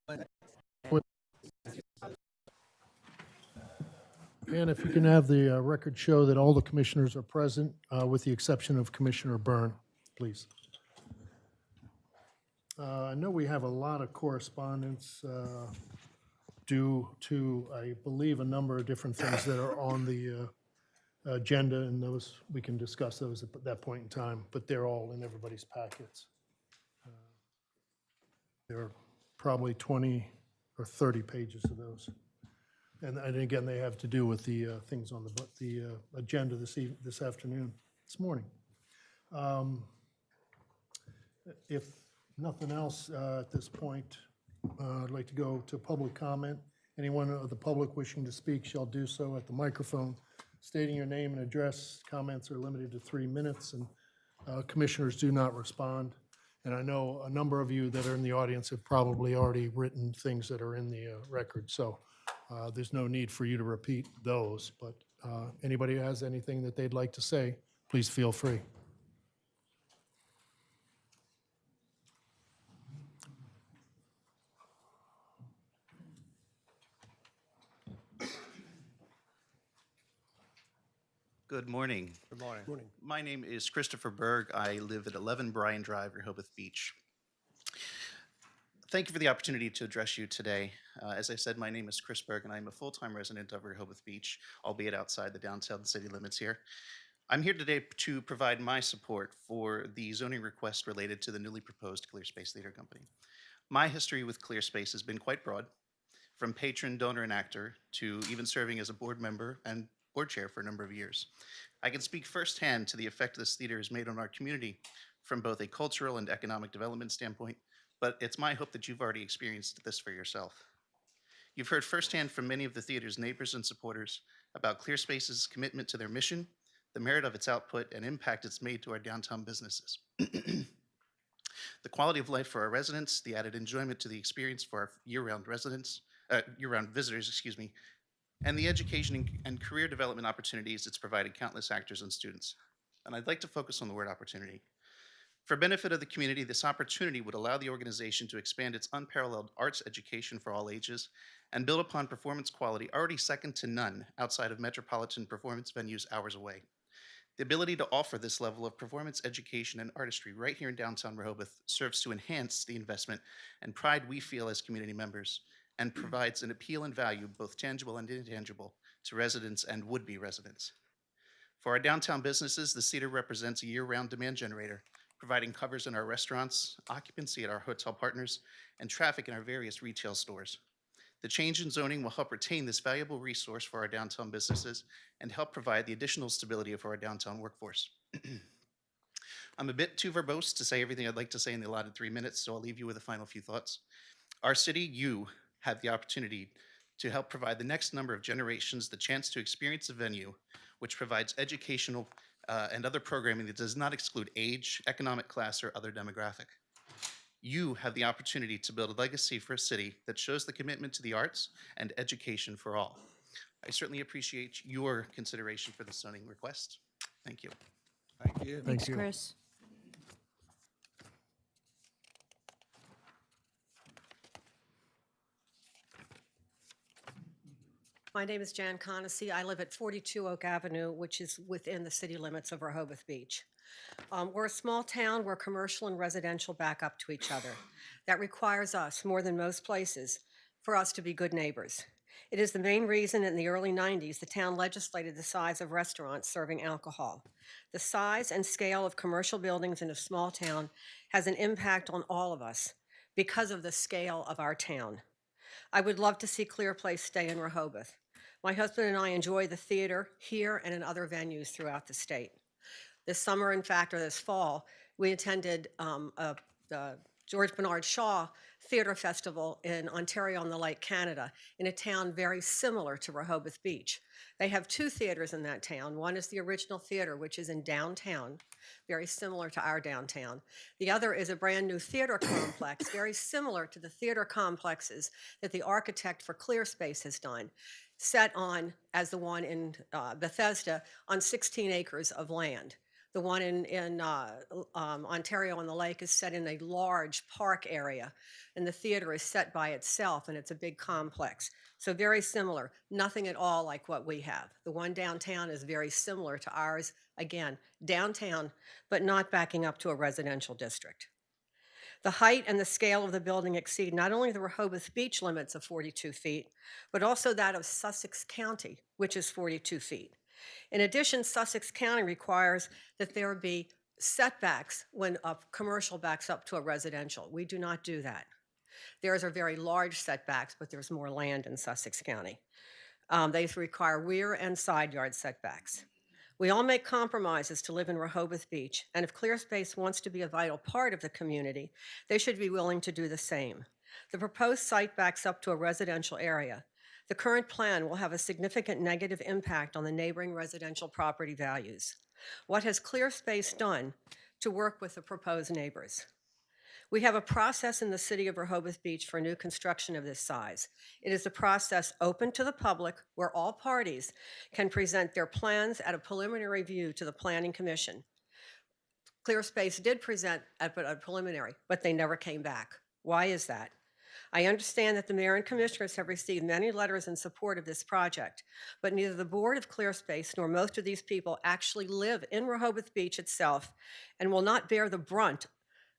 And if you can have the record show that all the commissioners are present, with the exception of Commissioner Byrne, please. I know we have a lot of correspondence due to, I believe, a number of different things that are on the agenda, and those, we can discuss those at that point in time, but they're all in everybody's packets. There are probably 20 or 30 pages of those. And again, they have to do with the things on the agenda this afternoon, this morning. If nothing else at this point, I'd like to go to public comment. Anyone of the public wishing to speak shall do so at the microphone, stating your name and address. Comments are limited to 3 minutes, and commissioners do not respond. And I know a number of you that are in the audience have probably already written things that are in the record, so there's no need for you to repeat those. But anybody who has anything that they'd like to say, please feel free. Good morning. Good morning. Morning. My name is Christopher Berg. I live at 11 Bryan Drive, Rehoboth Beach. Thank you for the opportunity to address you today. As I said, my name is Chris Berg, and I'm a full-time resident of Rehoboth Beach, albeit outside the downtown city limits here. I'm here today to provide my support for the zoning request related to the newly proposed ClearSpace Theater Company. My history with ClearSpace has been quite broad, from patron, donor, and actor to even serving as a board member and board chair for a number of years. I can speak firsthand to the effect this theater has made on our community from both a cultural and economic development standpoint, but it's my hope that you've already experienced this for yourself. You've heard firsthand from many of the theater's neighbors and supporters about ClearSpace's commitment to their mission, the merit of its output, and impact it's made to our downtown businesses. The quality of life for our residents, the added enjoyment to the experience for our year-round visitors, and the education and career development opportunities it's provided countless actors and students. And I'd like to focus on the word opportunity. For benefit of the community, this opportunity would allow the organization to expand its unparalleled arts education for all ages and build upon performance quality already second to none outside of metropolitan performance venues hours away. The ability to offer this level of performance education and artistry right here in downtown Rehoboth serves to enhance the investment and pride we feel as community members, and provides an appeal and value, both tangible and intangible, to residents and would-be residents. For our downtown businesses, the theater represents a year-round demand generator, providing covers in our restaurants, occupancy at our hotel partners, and traffic in our various retail stores. The change in zoning will help retain this valuable resource for our downtown businesses and help provide the additional stability for our downtown workforce. I'm a bit too verbose to say everything I'd like to say in the allotted 3 minutes, so I'll leave you with a final few thoughts. Our city, you, have the opportunity to help provide the next number of generations the chance to experience a venue which provides educational and other programming that does not exclude age, economic class, or other demographic. You have the opportunity to build a legacy for a city that shows the commitment to the arts and education for all. I certainly appreciate your consideration for this zoning request. Thank you. Thank you. Thank you. Chris. My name is Jan Conacy. I live at 42 Oak Avenue, which is within the city limits of Rehoboth Beach. We're a small town where commercial and residential back up to each other. That requires us, more than most places, for us to be good neighbors. It is the main reason in the early 90s the town legislated the size of restaurants serving alcohol. The size and scale of commercial buildings in a small town has an impact on all of us because of the scale of our town. I would love to see ClearPlace stay in Rehoboth. My husband and I enjoy the theater here and in other venues throughout the state. This summer, in fact, or this fall, we attended the George Bernard Shaw Theater Festival in Ontario-on-the-Lake, Canada, in a town very similar to Rehoboth Beach. They have two theaters in that town. One is the original theater, which is in downtown, very similar to our downtown. The other is a brand new theater complex, very similar to the theater complexes that the architect for ClearSpace has done, set on, as the one in Bethesda, on 16 acres of land. The one in Ontario on the Lake is set in a large park area, and the theater is set by itself, and it's a big complex. So very similar, nothing at all like what we have. The one downtown is very similar to ours, again, downtown, but not backing up to a residential district. The height and the scale of the building exceed not only the Rehoboth Beach limits of 42 feet, but also that of Sussex County, which is 42 feet. In addition, Sussex County requires that there be setbacks when a commercial backs up to a residential. We do not do that. Theirs are very large setbacks, but there's more land in Sussex County. They require rear and side yard setbacks. We all make compromises to live in Rehoboth Beach, and if ClearSpace wants to be a vital part of the community, they should be willing to do the same. The proposed site backs up to a residential area. The current plan will have a significant negative impact on the neighboring residential property values. What has ClearSpace done to work with the proposed neighbors? We have a process in the city of Rehoboth Beach for new construction of this size. It is a process open to the public where all parties can present their plans at a preliminary review to the Planning Commission. ClearSpace did present at a preliminary, but they never came back. Why is that? I understand that the mayor and commissioners have received many letters in support of this project, but neither the board of ClearSpace nor most of these people actually live in Rehoboth Beach itself and will not bear the brunt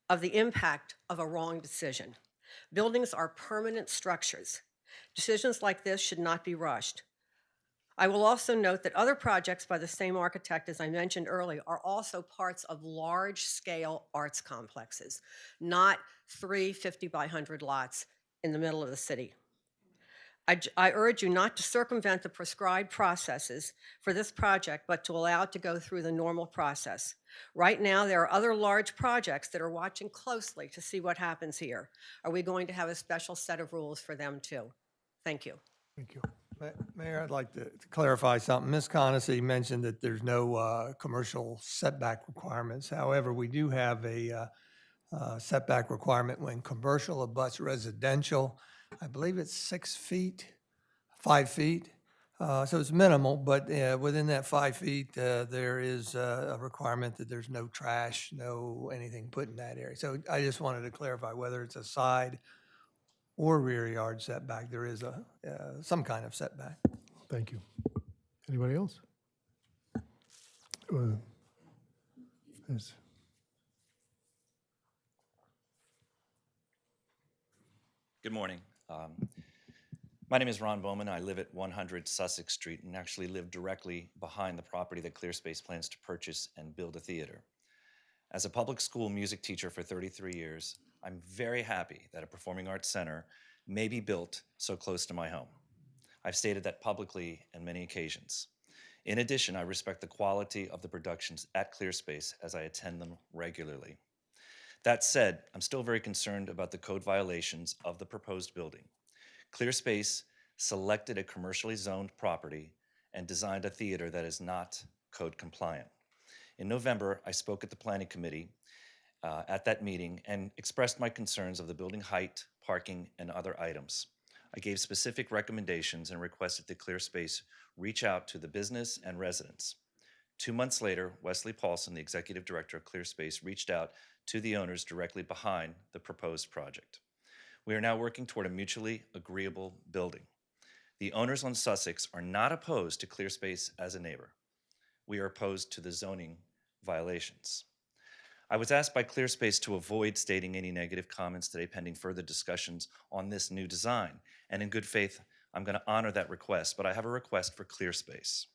of the impact of a wrong decision. Buildings are permanent structures. Decisions like this should not be rushed. I will also note that other projects by the same architect, as I mentioned earlier, are also parts of large-scale arts complexes, not 3 50 by 100 lots in the middle of the city. I urge you not to circumvent the prescribed processes for this project, but to allow it to go through the normal process. Right now, there are other large projects that are watching closely to see what happens here. Are we going to have a special set of rules for them too? Thank you. Thank you. Mayor, I'd like to clarify something. Ms. Conacy mentioned that there's no commercial setback requirements. However, we do have a setback requirement when commercial abuts residential. I believe it's 6 feet, 5 feet. So it's minimal, but within that 5 feet, there is a requirement that there's no trash, no anything put in that area. So I just wanted to clarify whether it's a side or rear yard setback, there is some kind of setback. Thank you. Anybody else? Yes. Good morning. My name is Ron Bowman. I live at 100 Sussex Street and actually live directly behind the property that ClearSpace plans to purchase and build a theater. As a public school music teacher for 33 years, I'm very happy that a performing arts center may be built so close to my home. I've stated that publicly on many occasions. In addition, I respect the quality of the productions at ClearSpace as I attend them regularly. That said, I'm still very concerned about the code violations of the proposed building. ClearSpace selected a commercially zoned property and designed a theater that is not code compliant. In November, I spoke at the Planning Committee at that meeting and expressed my concerns of the building height, parking, and other items. I gave specific recommendations and requested that ClearSpace reach out to the business and residents. 2 months later, Wesley Paulson, the executive director of ClearSpace, reached out to the owners directly behind the proposed project. We are now working toward a mutually agreeable building. The owners on Sussex are not opposed to ClearSpace as a neighbor. We are opposed to the zoning violations. I was asked by ClearSpace to avoid stating any negative comments today pending further discussions on this new design. And in good faith, I'm going to honor that request, but I have a request for ClearSpace.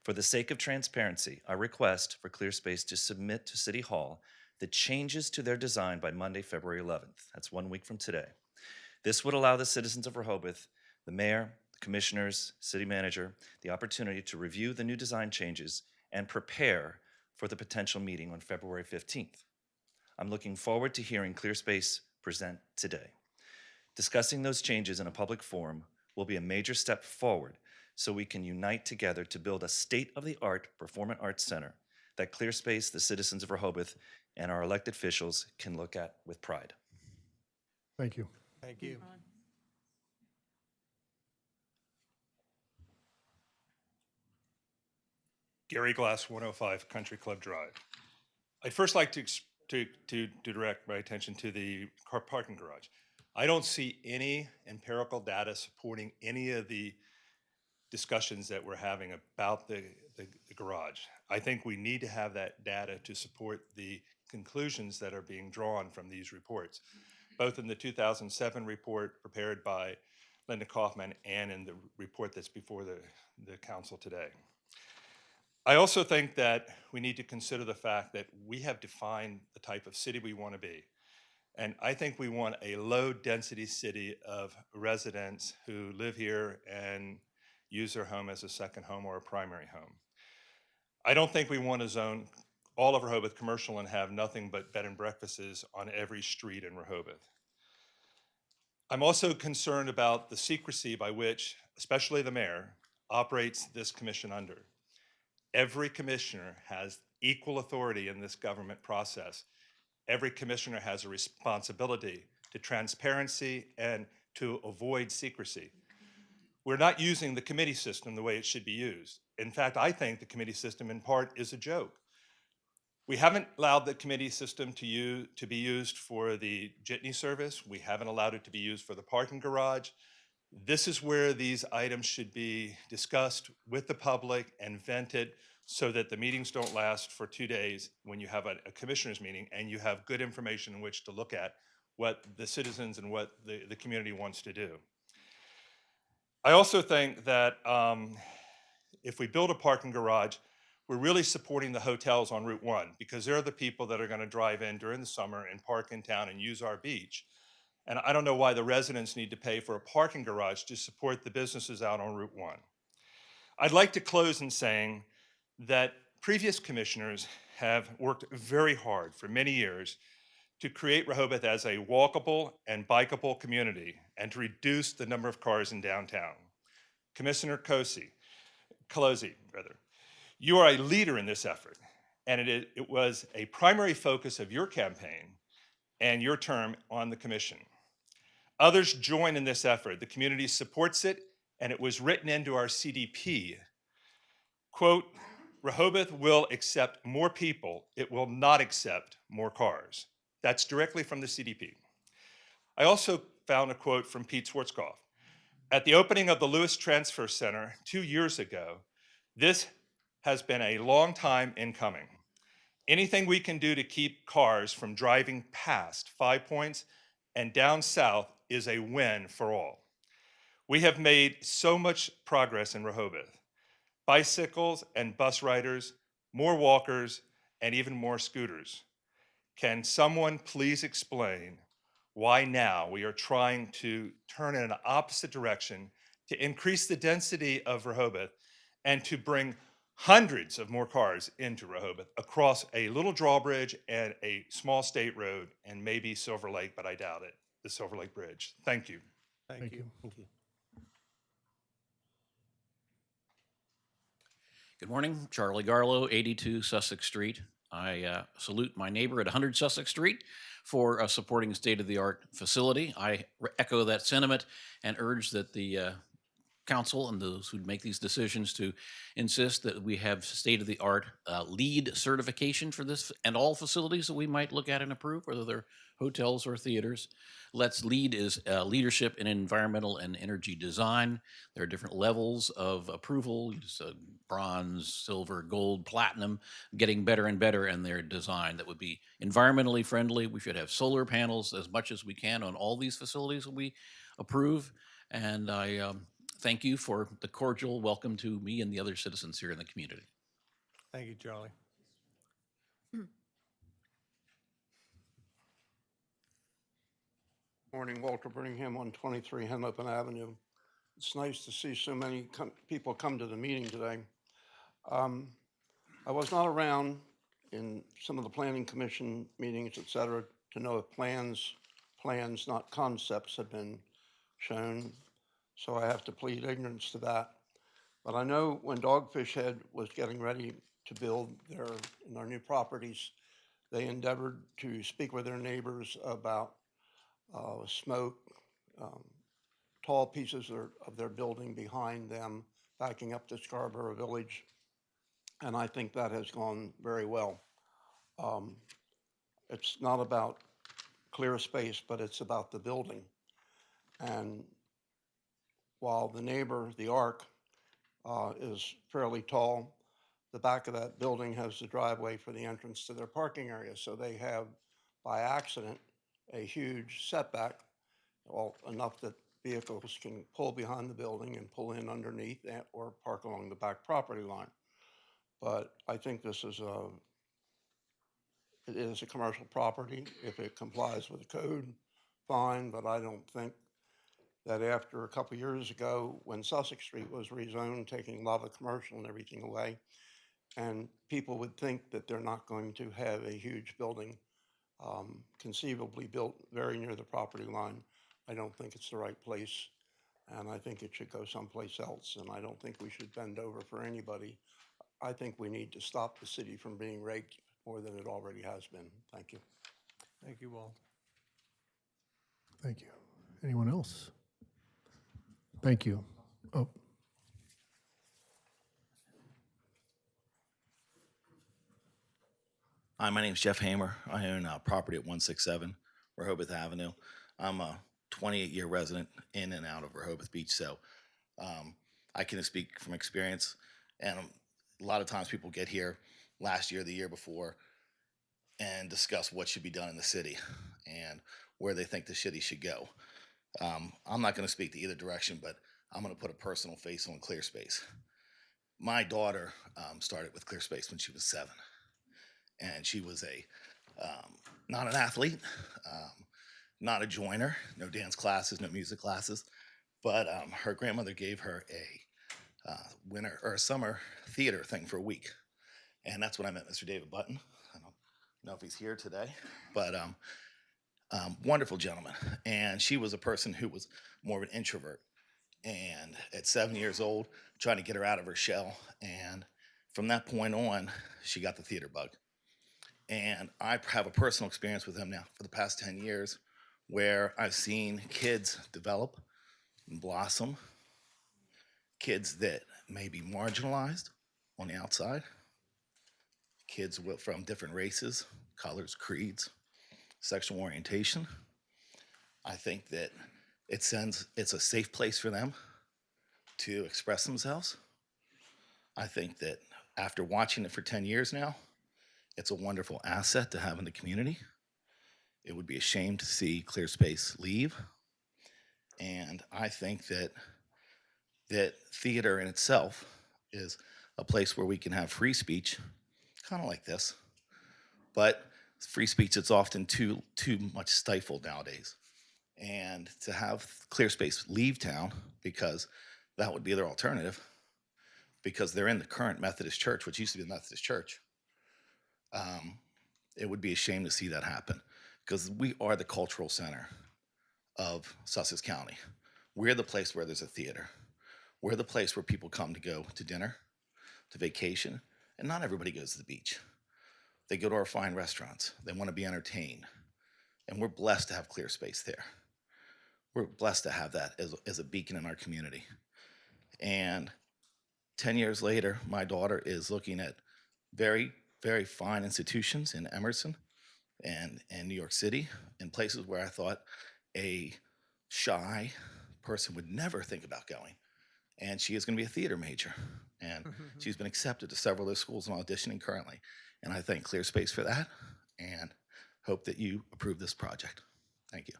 For the sake of transparency, I request for ClearSpace to submit to City Hall the changes to their design by Monday, February 11th. That's 1 week from today. This would allow the citizens of Rehoboth, the mayor, the commissioners, city manager, the opportunity to review the new design changes and prepare for the potential meeting on February 15th. I'm looking forward to hearing ClearSpace present today. Discussing those changes in a public forum will be a major step forward so we can unite together to build a state-of-the-art performing arts center that ClearSpace, the citizens of Rehoboth, and our elected officials can look at with pride. Thank you. Thank you. Gary Glass, 105 Country Club Drive. I'd first like to direct my attention to the car parking garage. I don't see any empirical data supporting any of the discussions that we're having about the garage. I think we need to have that data to support the conclusions that are being drawn from these reports, both in the 2007 report prepared by Linda Kaufman and in the report that's before the council today. I also think that we need to consider the fact that we have defined the type of city we want to be. And I think we want a low-density city of residents who live here and use their home as a second home or a primary home. I don't think we want to zone all of Rehoboth commercial and have nothing but bed and breakfasts on every street in Rehoboth. I'm also concerned about the secrecy by which, especially the mayor, operates this commission under. Every commissioner has equal authority in this government process. Every commissioner has a responsibility to transparency and to avoid secrecy. We're not using the committee system the way it should be used. In fact, I think the committee system in part is a joke. We haven't allowed the committee system to be used for the jitney service. We haven't allowed it to be used for the parking garage. This is where these items should be discussed with the public and vented so that the meetings don't last for 2 days when you have a commissioners meeting and you have good information in which to look at what the citizens and what the community wants to do. I also think that if we build a parking garage, we're really supporting the hotels on Route 1 because they're the people that are going to drive in during the summer and park in town and use our beach. And I don't know why the residents need to pay for a parking garage to support the businesses out on Route 1. I'd like to close in saying that previous commissioners have worked very hard for many years to create Rehoboth as a walkable and bikeable community and to reduce the number of cars in downtown. Commissioner Colosi, you are a leader in this effort, and it was a primary focus of your campaign and your term on the commission. Others join in this effort. The community supports it, and it was written into our CDP. Quote, Rehoboth will accept more people. It will not accept more cars. That's directly from the CDP. I also found a quote from Pete Schwarzkopf. At the opening of the Lewis Transfer Center 2 years ago, this has been a long time in coming. Anything we can do to keep cars from driving past 5 Points and down south is a win for all. We have made so much progress in Rehoboth. Bicycles and bus riders, more walkers, and even more scooters. Can someone please explain why now we are trying to turn in an opposite direction to increase the density of Rehoboth and to bring hundreds of more cars into Rehoboth across a little drawbridge and a small state road and maybe Silver Lake, but I doubt it, the Silver Lake Bridge. Thank you. Thank you. Good morning, Charlie Garlow, 82 Sussex Street. I salute my neighbor at 100 Sussex Street for supporting a state-of-the-art facility. I echo that sentiment and urge that the council and those who make these decisions to insist that we have state-of-the-art LEED certification for this and all facilities that we might look at and approve, whether they're hotels or theaters. LEED is leadership in environmental and energy design. There are different levels of approval, bronze, silver, gold, platinum, getting better and better in their design that would be environmentally friendly. We should have solar panels as much as we can on all these facilities that we approve. And I thank you for the cordial welcome to me and the other citizens here in the community. Thank you, Charlie. Morning, Walter Birmingham, 123 Henlopen Avenue. It's nice to see so many people come to the meeting today. I was not around in some of the planning commission meetings, et cetera, to know if plans, not concepts, have been shown. So I have to plead ignorance to that. But I know when Dogfish Head was getting ready to build in their new properties, they endeavored to speak with their neighbors about smoke, tall pieces of their building behind them, backing up to Scarborough Village. And I think that has gone very well. It's not about clear space, but it's about the building. And while the neighbor, the Arc, is fairly tall, the back of that building has the driveway for the entrance to their parking area. So they have, by accident, a huge setback, well, enough that vehicles can pull behind the building and pull in underneath or park along the back property line. But I think it is a commercial property. If it complies with the code, fine, but I don't think that after a couple years ago, when Sussex Street was rezoned, taking a lot of commercial and everything away, and people would think that they're not going to have a huge building conceivably built very near the property line. I don't think it's the right place, and I think it should go someplace else, and I don't think we should bend over for anybody. I think we need to stop the city from being raked more than it already has been. Thank you. Thank you, Walt. Thank you. Anyone else? Thank you. Oh, Hi, my name's Jeff Hamer. I own property at 167 Rehoboth Avenue. I'm a 28-year resident in and out of Rehoboth Beach, so I can speak from experience. And a lot of times people get here last year, the year before, and discuss what should be done in the city and where they think the city should go. I'm not going to speak to either direction, but I'm going to put a personal face on ClearSpace. My daughter started with ClearSpace when she was 7. And she was not an athlete, not a joiner, no dance classes, no music classes, but her grandmother gave her a winter or a summer theater thing for a week. And that's when I met Mr. David Button. I don't know if he's here today, but wonderful gentleman. And she was a person who was more of an introvert. And at 7 years old, trying to get her out of her shell. And from that point on, she got the theater bug. And I have a personal experience with him now for the past 10 years where I've seen kids develop and blossom, kids that may be marginalized on the outside, kids from different races, colors, creeds, sexual orientation. I think that it's a safe place for them to express themselves. I think that after watching it for 10 years now, it's a wonderful asset to have in the community. It would be a shame to see ClearSpace leave. And I think that theater in itself is a place where we can have free speech, kind of like this. But free speech is often too much stifled nowadays. And to have ClearSpace leave town, because that would be their alternative, because they're in the current Methodist Church, which used to be the Methodist Church, it would be a shame to see that happen, because we are the cultural center of Sussex County. We're the place where there's a theater. We're the place where people come to go to dinner, to vacation, and not everybody goes to the beach. They go to our fine restaurants. They want to be entertained. And we're blessed to have ClearSpace there. We're blessed to have that as a beacon in our community. And 10 years later, my daughter is looking at very, very fine institutions in Emerson and New York City, in places where I thought a shy person would never think about going. And she is going to be a theater major. And she's been accepted to several of those schools and auditioning currently. And I thank ClearSpace for that and hope that you approve this project. Thank you.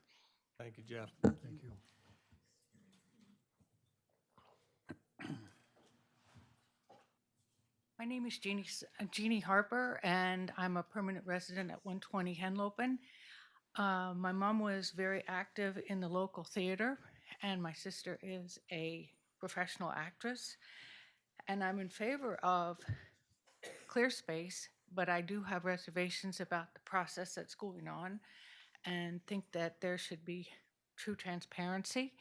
Thank you, Jeff. thank you. My name is Jeannie Harper, and I'm a permanent resident at 120 Henlopen. My mom was very active in the local theater, and my sister is a professional actress. And I'm in favor of ClearSpace, but I do have reservations about the process that's going on and think that there should be true transparency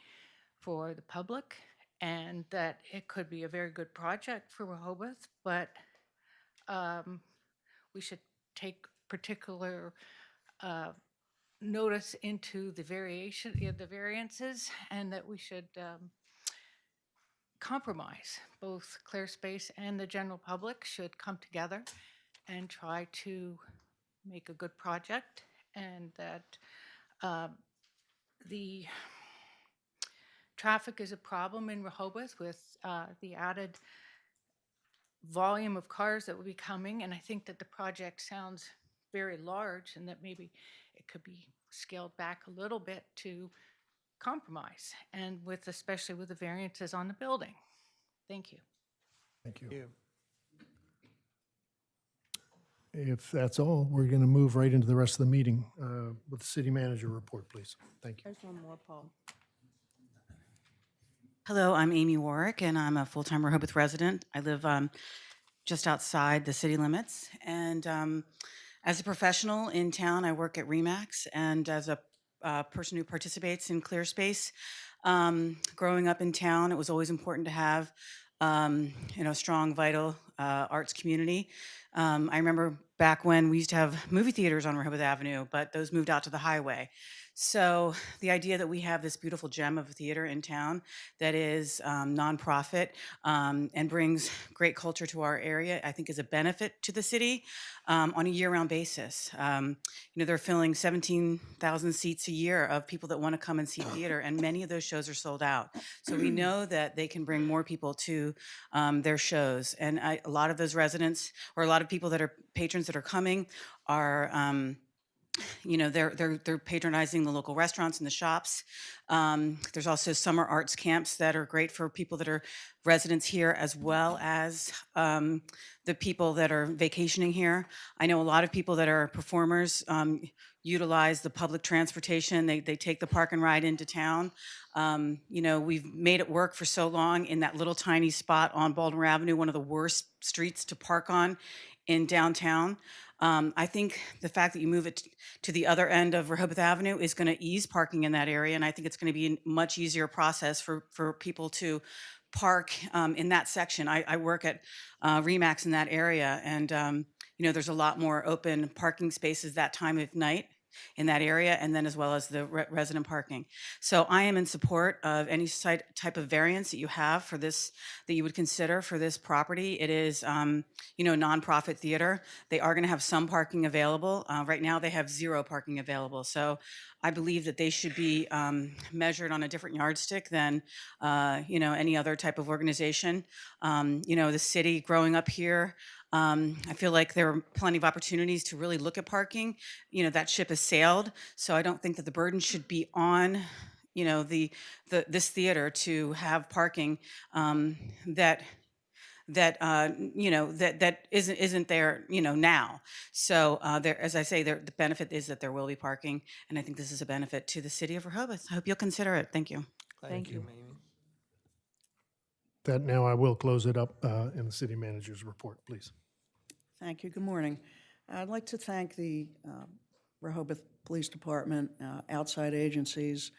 for the public, and that it could be a very good project for Rehoboth, but we should take particular notice into the variances, and that we should compromise. Both ClearSpace and the general public should come together and try to make a good project, and that the traffic is a problem in Rehoboth with the added volume of cars that will be coming. And I think that the project sounds very large and that maybe it could be scaled back a little bit to compromise, and with, especially with the variances on the building. Thank you. Thank you. If that's all, we're going to move right into the rest of the meeting with the city manager report, please. Thank you. There's one more, Paul. Hello, I'm Amy Warwick, and I'm a full-time Rehoboth resident. I live just outside the city limits. And as a professional in town, I work at RE/MAX, and as a person who participates in ClearSpace, growing up in town, it was always important to have strong, vital arts community. I remember back when we used to have movie theaters on Rehoboth Avenue, but those moved out to the highway. So the idea that we have this beautiful gem of a theater in town that is nonprofit and brings great culture to our area, I think is a benefit to the city on a year-round basis. They're filling 17,000 seats a year of people that want to come and see theater, and many of those shows are sold out. So we know that they can bring more people to their shows. And a lot of those residents, or a lot of people that are patrons that are coming, are they're patronizing the local restaurants and the shops. There's also summer arts camps that are great for people that are residents here, as well as the people that are vacationing here. I know a lot of people that are performers utilize the public transportation. They take the park and ride into town. We've made it work for so long in that little tiny spot on Baltimore Avenue, one of the worst streets to park on in downtown. I think the fact that you move it to the other end of Rehoboth Avenue is going to ease parking in that area, and I think it's going to be a much easier process for people to park in that section. I work at RE/MAX in that area, and there's a lot more open parking spaces that time of night in that area, and then as well as the resident parking. So I am in support of any type of variance that you have for this, that you would consider for this property. It is, nonprofit theater. They are going to have some parking available. Right now they have 0 parking available. So I believe that they should be measured on a different yardstick than, any other type of organization. The city growing up here, I feel like there are plenty of opportunities to really look at parking. That ship has sailed, so I don't think that the burden should be on, this theater to have parking that isn't there, now. So there, as I say, the benefit is that there will be parking, and I think this is a benefit to the city of Rehoboth. I hope you'll consider it. Thank you. Thank you. Amy. That now I will close it up in the city manager's report, please. Thank you. Good morning. I'd like to thank the Rehoboth Police Department, outside agencies,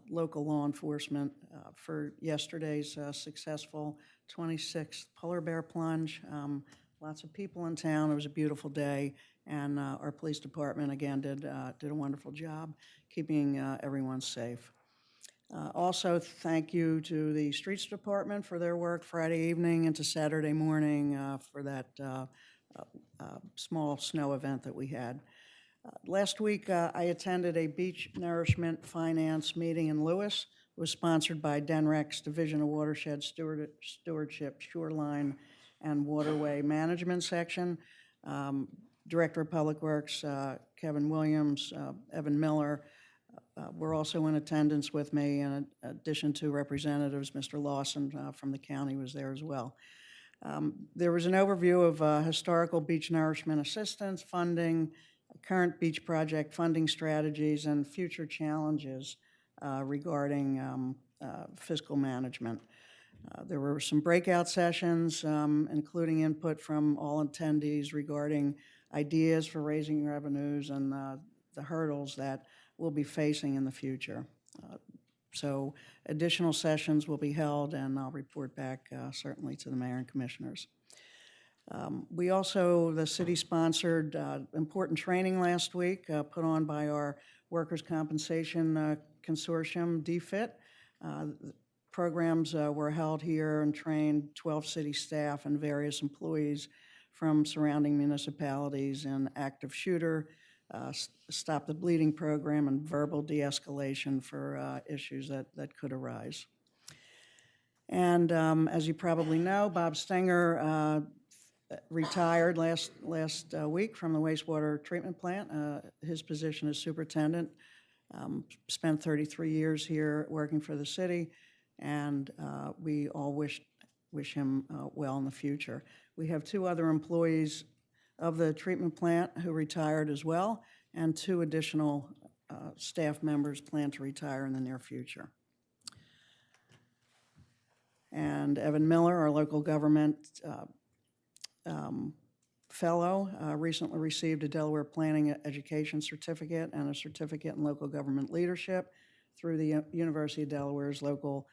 local law enforcement for yesterday's successful 26th polar bear plunge. Lots of people in town. It was a beautiful day, and our police department again did a wonderful job keeping everyone safe. Also, thank you to the Streets Department for their work Friday evening into Saturday morning for that small snow event that we had. Last week, I attended a beach nourishment finance meeting in Lewis. It was sponsored by DENREC's Division of Watershed Stewardship, Shoreline, and Waterway Management Section. Director of Public Works, Kevin Williams, Evan Miller, were also in attendance with me, in addition to representatives. Mr. Lawson from the county was there as well. There was an overview of historical beach nourishment assistance, funding, current beach project funding strategies, and future challenges regarding fiscal management. There were some breakout sessions, including input from all attendees regarding ideas for raising revenues and the hurdles that we'll be facing in the future. So additional sessions will be held, and I'll report back certainly to the mayor and commissioners. We also, the city sponsored important training last week put on by our Workers' Compensation Consortium, DFIT. Programs were held here and trained 12 city staff and various employees from surrounding municipalities in active shooter, stop the bleeding program, and verbal de-escalation for issues that could arise. And as you probably know, Bob Stenger retired last week from the wastewater treatment plant. His position as superintendent. Spent 33 years here working for the city, and we all wish him well in the future. We have 2 other employees of the treatment plant who retired as well, and 2 additional staff members plan to retire in the near future. And Evan Miller, our local government fellow, recently received a Delaware Planning Education Certificate and a Certificate in Local Government Leadership through the University of Delaware's Local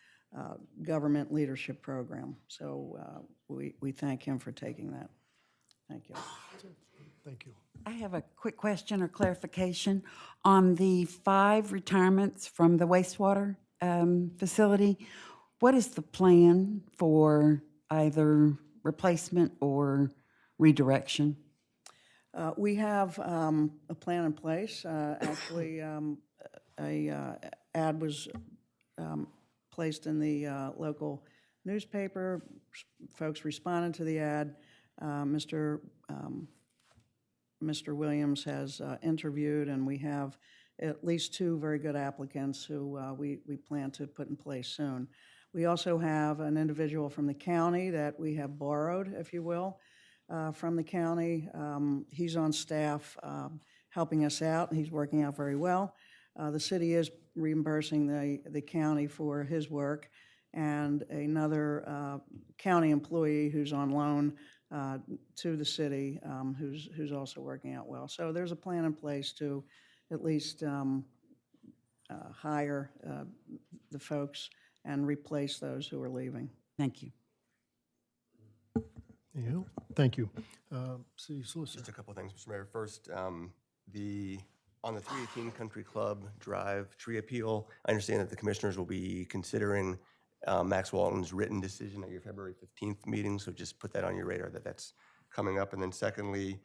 Government Leadership Program. So we thank him for taking that. Thank you. Thank you. I have a quick question or clarification on the 5 retirements from the wastewater facility. What is the plan for either replacement or redirection? We have a plan in place. Actually, a ad was placed in the local newspaper. Folks responded to the ad. Mr. Williams has interviewed, and we have at least 2 very good applicants who we plan to put in place soon. We also have an individual from the county that we have borrowed, if you will, from the county. He's on staff helping us out, and he's working out very well. The city is reimbursing the county for his work, and another county employee who's on loan to the city who's also working out well. So there's a plan in place to at least hire the folks and replace those who are leaving. Thank you. Yeah, thank you. City Solicitor. Just a couple of things, Mr. Mayor. First, on the 318 Country Club Drive tree appeal, I understand that the commissioners will be considering Max Walton's written decision at your February 15th meeting, so just put that on your radar that that's coming up. And then secondly,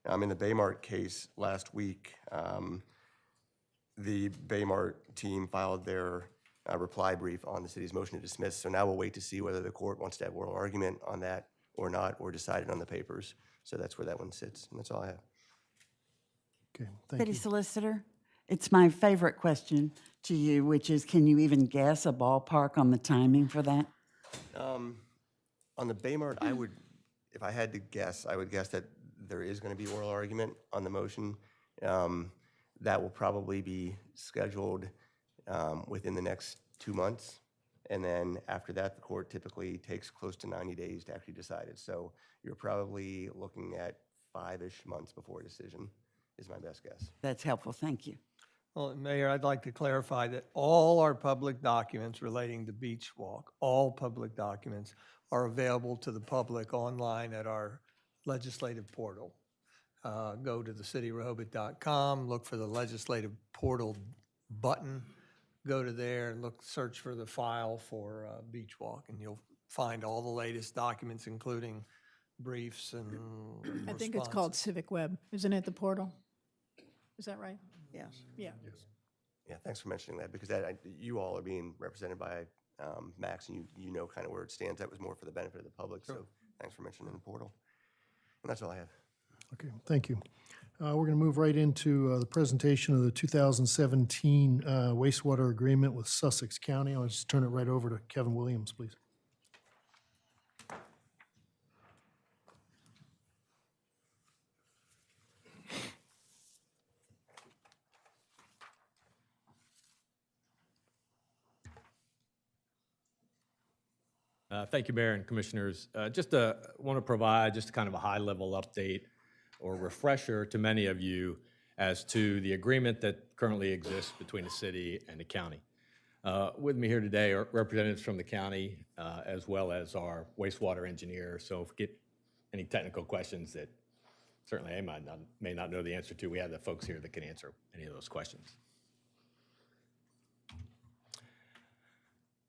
in the Baymart case last week, the Baymart team filed their reply brief on the city's motion to dismiss. So now we'll wait to see whether the court wants to have oral argument on that or not, or decide it on the papers. So that's where that one sits, and that's all I have. Okay, thank City you. Solicitor, it's my favorite question to you, which is, can you even guess a ballpark on the timing for that? On the Baymart, if I had to guess, I would guess that there is going to be oral argument on the motion. That will probably be scheduled within the next 2 months. And then after that, the court typically takes close to 90 days to actually decide it. So you're probably looking at 5-ish months before a decision is my best guess. That's helpful. Thank you. Well, Mayor, I'd like to clarify that all our public documents relating to Beach Walk, all public documents are available to the public online at our legislative portal. Go to thecityrehoboth.com, look for the legislative portal button, go to there and search for the file for Beach Walk, and you'll find all the latest documents, including briefs and I think it's called Civic Web, isn't it, the portal? Is that right? Yes. Yeah. Yeah, thanks for mentioning that, because you all are being represented by Max, and you know kind of where it stands. That was more for the benefit of the public, so thanks for mentioning the portal. And that's all I have. Okay, thank you. We're going to move right into the presentation of the 2017 wastewater agreement with Sussex County. I'll just turn it right over to Kevin Williams, please. Thank you, Mayor and Commissioners. Just want to provide just kind of a high-level update or refresher to many of you as to the agreement that currently exists between the city and the county. With me here today are representatives from the county as well as our wastewater engineer. So if we get any technical questions that certainly I may not know the answer to, we have the folks here that can answer any of those questions.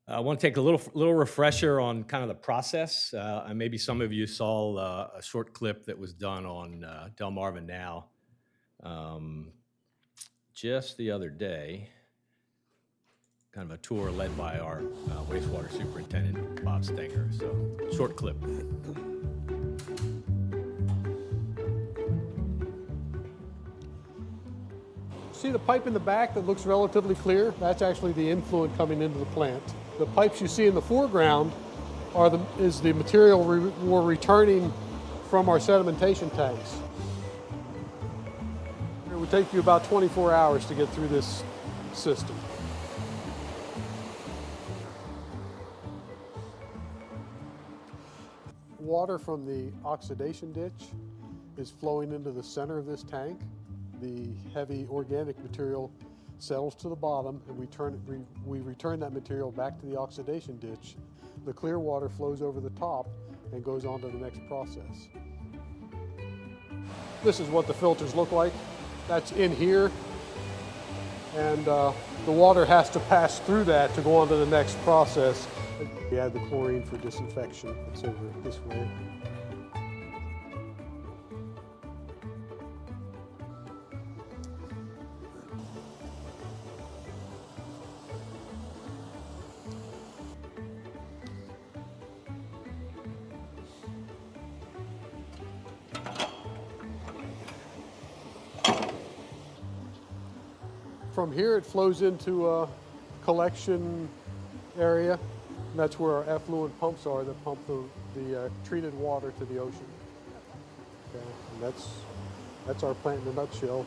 I want to take a little refresher on kind of the process. And maybe some of you saw a short clip that was done on Delmarva Now just the other day. Kind of a tour led by our wastewater superintendent, Bob Stenger. So, short clip. See the pipe in the back that looks relatively clear? That's actually the influent coming into the plant. The pipes you see in the foreground is the material we're returning from our sedimentation tanks. It would take you about 24 hours to get through this system. Water from the oxidation ditch is flowing into the center of this tank. The heavy organic material settles to the bottom, and we return that material back to the oxidation ditch. The clear water flows over the top and goes on to the next process. This is what the filters look like. That's in here, and the water has to pass through that to go on to the next process. We add the chlorine for disinfection. It's over this way. From here, it flows into a collection area, and that's where our effluent pumps are that pump the treated water to the ocean. Okay, and that's our plant in a nutshell.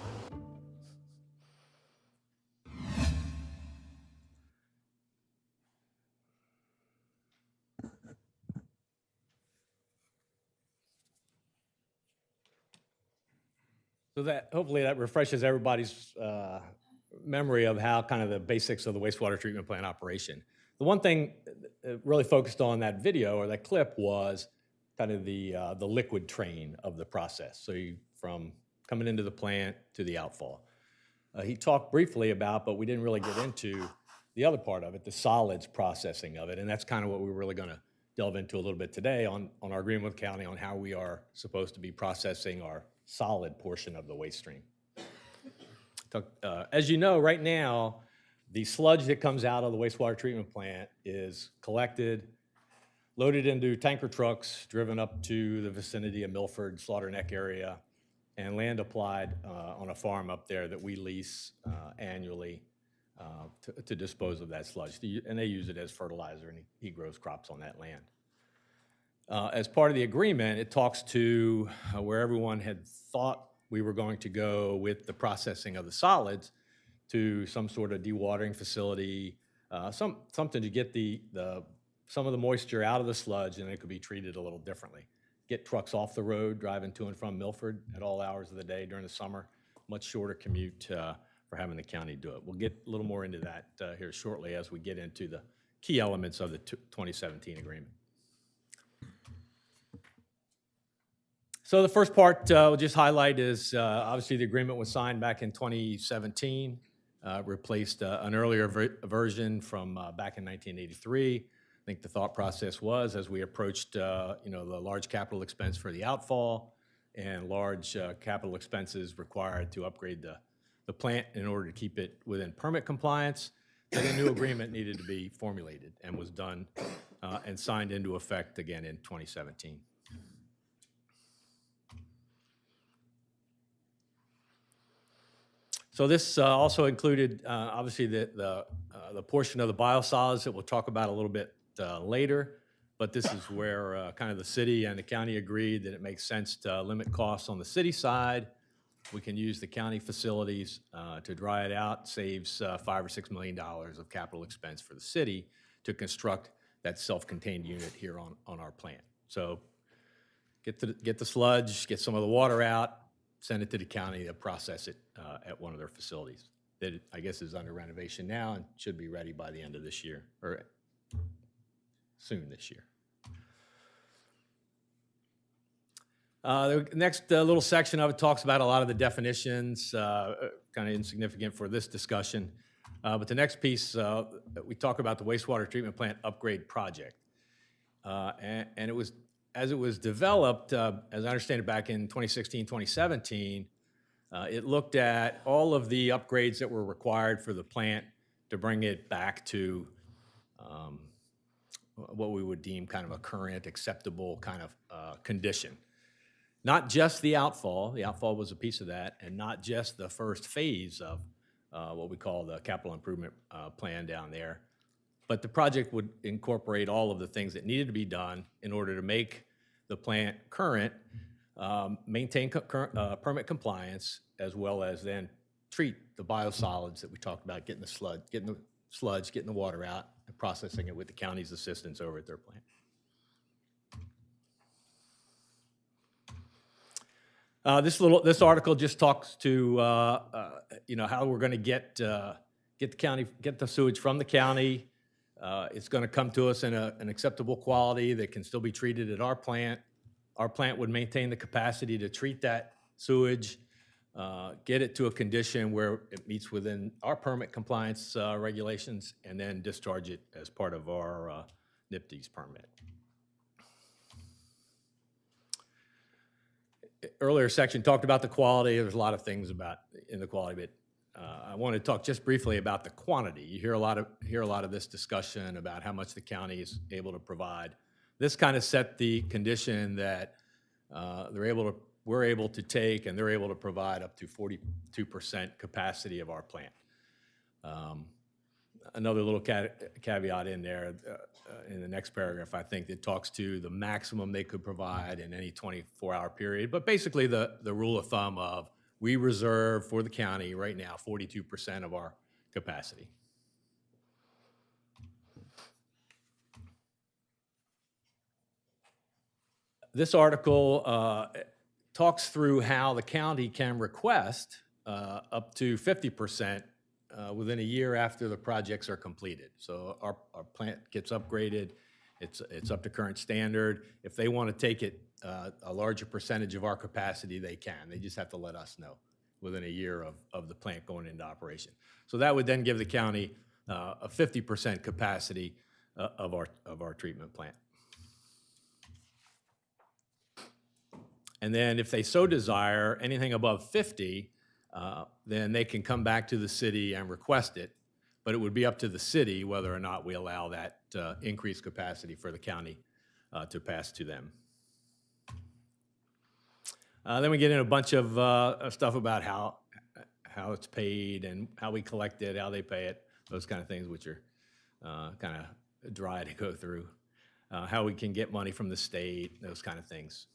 So that hopefully that refreshes everybody's memory of how kind of the basics of the wastewater treatment plant operation. The one thing really focused on that video or that clip was kind of the liquid train of the process. So from coming into the plant to the outfall. He talked briefly about, but we didn't really get into the other part of it, the solids processing of it. And that's kind of what we're really going to delve into a little bit today on our agreement with the county on how we are supposed to be processing our solid portion of the waste stream. As you know, right now, the sludge that comes out of the wastewater treatment plant is collected, loaded into tanker trucks, driven up to the vicinity of Milford, Slaughter Neck area, and land applied on a farm up there that we lease annually to dispose of that sludge. And they use it as fertilizer, and he grows crops on that land. As part of the agreement, it talks to where everyone had thought we were going to go with the processing of the solids to some sort of dewatering facility, something to get some of the moisture out of the sludge, and it could be treated a little differently. Get trucks off the road, driving to and from Milford at all hours of the day during the summer. Much shorter commute for having the county do it. We'll get a little more into that here shortly as we get into the key elements of the 2017 agreement. So the first part we'll just highlight is obviously the agreement was signed back in 2017, replaced an earlier version from back in 1983. I think the thought process was as we approached the large capital expense for the outfall and large capital expenses required to upgrade the plant in order to keep it within permit compliance, that a new agreement needed to be formulated and was done and signed into effect again in 2017. So this also included, obviously, the portion of the biosolids that we'll talk about a little bit later, but this is where kind of the city and the county agreed that it makes sense to limit costs on the city side. We can use the county facilities to dry it out, saves $5 or $6 million of capital expense for the city to construct that self-contained unit here on our plant. So get the sludge, get some of the water out, send it to the county to process it at one of their facilities that I guess is under renovation now and should be ready by the end of this year or soon this year. The next little section of it talks about a lot of the definitions, kind of insignificant for this discussion. But the next piece, we talk about the wastewater treatment plant upgrade project. And it was, as it was developed, as I understand it, back in 2016, 2017, it looked at all of the upgrades that were required for the plant to bring it back to what we would deem kind of a current, acceptable kind of condition. Not just the outfall was a piece of that, and not just the first phase of what we call the capital improvement plan down there, but the project would incorporate all of the things that needed to be done in order to make the plant current, maintain current permit compliance, as well as then treat the biosolids that we talked about, getting the sludge, getting the water out, and processing it with the county's assistance over at their plant. This article just talks to how we're going to get the sewage from the county. It's going to come to us in an acceptable quality that can still be treated at our plant. Our plant would maintain the capacity to treat that sewage, get it to a condition where it meets within our permit compliance regulations, and then discharge it as part of our NIPD's permit. Earlier section talked about the quality. There's a lot of things in the quality, but I want to talk just briefly about the quantity. You hear a lot of this discussion about how much the county is able to provide. This kind of set the condition that we're able to take, and they're able to provide up to 42% capacity of our plant. Another little caveat in there, in the next paragraph, I think, that talks to the maximum they could provide in any 24-hour period. But basically the rule of thumb of we reserve for the county right now 42% of our capacity. This article talks through how the county can request up to 50% within a year after the projects are completed. So our plant gets upgraded, it's up to current standard. If they want to take it a larger percentage of our capacity, they can. They just have to let us know within a year of the plant going into operation. So that would then give the county a 50% capacity of our treatment plant. And then if they so desire, anything above 50, then they can come back to the city and request it, but it would be up to the city whether or not we allow that increased capacity for the county to pass to them. Then we get in a bunch of stuff about how it's paid and how we collect it, how they pay it, those kind of things, which are kind of dry to go through. How we can get money from the state, those kind of things.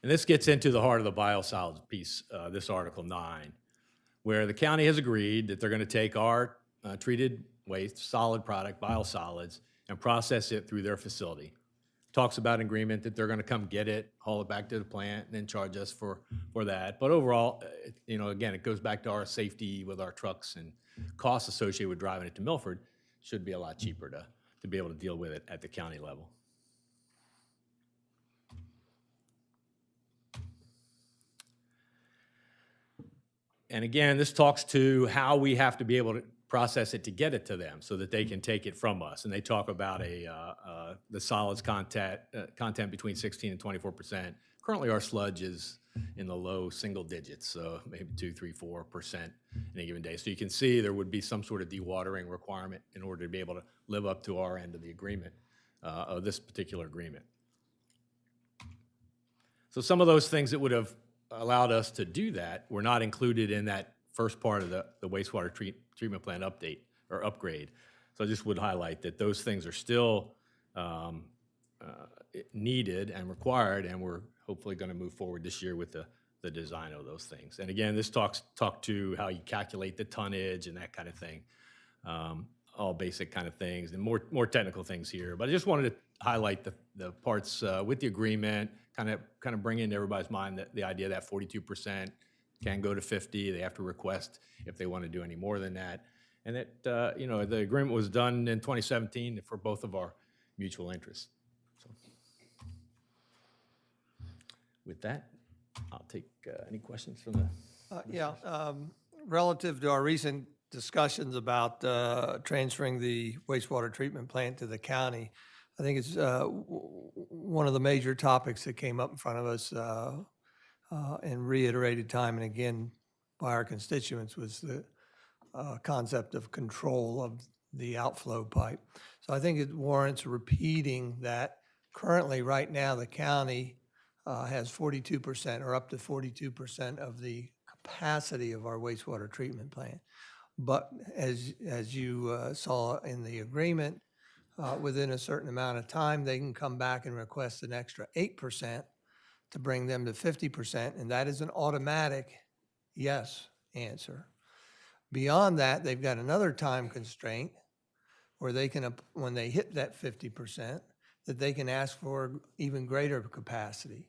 And this gets into the heart of the biosolids piece, this Article 9, where the county has agreed that they're going to take our treated waste, solid product, biosolids, and process it through their facility. Talks about an agreement that they're going to come get it, haul it back to the plant, and then charge us for that. But overall, again, it goes back to our safety with our trucks and costs associated with driving it to Milford. Should be a lot cheaper to be able to deal with it at the county level. And again, this talks to how we have to be able to process it to get it to them so that they can take it from us. And they talk about the solids content between 16 and 24%. Currently, our sludge is in the low single digits, so maybe 2, 3, 4% in a given day. So you can see there would be some sort of dewatering requirement in order to be able to live up to our end of the agreement, of this particular agreement. So some of those things that would have allowed us to do that were not included in that first part of the wastewater treatment plant update or upgrade. So I just would highlight that those things are still needed and required, and we're hopefully going to move forward this year with the design of those things. And again, this talk to how you calculate the tonnage and that kind of thing, all basic kind of things, and more technical things here. But I just wanted to highlight the parts with the agreement, kind of bring into everybody's mind that the idea that 42% can go to 50. They have to request if they want to do any more than that. And that, the agreement was done in 2017 for both of our mutual interests. So with that, I'll take any questions from the... Relative to our recent discussions about transferring the wastewater treatment plant to the county, I think it's one of the major topics that came up in front of us and reiterated time and again by our constituents was the concept of control of the outflow pipe. So I think it warrants repeating that currently, right now, the county has 42% or up to 42% of the capacity of our wastewater treatment plant. But as you saw in the agreement, within a certain amount of time, they can come back and request an extra 8% to bring them to 50%, and that is an automatic yes answer. Beyond that, they've got another time constraint where they can, when they hit that 50%, that they can ask for even greater capacity.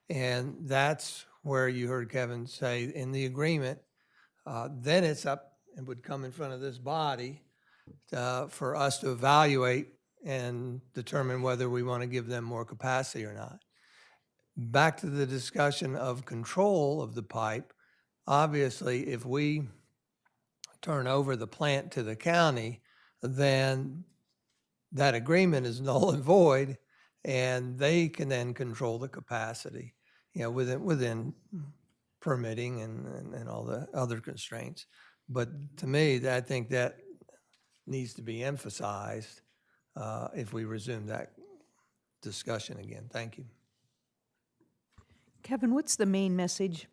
And that's where you heard Kevin say in the agreement, then it's up and would come in front of this body for us to evaluate and determine whether we want to give them more capacity or not. Back to the discussion of control of the pipe, obviously, if we turn over the plant to the county, then that agreement is null and void, and they can then control the capacity, within permitting and all the other constraints. But to me, I think that needs to be emphasized if we resume that discussion again. Thank you. Kevin, what's the main message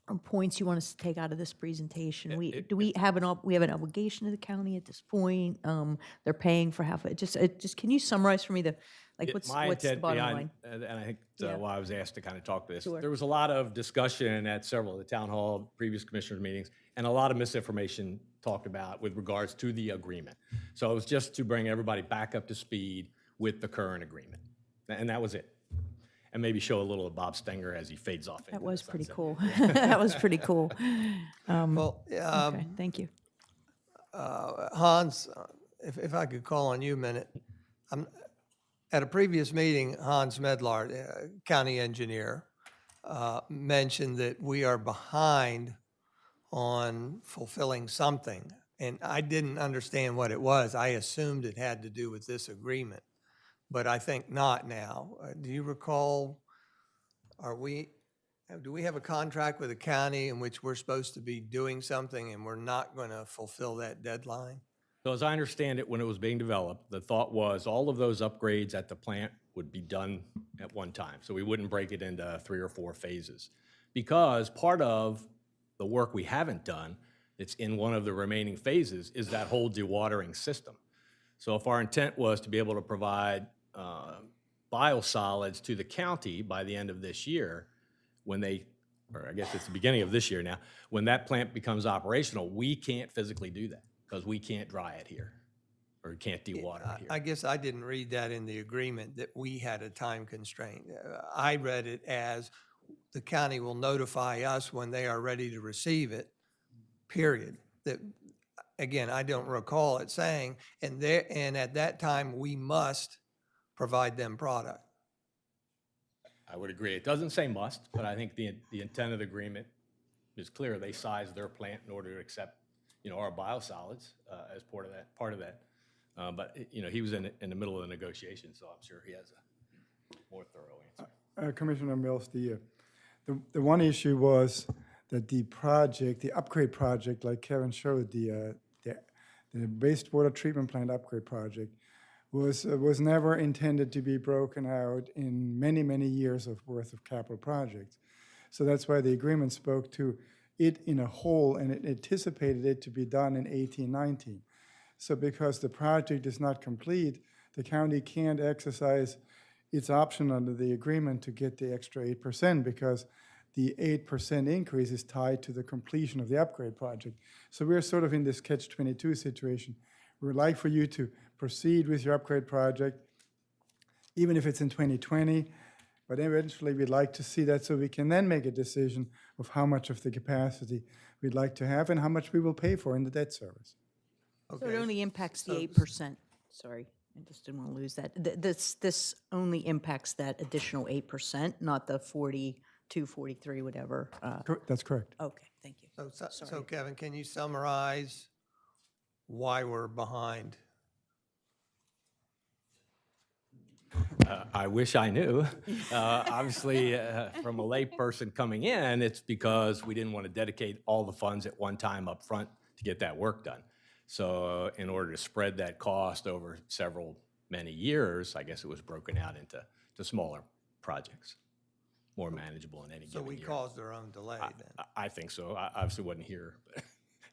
or points you want us to take out of this presentation? We have an obligation to the county at this point? They're paying for half of it. Just can you summarize for me what's the bottom line? And I think Yeah. why I was asked to kind of talk to this. Sure. There was a lot of discussion at several of the town hall, previous commissioners meetings, and a lot of misinformation talked about with regards to the agreement. So it was just to bring everybody back up to speed with the current agreement. And that was it. And maybe show a little of Bob Stenger as he fades off. That was pretty cool. That was pretty cool. Okay, thank you. Hans, if I could call on you a minute. At a previous meeting, Hans Medlar, county engineer, mentioned that we are behind on fulfilling something. And I didn't understand what it was. I assumed it had to do with this agreement, but I think not now. Do you recall, do we have a contract with the county in which we're supposed to be doing something and we're not going to fulfill that deadline? So as I understand it, when it was being developed, the thought was all of those upgrades at the plant would be done at one time. So we wouldn't break it into 3 or 4 phases. Because part of the work we haven't done that's in one of the remaining phases is that whole dewatering system. So if our intent was to be able to provide biosolids to the county by the end of this year, or I guess it's the beginning of this year now, when that plant becomes operational, we can't physically do that because we can't dry it here or can't dewater it here. I guess I didn't read that in the agreement that we had a time constraint. I read it as the county will notify us when they are ready to receive it, period. That, again, I don't recall it saying, and at that time, we must provide them product. I would agree. It doesn't say must, but I think the intent of the agreement is clear. They sized their plant in order to accept, our biosolids as part of that. But he was in the middle of the negotiation, so I'm sure he has a more thorough answer. Commissioner Mills, the one issue was that the upgrade project, like Kevin showed, the wastewater treatment plant upgrade project, was never intended to be broken out in many, many years of worth of capital projects. So that's why the agreement spoke to it in a whole, and it anticipated it to be done in 1819. So because the project is not complete, the county can't exercise its option under the agreement to get the extra 8% because the 8% increase is tied to the completion of the upgrade project. So we're sort of in this catch-22 situation. We would like for you to proceed with your upgrade project, even if it's in 2020, but eventually we'd like to see that so we can then make a decision of how much of the capacity we'd like to have and how much we will pay for in the debt service. So it only impacts the 8%. Sorry, I just didn't want to lose that. This only impacts that additional 8%, not the 42, 43, whatever. That's correct. Okay, Thank you. So Kevin, can you summarize why we're behind? I wish I knew. Obviously, from a layperson coming in, it's because we didn't want to dedicate all the funds at one time up front to get that work done. So in order to spread that cost over many years, I guess it was broken out into smaller projects, more manageable in any given So we year. caused our own delay then. I think so. I obviously wasn't here, but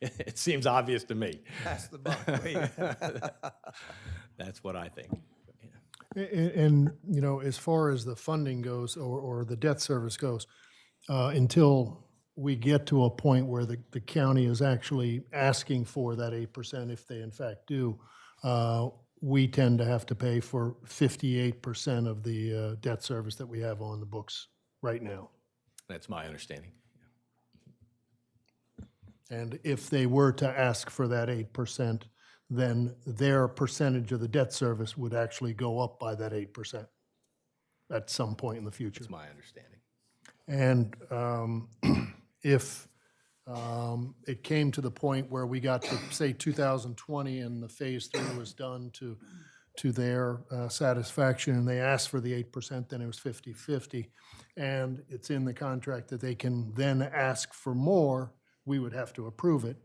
it seems obvious to me. Pass the buck. That's what I think. And, you know, as far as the funding goes or the debt service goes, until we get to a point where the county is actually asking for that 8%, if they in fact do, we tend to have to pay for 58% of the debt service that we have on the books right now. That's my understanding. And if they were to ask for that 8%, then their percentage of the debt service would actually go up by that 8% at some point in the future. That's my understanding. And if it came to the point where we got to, say, 2020 and the phase 3 was done to their satisfaction and they asked for the 8%, then it was 50-50. And it's in the contract that they can then ask for more, we would have to approve it.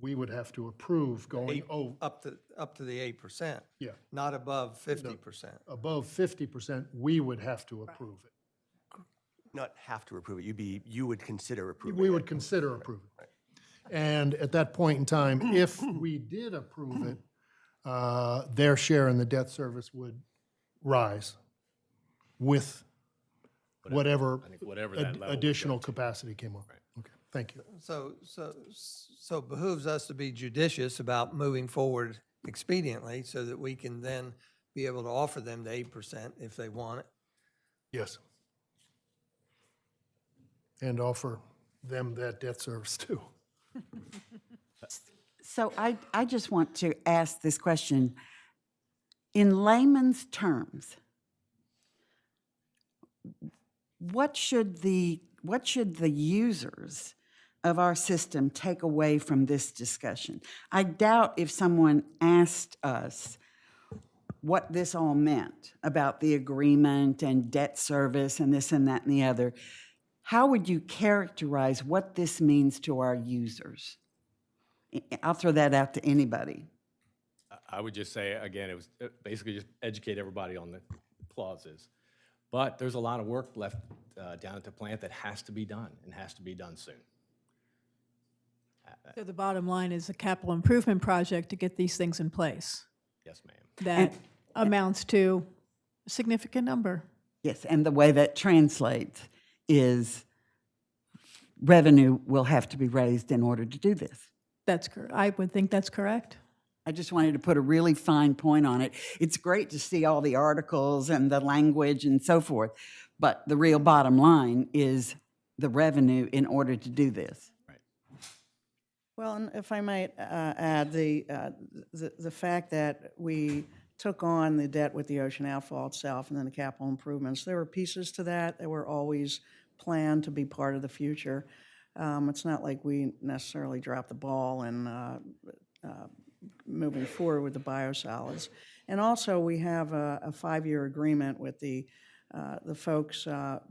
We would have to approve going, Up to the 8%. Yeah. Not above 50%. above 50%, we would have to approve it. Not have to approve it, you would consider approving it. We would consider approving it. And at that point in time, if we did approve it, their share in the debt service would rise with whatever I think whatever that level would additional go to. capacity came up. Okay, thank you. So it behooves us to be judicious about moving forward expediently so that we can then be able to offer them the 8% if they want it. Yes. And offer them that debt service too. So I just want to ask this question. In layman's terms, what should the users of our system take away from this discussion? I doubt if someone asked us what this all meant about the agreement and debt service and this and that and the other, how would you characterize what this means to our users? I'll throw that out to anybody. I would just say, again, it was basically just educate everybody on the clauses. But there's a lot of work left down at the plant that has to be done and has to be done soon. So the bottom line is a capital improvement project to get these things in place. Yes, ma'am. That amounts to a significant number. Yes, and the way that translates is revenue will have to be raised in order to do this. That's correct. I would think that's correct. I just wanted to put a really fine point on it. It's great to see all the articles and the language and so forth, but the real bottom line is the revenue in order to do this. Well, and if I might add, the fact that we took on the debt with the ocean outfall itself and then the capital improvements, there were pieces to that that were always planned to be part of the future. It's not like we necessarily dropped the ball and moving forward with the biosolids. And also, we have a 5-year agreement with the folks, the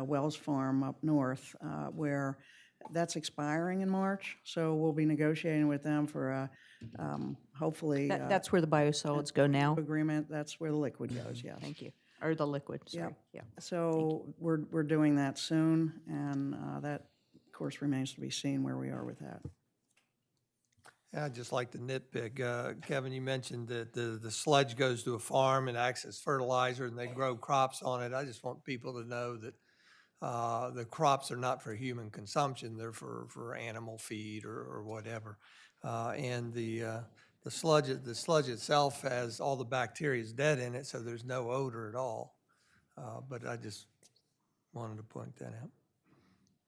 Wells Farm up north, where that's expiring in March. So we'll be negotiating with them for hopefully. That's where the biosolids go now? Agreement, that's where the liquid goes, yes. Thank you. Or the liquid, sorry. Yeah. So we're doing that soon, and that, of course, remains to be seen where we are with that. I'd just like to nitpick. Kevin, you mentioned that the sludge goes to a farm and acts as fertilizer and they grow crops on it. I just want people to know that the crops are not for human consumption. They're for animal feed or whatever. And the sludge itself has all the bacteria is dead in it, so there's no odor at all. But I just wanted to point that out.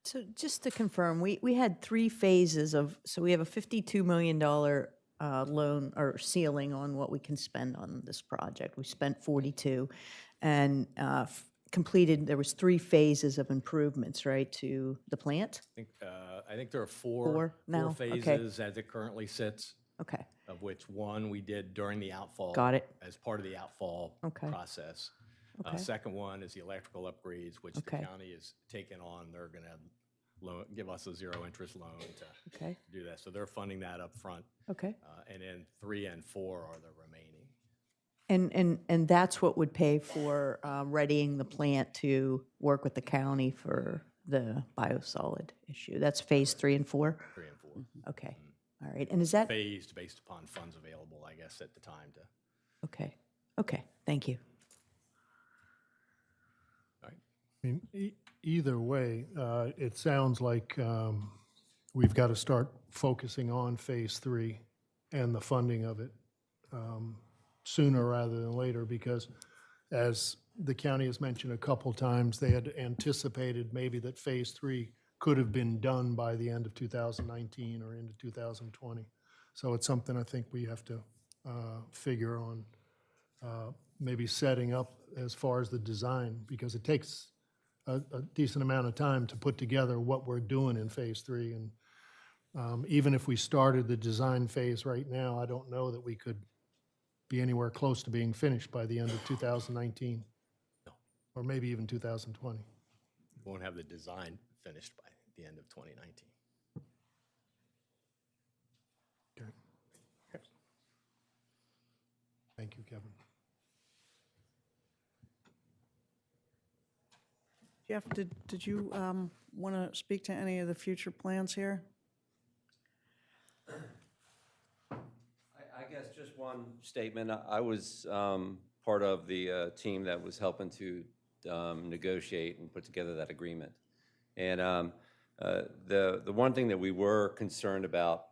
So just to confirm, we had 3 phases of, so we have a $52 million loan or ceiling on what we can spend on this project. We spent 42. And completed, there was 3 phases of improvements, right, to the plant? I think there are Four four now? Okay. phases as it currently sits, Okay, of which one we did during the outfall. Got it. As part of the outfall Okay. process. Okay. Second one is the electrical upgrades, which the Okay. county is taking on. They're going to give us a zero interest loan to Okay. do that. So they're funding that up front. okay. And then 3 and 4 are the remaining. And that's what would pay for readying the plant to work with the county for the biosolid issue? That's phase 3 and 4? 3 and 4. Okay, all right. And is that, Phased based upon funds available, I guess, at the time to. okay, okay, thank you. All right. I mean, either way, it sounds like we've got to start focusing on Phase 3 and the funding of it sooner rather than later, because as the county has mentioned a couple times, they had anticipated maybe that Phase 3 could have been done by the end of 2019 or into 2020. So it's something I think we have to figure on maybe setting up as far as the design, because it takes a decent amount of time to put together what we're doing in Phase 3. And even if we started the design phase right now, I don't know that we could be anywhere close to being finished by the end of 2019. No. Or maybe even 2020. We won't have the design finished by the end of 2019. Okay. Thank you, Kevin. Jeff, did you want to speak to any of the future plans here? I guess just one statement. I was part of the team that was helping to negotiate and put together that agreement. And the one thing that we were concerned about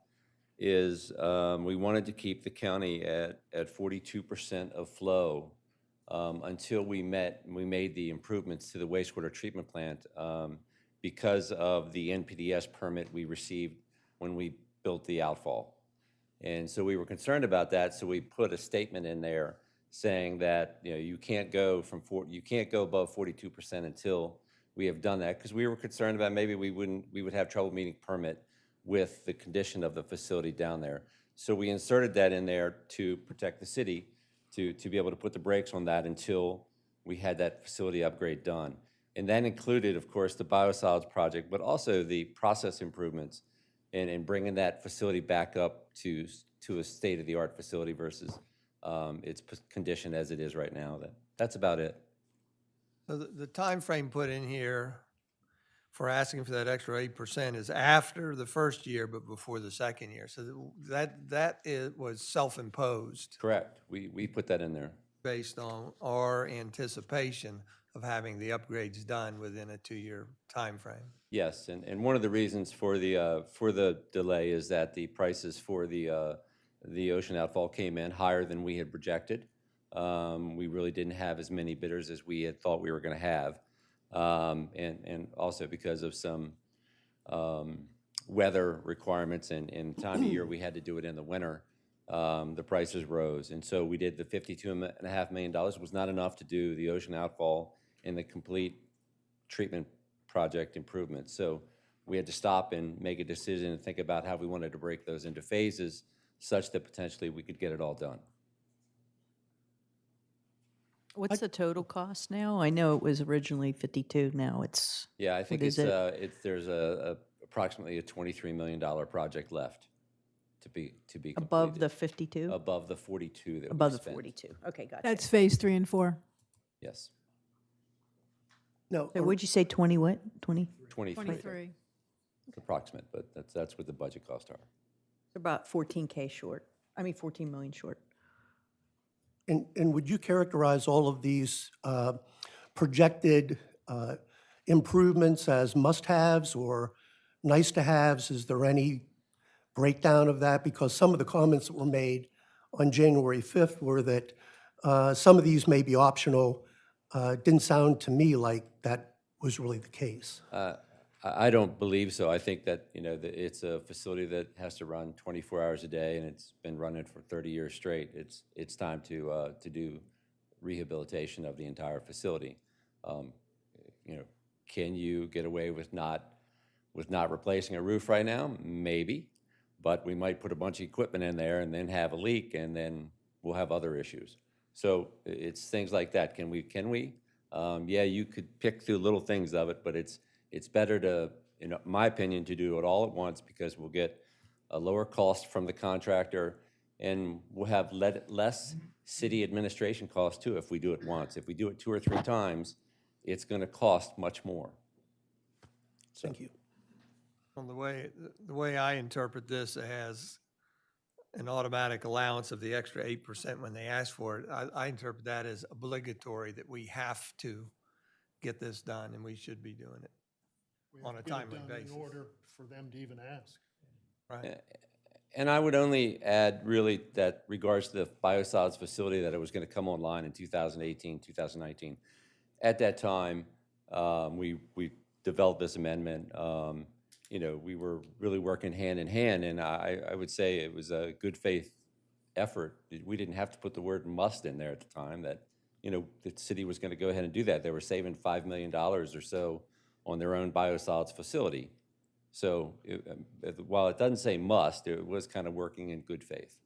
is we wanted to keep the county at 42% of flow until we made the improvements to the wastewater treatment plant because of the NPDES permit we received when we built the outfall. And so we were concerned about that, so we put a statement in there saying that you can't go above 42% until we have done that, because we were concerned about maybe we would have trouble meeting permit with the condition of the facility down there. So we inserted that in there to protect the city, to be able to put the brakes on that until we had that facility upgrade done. And that included, of course, the biosolids project, but also the process improvements and bringing that facility back up to a state-of-the-art facility versus its condition as it is right now. That's about it. So the timeframe put in here for asking for that extra 8% is after the first year, but before the second year. So that was self-imposed Correct. We put that in there. based on our anticipation of having the upgrades done within a 2-year timeframe. Yes, and one of the reasons for the delay is that the prices for the ocean outfall came in higher than we had projected. We really didn't have as many bidders as we had thought we were going to have, and also because of some weather requirements and time of year we had to do it in the winter. The prices rose, and so we did the $52.5 million. Was not enough to do the ocean outfall and the complete treatment project improvements. So we had to stop and make a decision and think about how we wanted to break those into phases such that potentially we could get it all done. What's the total cost now? I know it was originally 52, now it's. Yeah, I think what is it? there's approximately a $23 million project left to be completed. Above the 52? Above the 42 that we Above the spent. 42, okay, gotcha. That's phase 3 and 4. Yes, No. So would you say 20 what, 20? 23. It's approximate, but that's what the budget costs are. About 14K short, 14 million short. And would you characterize all of these projected improvements as must-haves or nice-to-haves? Is there any breakdown of that? Because some of the comments that were made on January 5th were that some of these may be optional. Didn't sound to me like that was really the case. I don't believe so. I think that it's a facility that has to run 24 hours a day, and it's been running for 30 years straight. It's time to do rehabilitation of the entire facility. You know, can you get away with not replacing a roof right now? Maybe, but we might put a bunch of equipment in there and then have a leak, and then we'll have other issues. So it's things like that. Can we? Yeah, you could pick through little things of it, but it's better to, in my opinion, to do it all at once, because we'll get a lower cost from the contractor, and we'll have less city administration costs too if we do it once. If we do it 2 or 3 times, it's going to cost much more. Thank you. Well, the way I interpret this as an automatic allowance of the extra 8% when they ask for it, I interpret that as obligatory, that we have to get this done, and we should be doing it We have on a to get it timely done basis. in order for them to even ask. Right. And I would only add really that regards to the biosolids facility, that it was going to come online in 2018, 2019. At that time, we developed this amendment. You know, we were really working hand in hand, and I would say it was a good faith effort. We didn't have to put the word must in there at the time, that, you know, the city was going to go ahead and do that. They were saving $5 million or so on their own biosolids facility. So while it doesn't say must, it was kind of working in good faith.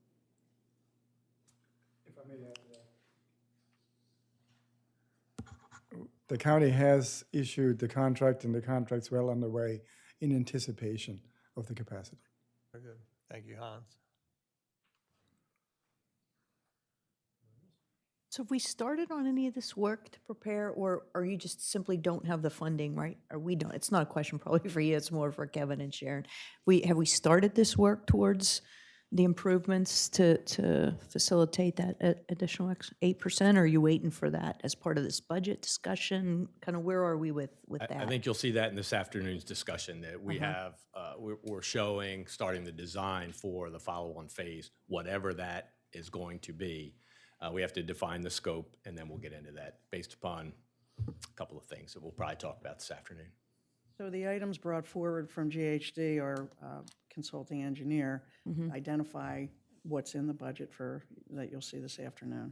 If I may add to that. The county has issued the contract, and the contract's well underway in anticipation of the capacity. Very good. Thank you, Hans. So have we started on any of this work to prepare, or you just simply don't have the funding, right? Or we don't, it's not a question probably for you, it's more for Kevin and Sharon. Have we started this work towards the improvements to facilitate that additional 8%? Or are you waiting for that as part of this budget discussion? Kind of where are we with that? I think you'll see that in this afternoon's discussion, that we have, we're showing, starting the design for the follow-on phase, whatever that is going to be. We have to define the scope, and then we'll get into that based upon a couple of things that we'll probably talk about this afternoon. So the items brought forward from GHD, our consulting engineer, identify what's in the budget for, that you'll see this afternoon.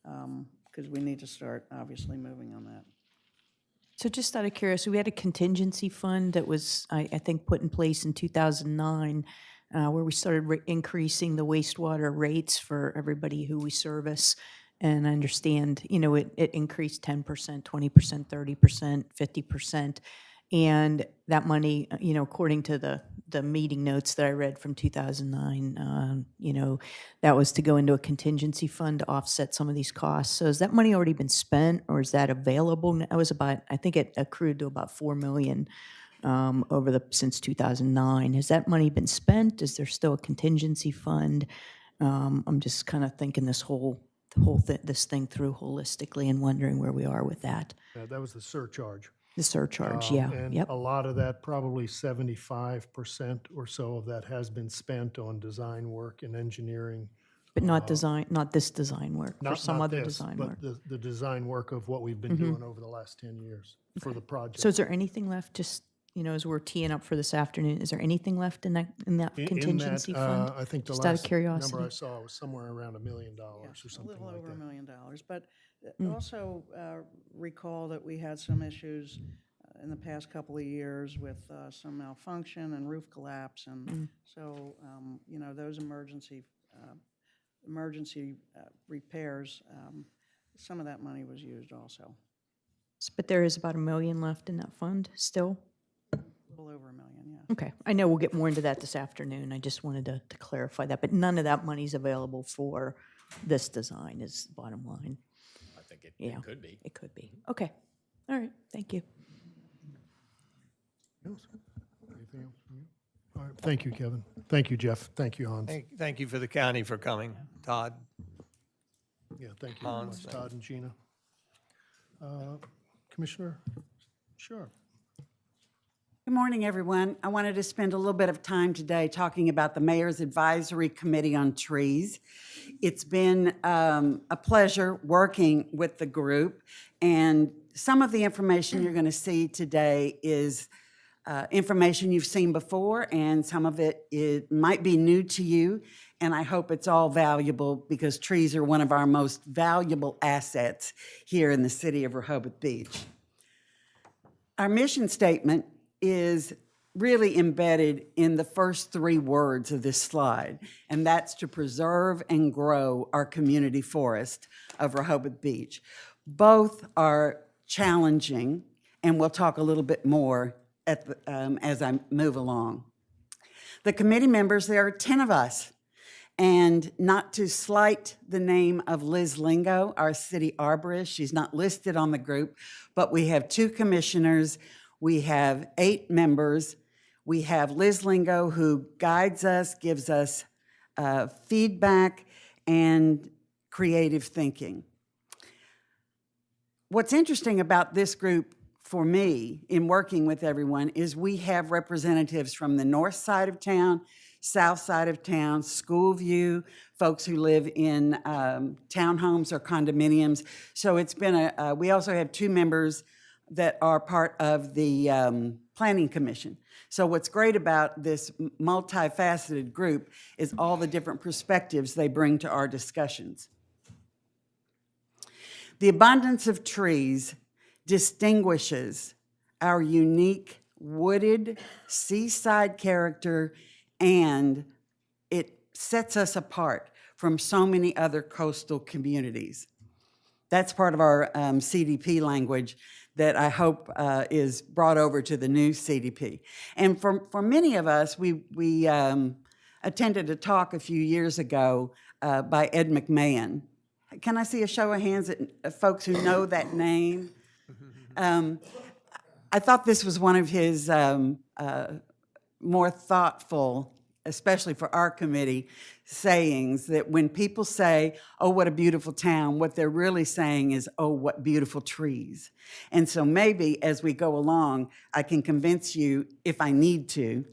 Because we need to start, obviously, moving on that. So just out of curiosity, we had a contingency fund that was, I think, put in place in 2009, where we started increasing the wastewater rates for everybody who we service. And I understand, you know, it increased 10%, 20%, 30%, 50%. And that money, you know, according to the meeting notes that I read from 2009, you know, that was to go into a contingency fund to offset some of these costs. So has that money already been spent, or is that available? It was about, I think it accrued to about $4 million since 2009. Has that money been spent? Is there still a contingency fund? I'm just kind of thinking this this thing through holistically and wondering where we are with that. That was the surcharge. The surcharge, yeah, And yep. a lot of that, probably 75% or so of that has been spent on design work and engineering. But not this design work, for some not other this, design but work. the design work of what we've been doing over the last 10 years for the project. So is there anything left, just, you know, as we're teeing up for this afternoon, is there anything left in that contingency fund? I think the Just out of last curiosity. number I saw was somewhere around $1 million or something A little like over that. $1 million. But also recall that we had some issues in the past couple of years with some malfunction and roof collapse. And so, you know, those emergency repairs, some of that money was used also. But there is about $1 million left in that fund still? A little over $1 million, yeah. Okay, I know we'll get more into that this afternoon. I just wanted to clarify that, but none of that money's available for this design is the bottom line. I think it could be. It could be. Okay, all right, thank you. Anything else from you? All right, thank you, Kevin. Thank you, Jeff. Thank you, Hans. Thank you for the county for coming, Todd. Yeah, thank you very much, Todd and Gina. Commissioner Sharp. Good morning, everyone. I wanted to spend a little bit of time today talking about the Mayor's Advisory Committee on Trees. It's been a pleasure working with the group, and some of the information you're going to see today is information you've seen before, and some of it might be new to you, and I hope it's all valuable because trees are one of our most valuable assets here in the city of Rehoboth Beach. Our mission statement is really embedded in the first 3 words of this slide, and that's to preserve and grow our community forest of Rehoboth Beach. Both are challenging, and we'll talk a little bit more as I move along. The committee members, there are 10 of us, and not to slight the name of Liz Lingo, our city arborist, she's not listed on the group, but we have 2 commissioners, we have 8 members. We have Liz Lingo, who guides us, gives us feedback and creative thinking. What's interesting about this group for me in working with everyone is we have representatives from the north side of town, south side of town, Schoolview, folks who live in townhomes or condominiums. So it's been we also have 2 members that are part of the Planning Commission. So what's great about this multifaceted group is all the different perspectives they bring to our discussions. The abundance of trees distinguishes our unique wooded seaside character, and it sets us apart from so many other coastal communities. That's part of our CDP language that I hope is brought over to the new CDP. And for many of us, we attended a talk a few years ago by Ed McMahon. Can I see a show of hands at folks who know that name? I thought this was one of his more thoughtful, especially for our committee, sayings that when people say, oh, what a beautiful town, what they're really saying is, oh, what beautiful trees. And so maybe as we go along, I can convince you, if I need to,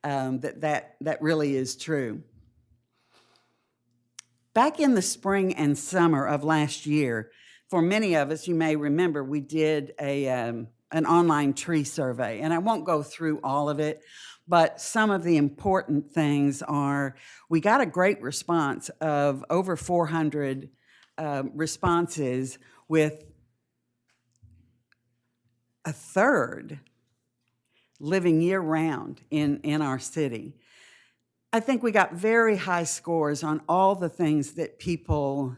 that really is true. Back in the spring and summer of last year, for many of us, you may remember, we did an online tree survey, and I won't go through all of it, but some of the important things are, we got a great response of over 400 responses, with a third living year-round in our city. I think we got very high scores on all the things that people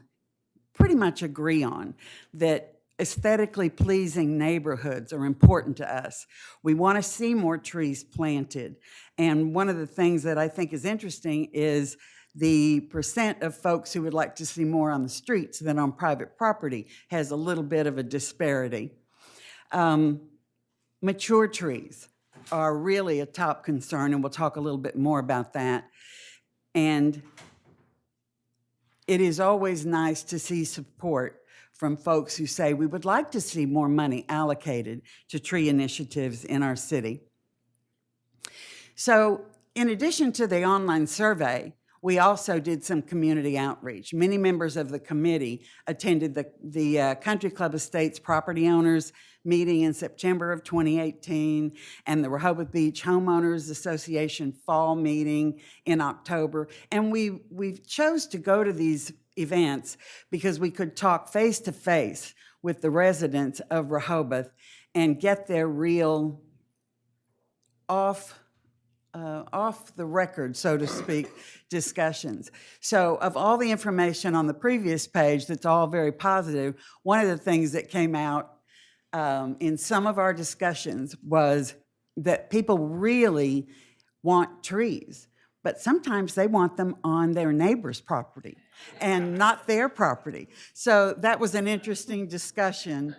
pretty much agree on, that aesthetically pleasing neighborhoods are important to us. We want to see more trees planted. And one of the things that I think is interesting is the percent of folks who would like to see more on the streets than on private property has a little bit of a disparity. Mature trees are really a top concern, and we'll talk a little bit more about that. And it is always nice to see support from folks who say we would like to see more money allocated to tree initiatives in our city. So in addition to the online survey, we also did some community outreach. Many members of the committee attended the Country Club Estates property owners meeting in September of 2018 and the Rehoboth Beach Homeowners Association fall meeting in October. And we chose to go to these events because we could talk face to face with the residents of Rehoboth and get their real off the record, so to speak, discussions. So of all the information on the previous page that's all very positive, one of the things that came out in some of our discussions was that people really want trees, but sometimes they want them on their neighbor's property and not their property. So that was an interesting discussion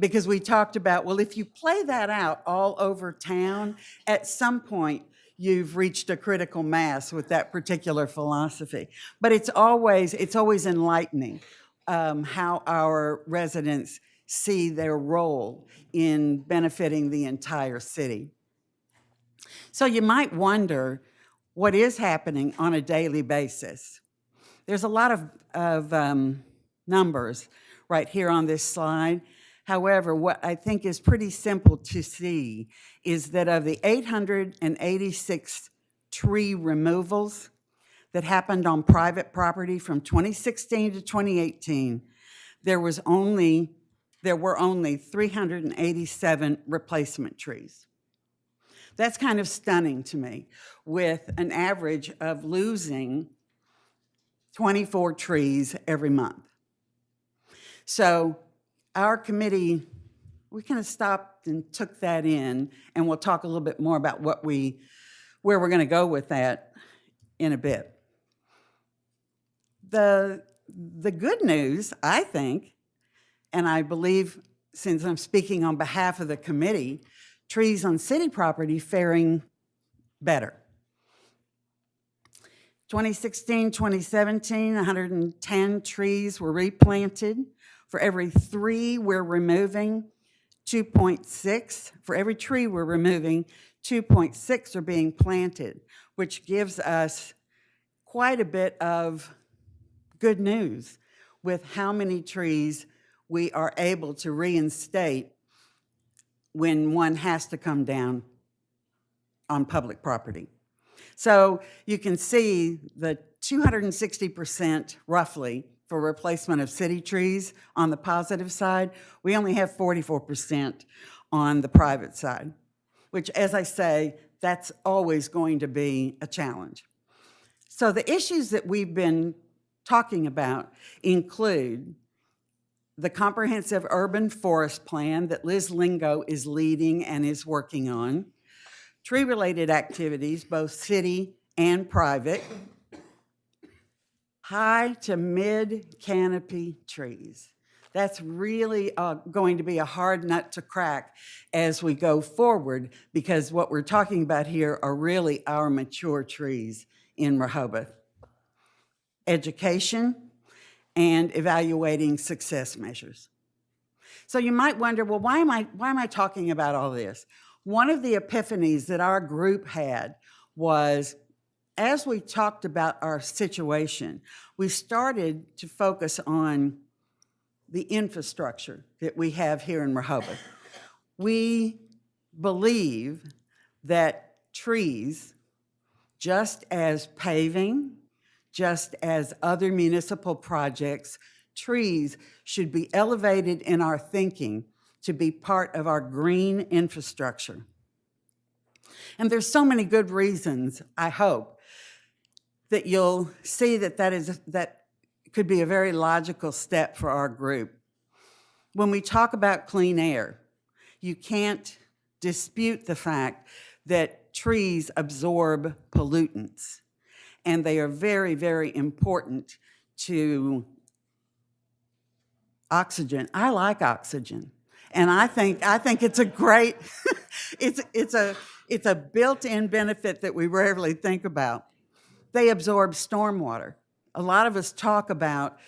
because we talked about, well, if you play that out all over town, at some point you've reached a critical mass with that particular philosophy. But it's always enlightening how our residents see their role in benefiting the entire city. So you might wonder what is happening on a daily basis. There's a lot of numbers right here on this slide. However, what I think is pretty simple to see is that of the 886 tree removals that happened on private property from 2016 to 2018, there was only there were only 387 replacement trees. That's kind of stunning to me, with an average of losing 24 trees every month. So our committee, we kind of stopped and took that in, and we'll talk a little bit more about where we're going to go with that in a bit. The good news, I think, and I believe, since I'm speaking on behalf of the committee, trees on city property faring better. 2016, 2017, 110 trees were replanted. For every 3 we're removing, 2.6. For every tree we're removing, 2.6 are being planted, which gives us quite a bit of good news with how many trees we are able to reinstate when one has to come down on public property. So you can see the 260% roughly for replacement of city trees on the positive side. We only have 44% on the private side, which, as I say, that's always going to be a challenge. So the issues that we've been talking about include the comprehensive urban forest plan that Liz Lingo is leading and is working on, tree-related activities, both city and private, high to mid canopy trees. That's really going to be a hard nut to crack as we go forward, because what we're talking about here are really our mature trees in Rehoboth. Education and evaluating success measures. So you might wonder, well, why am I talking about all this? One of the epiphanies that our group had was, as we talked about our situation, we started to focus on the infrastructure that we have here in Rehoboth. We believe that trees, just as paving, just as other municipal projects, trees should be elevated in our thinking to be part of our green infrastructure. And there's so many good reasons, I hope, that you'll see that could be a very logical step for our group. When we talk about clean air, you can't dispute the fact that trees absorb pollutants, and they are very, very important to oxygen. I like oxygen, and I think it's a great, it's a built-in benefit that we rarely think about. They absorb stormwater. A lot of us talk about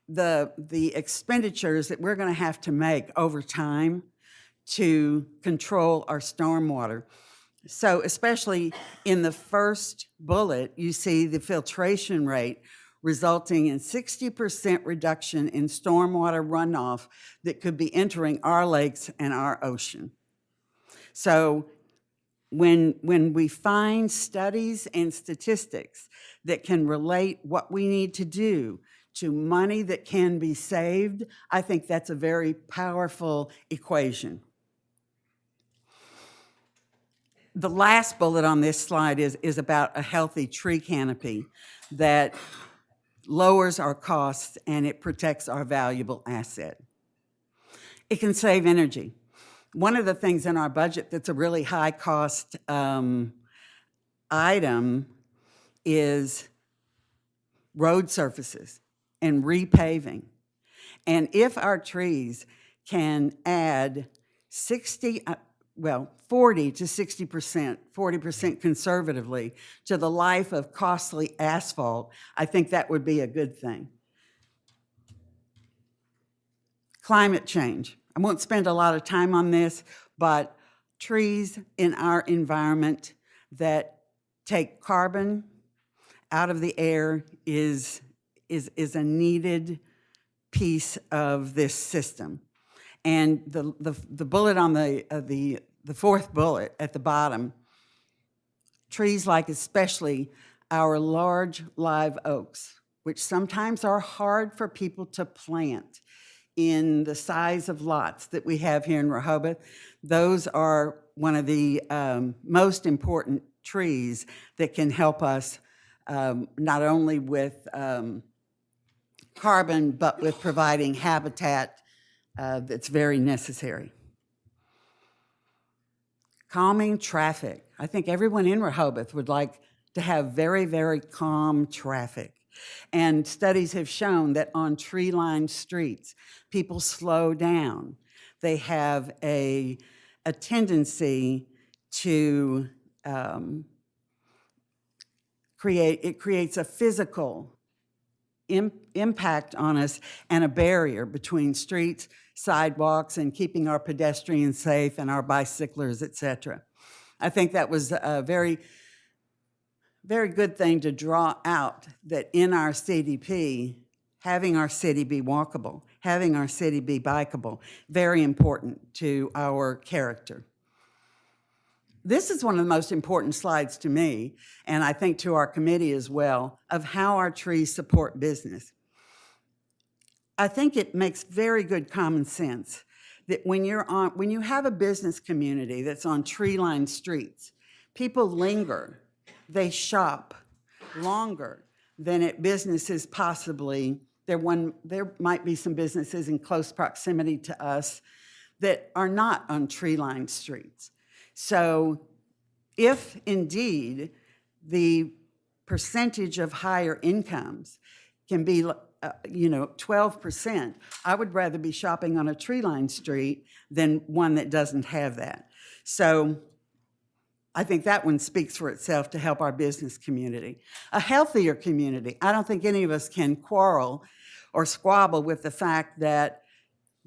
the expenditures that we're going to have to make over time to control our stormwater. So especially in the first bullet, you see the filtration rate resulting in 60% reduction in stormwater runoff that could be entering our lakes and our ocean. So when we find studies and statistics that can relate what we need to do to money that can be saved, I think that's a very powerful equation. The last bullet on this slide is about a healthy tree canopy that lowers our costs and it protects our valuable asset. It can save energy. One of the things in our budget that's a really high cost item is road surfaces and repaving. And if our trees can add 40 to 60%, 40% conservatively to the life of costly asphalt, I think that would be a good thing. Climate change. I won't spend a lot of time on this, but trees in our environment that take carbon out of the air is a needed piece of this system. And the bullet on the fourth bullet at the bottom, trees like especially our large live oaks, which sometimes are hard for people to plant in the size of lots that we have here in Rehoboth. Those are one of the most important trees that can help us not only with carbon, but with providing habitat that's very necessary. Calming traffic. I think everyone in Rehoboth would like to have very, very calm traffic. And studies have shown that on tree-lined streets, people slow down. They have a tendency to creates a physical impact on us and a barrier between streets, sidewalks, and keeping our pedestrians safe and our bicyclers, et cetera. I think that was a very, very good thing to draw out, that in our CDP, having our city be walkable, having our city be bikeable, very important to our character. This is one of the most important slides to me, and I think to our committee as well, of how our trees support business. I think it makes very good common sense that when you have a business community that's on tree-lined streets, people linger, they shop longer than at businesses possibly. There might be some businesses in close proximity to us that are not on tree-lined streets. So if indeed the percentage of higher incomes can be 12%, I would rather be shopping on a tree-lined street than one that doesn't have that. So I think that one speaks for itself to help our business community. A healthier community. I don't think any of us can quarrel or squabble with the fact that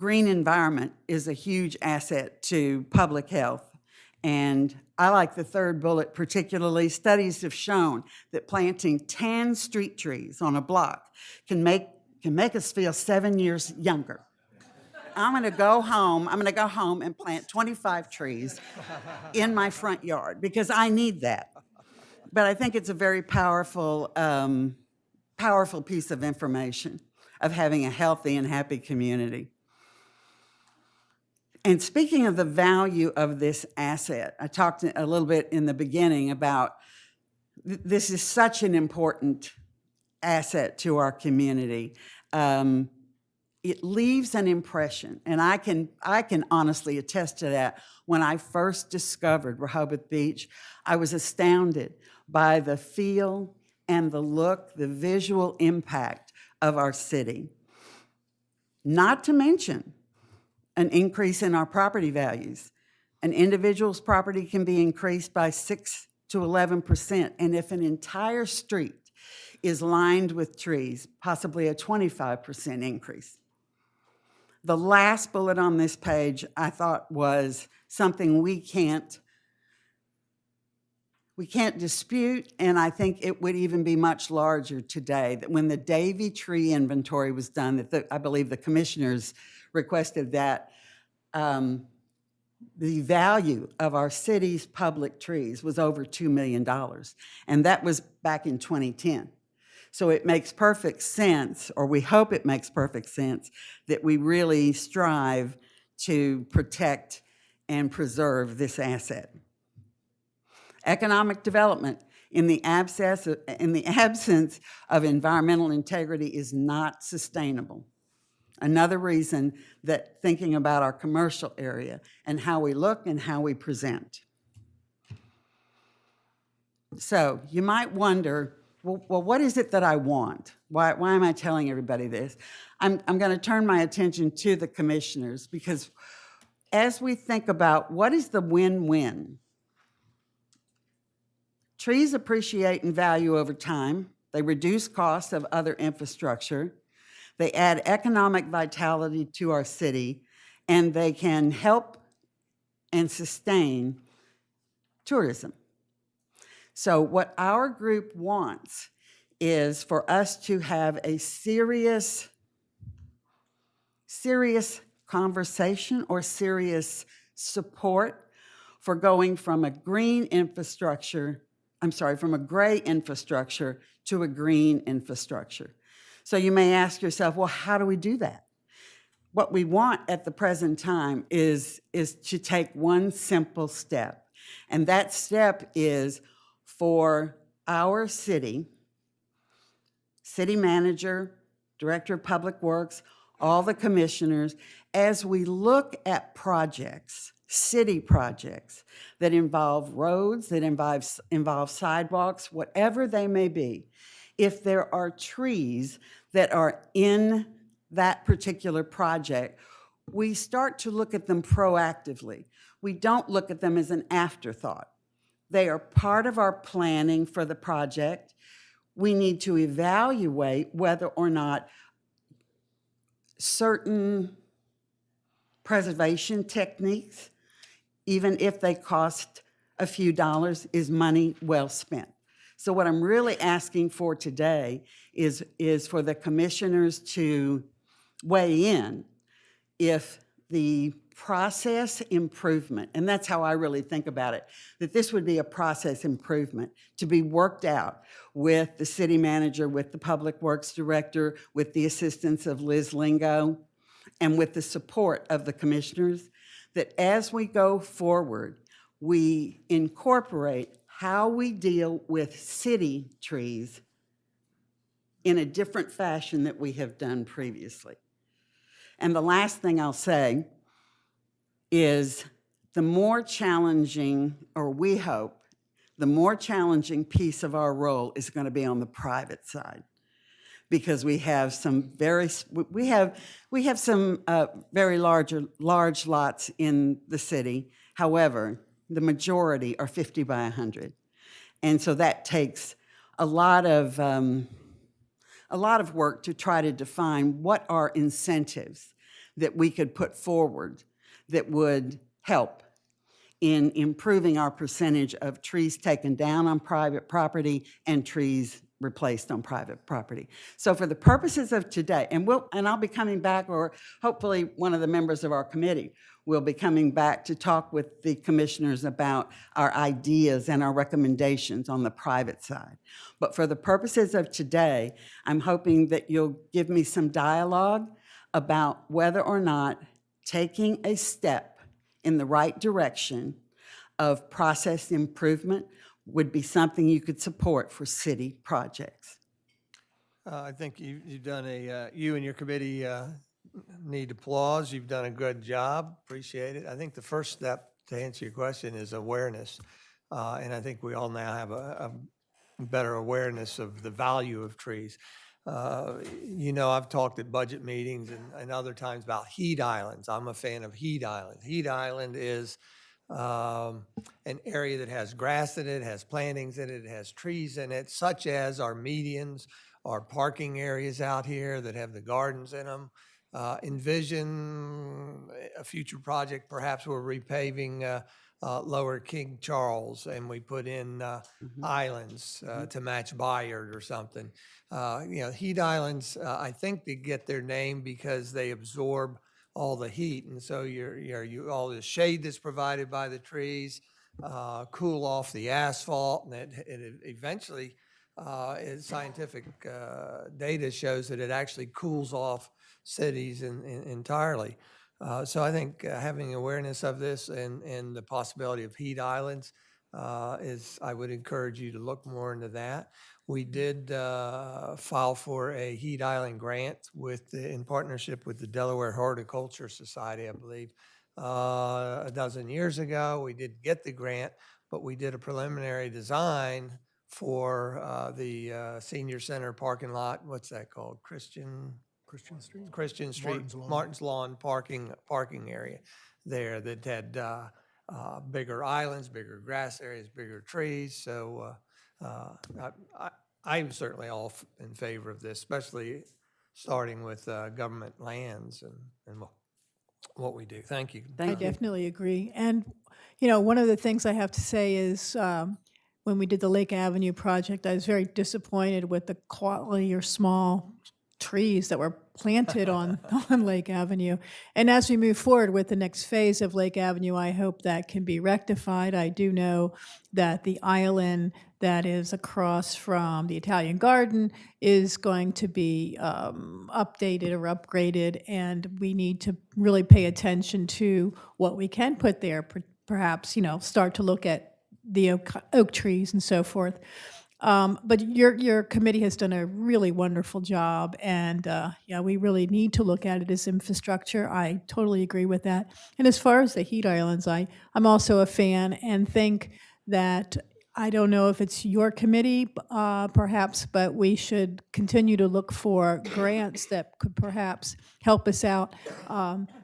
green environment is a huge asset to public health. And I like the third bullet particularly. Studies have shown that planting 10 street trees on a block can make us feel 7 years younger. I'm going to go home and plant 25 trees in my front yard because I need that. But I think it's a very powerful, powerful piece of information of having a healthy and happy community. And speaking of the value of this asset, I talked a little bit in the beginning about this is such an important asset to our community. It leaves an impression, and I can honestly attest to that. When I first discovered Rehoboth Beach, I was astounded by the feel and the look, the visual impact of our city. Not to mention an increase in our property values. An individual's property can be increased by 6 to 11%, and if an entire street is lined with trees, possibly a 25% increase. The last bullet on this page I thought was something we can't dispute, and I think it would even be much larger today, that when the Davy tree inventory was done, that I believe the commissioners requested that, the value of our city's public trees was over $2 million, and that was back in 2010. So it makes perfect sense, or we hope it makes perfect sense, that we really strive to protect and preserve this asset. Economic development in the absence of environmental integrity is not sustainable. Another reason that thinking about our commercial area and how we look and how we present. So you might wonder, well, what is it that I want? Why am I telling everybody this? I'm going to turn my attention to the commissioners, because as we think about what is the win-win, trees appreciate in value over time. They reduce costs of other infrastructure. They add economic vitality to our city, and they can help and sustain tourism. So what our group wants is for us to have a serious conversation or serious support for going from a green infrastructure, from a gray infrastructure to a green infrastructure. So you may ask yourself, well, how do we do that? what we want at the present time is to take one simple step. And that step is for our city manager, director of public works, all the commissioners, as we look at projects, city projects that involve roads, that involve sidewalks, whatever they may be, if there are trees that are in that particular project, we start to look at them proactively. We don't look at them as an afterthought. They are part of our planning for the project. We need to evaluate whether or not certain preservation techniques, even if they cost a few dollars, is money well spent. So what I'm really asking for today is for the commissioners to weigh in if the process improvement, and that's how I really think about it, that this would be a process improvement to be worked out with the city manager, with the public works director, with the assistance of Liz Lingo, and with the support of the commissioners, that as we go forward, we incorporate how we deal with city trees in a different fashion that we have done previously. And the last thing I'll say is the more challenging, or we hope, the more challenging piece of our role is going to be on the private side, because we have some very large lots in the city. However, the majority are 50 by 100, and so that takes a lot of work to try to define what are incentives that we could put forward that would help in improving our percentage of trees taken down on private property and trees replaced on private property. So for the purposes of today, and I'll be coming back, or hopefully one of the members of our committee will be coming back to talk with the commissioners about our ideas and our recommendations on the private side. But for the purposes of today, I'm hoping that you'll give me some dialogue about whether or not taking a step in the right direction of process improvement would be something you could support for city projects. I think you've done you and your committee need applause. You've done a good job. Appreciate it. I think the first step, to answer your question, is awareness. And I think we all now have a better awareness of the value of trees. I've talked at budget meetings and other times about heat islands. I'm a fan of heat islands. Heat island is an area that has grass in it, has plantings in it, has trees in it, such as our medians, our parking areas out here that have the gardens in them. Envision a future project, perhaps we're repaving Lower King Charles, and we put in islands to match Bayard or something. Heat islands, I think they get their name because they absorb all the heat, and so all the shade that's provided by the trees cool off the asphalt, and it eventually, scientific data shows that it actually cools off cities entirely. So I think having awareness of this and the possibility of heat islands I would encourage you to look more into that. We did file for a heat island grant in partnership with the Delaware Horticulture Society, I believe, a dozen years ago. We did get the grant, but we did a preliminary design for the senior center parking lot. What's that called? Christian Street, Martin's Lawn parking area there that had bigger islands, bigger grass areas, bigger trees. So I'm certainly all in favor of this, especially starting with government lands and what we do. Thank you. I definitely agree. And, one of the things I have to say is when we did the Lake Avenue project, I was very disappointed with the quality or small trees that were planted on Lake Avenue. And as we move forward with the next phase of Lake Avenue, I hope that can be rectified. I do know that the island that is across from the Italian Garden is going to be updated or upgraded, and we need to really pay attention to what we can put there. Perhaps, start to look at the oak trees and so forth. But your committee has done a really wonderful job, and yeah, we really need to look at it as infrastructure. I totally agree with that. And as far as the heat islands, I'm also a fan and think that, I don't know if it's your committee, perhaps, but we should continue to look for grants that could perhaps help us out.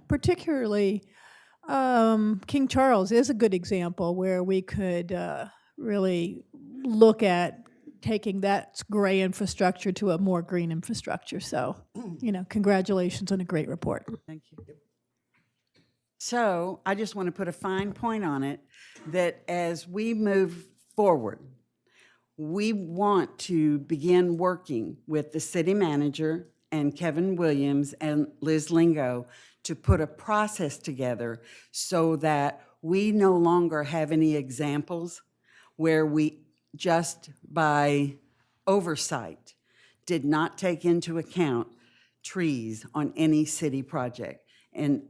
Particularly, King Charles is a good example where we could really look at taking that gray infrastructure to a more green infrastructure. So, congratulations on a great report. Thank you. So I just want to put a fine point on it, that as we move forward, we want to begin working with the city manager and Kevin Williams and Liz Lingo to put a process together so that we no longer have any examples where we just by oversight did not take into account trees on any city project. And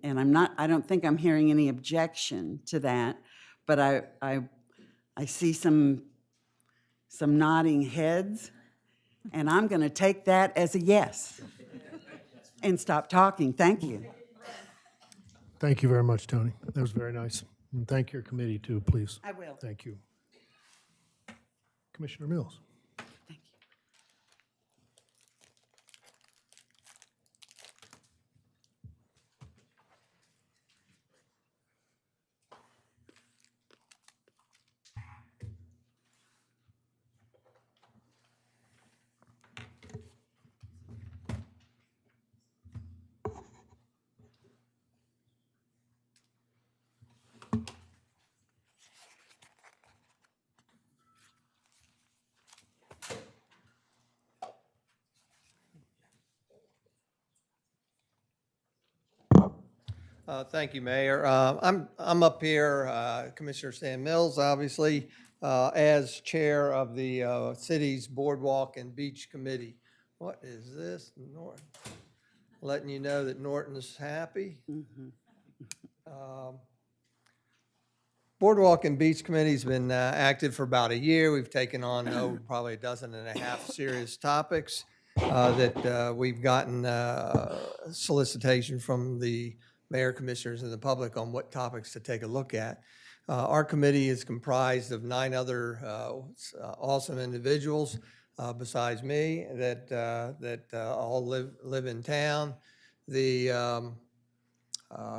I don't think I'm hearing any objection to that, but I see some nodding heads, and I'm going to take that as a yes and stop talking. Thank you. Thank you very much, Tony. That was very nice. And thank your committee too, please. I will. Thank you. Commissioner Mills. Thank you, Mayor. I'm up here, Commissioner Stan Mills, obviously, as chair of the city's Boardwalk and Beach Committee. What is this? Norton. Letting you know that Norton's happy. Boardwalk and Beach Committee's been active for about a year. We've taken on probably 12.5 serious topics that we've gotten solicitation from the mayor, commissioners, and the public on what topics to take a look at. Our committee is comprised of 9 other awesome individuals besides me that all live in town. The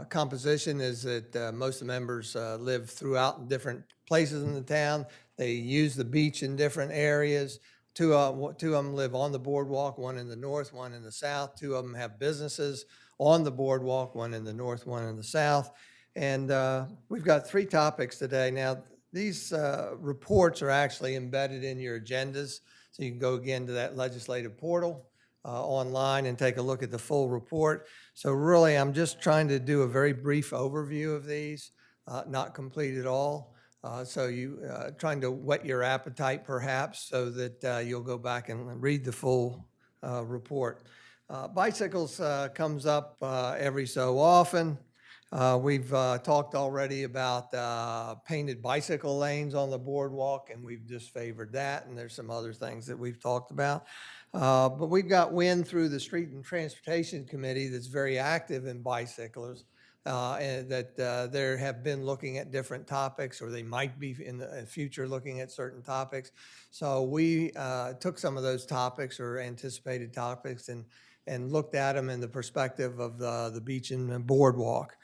composition is that most of the members live throughout different places in the town. They use the beach in different areas. Two of them live on the boardwalk, one in the north, one in the south. 2 of them have businesses on the boardwalk, one in the north, one in the south. And we've got 3 topics today. Now, these reports are actually embedded in your agendas, so you can go again to that legislative portal online and take a look at the full report. So really, I'm just trying to do a very brief overview of these, not complete at all. So you trying to whet your appetite perhaps so that you'll go back and read the full report. Bicycles comes up every so often. We've talked already about painted bicycle lanes on the boardwalk, and we've just favored that, and there's some other things that we've talked about. But we've got wind through the Street and Transportation Committee that's very active in bicyclists, and that they have been looking at different topics, or they might be in the future looking at certain topics. So we took some of those topics or anticipated topics and looked at them in the perspective of the beach and the boardwalk.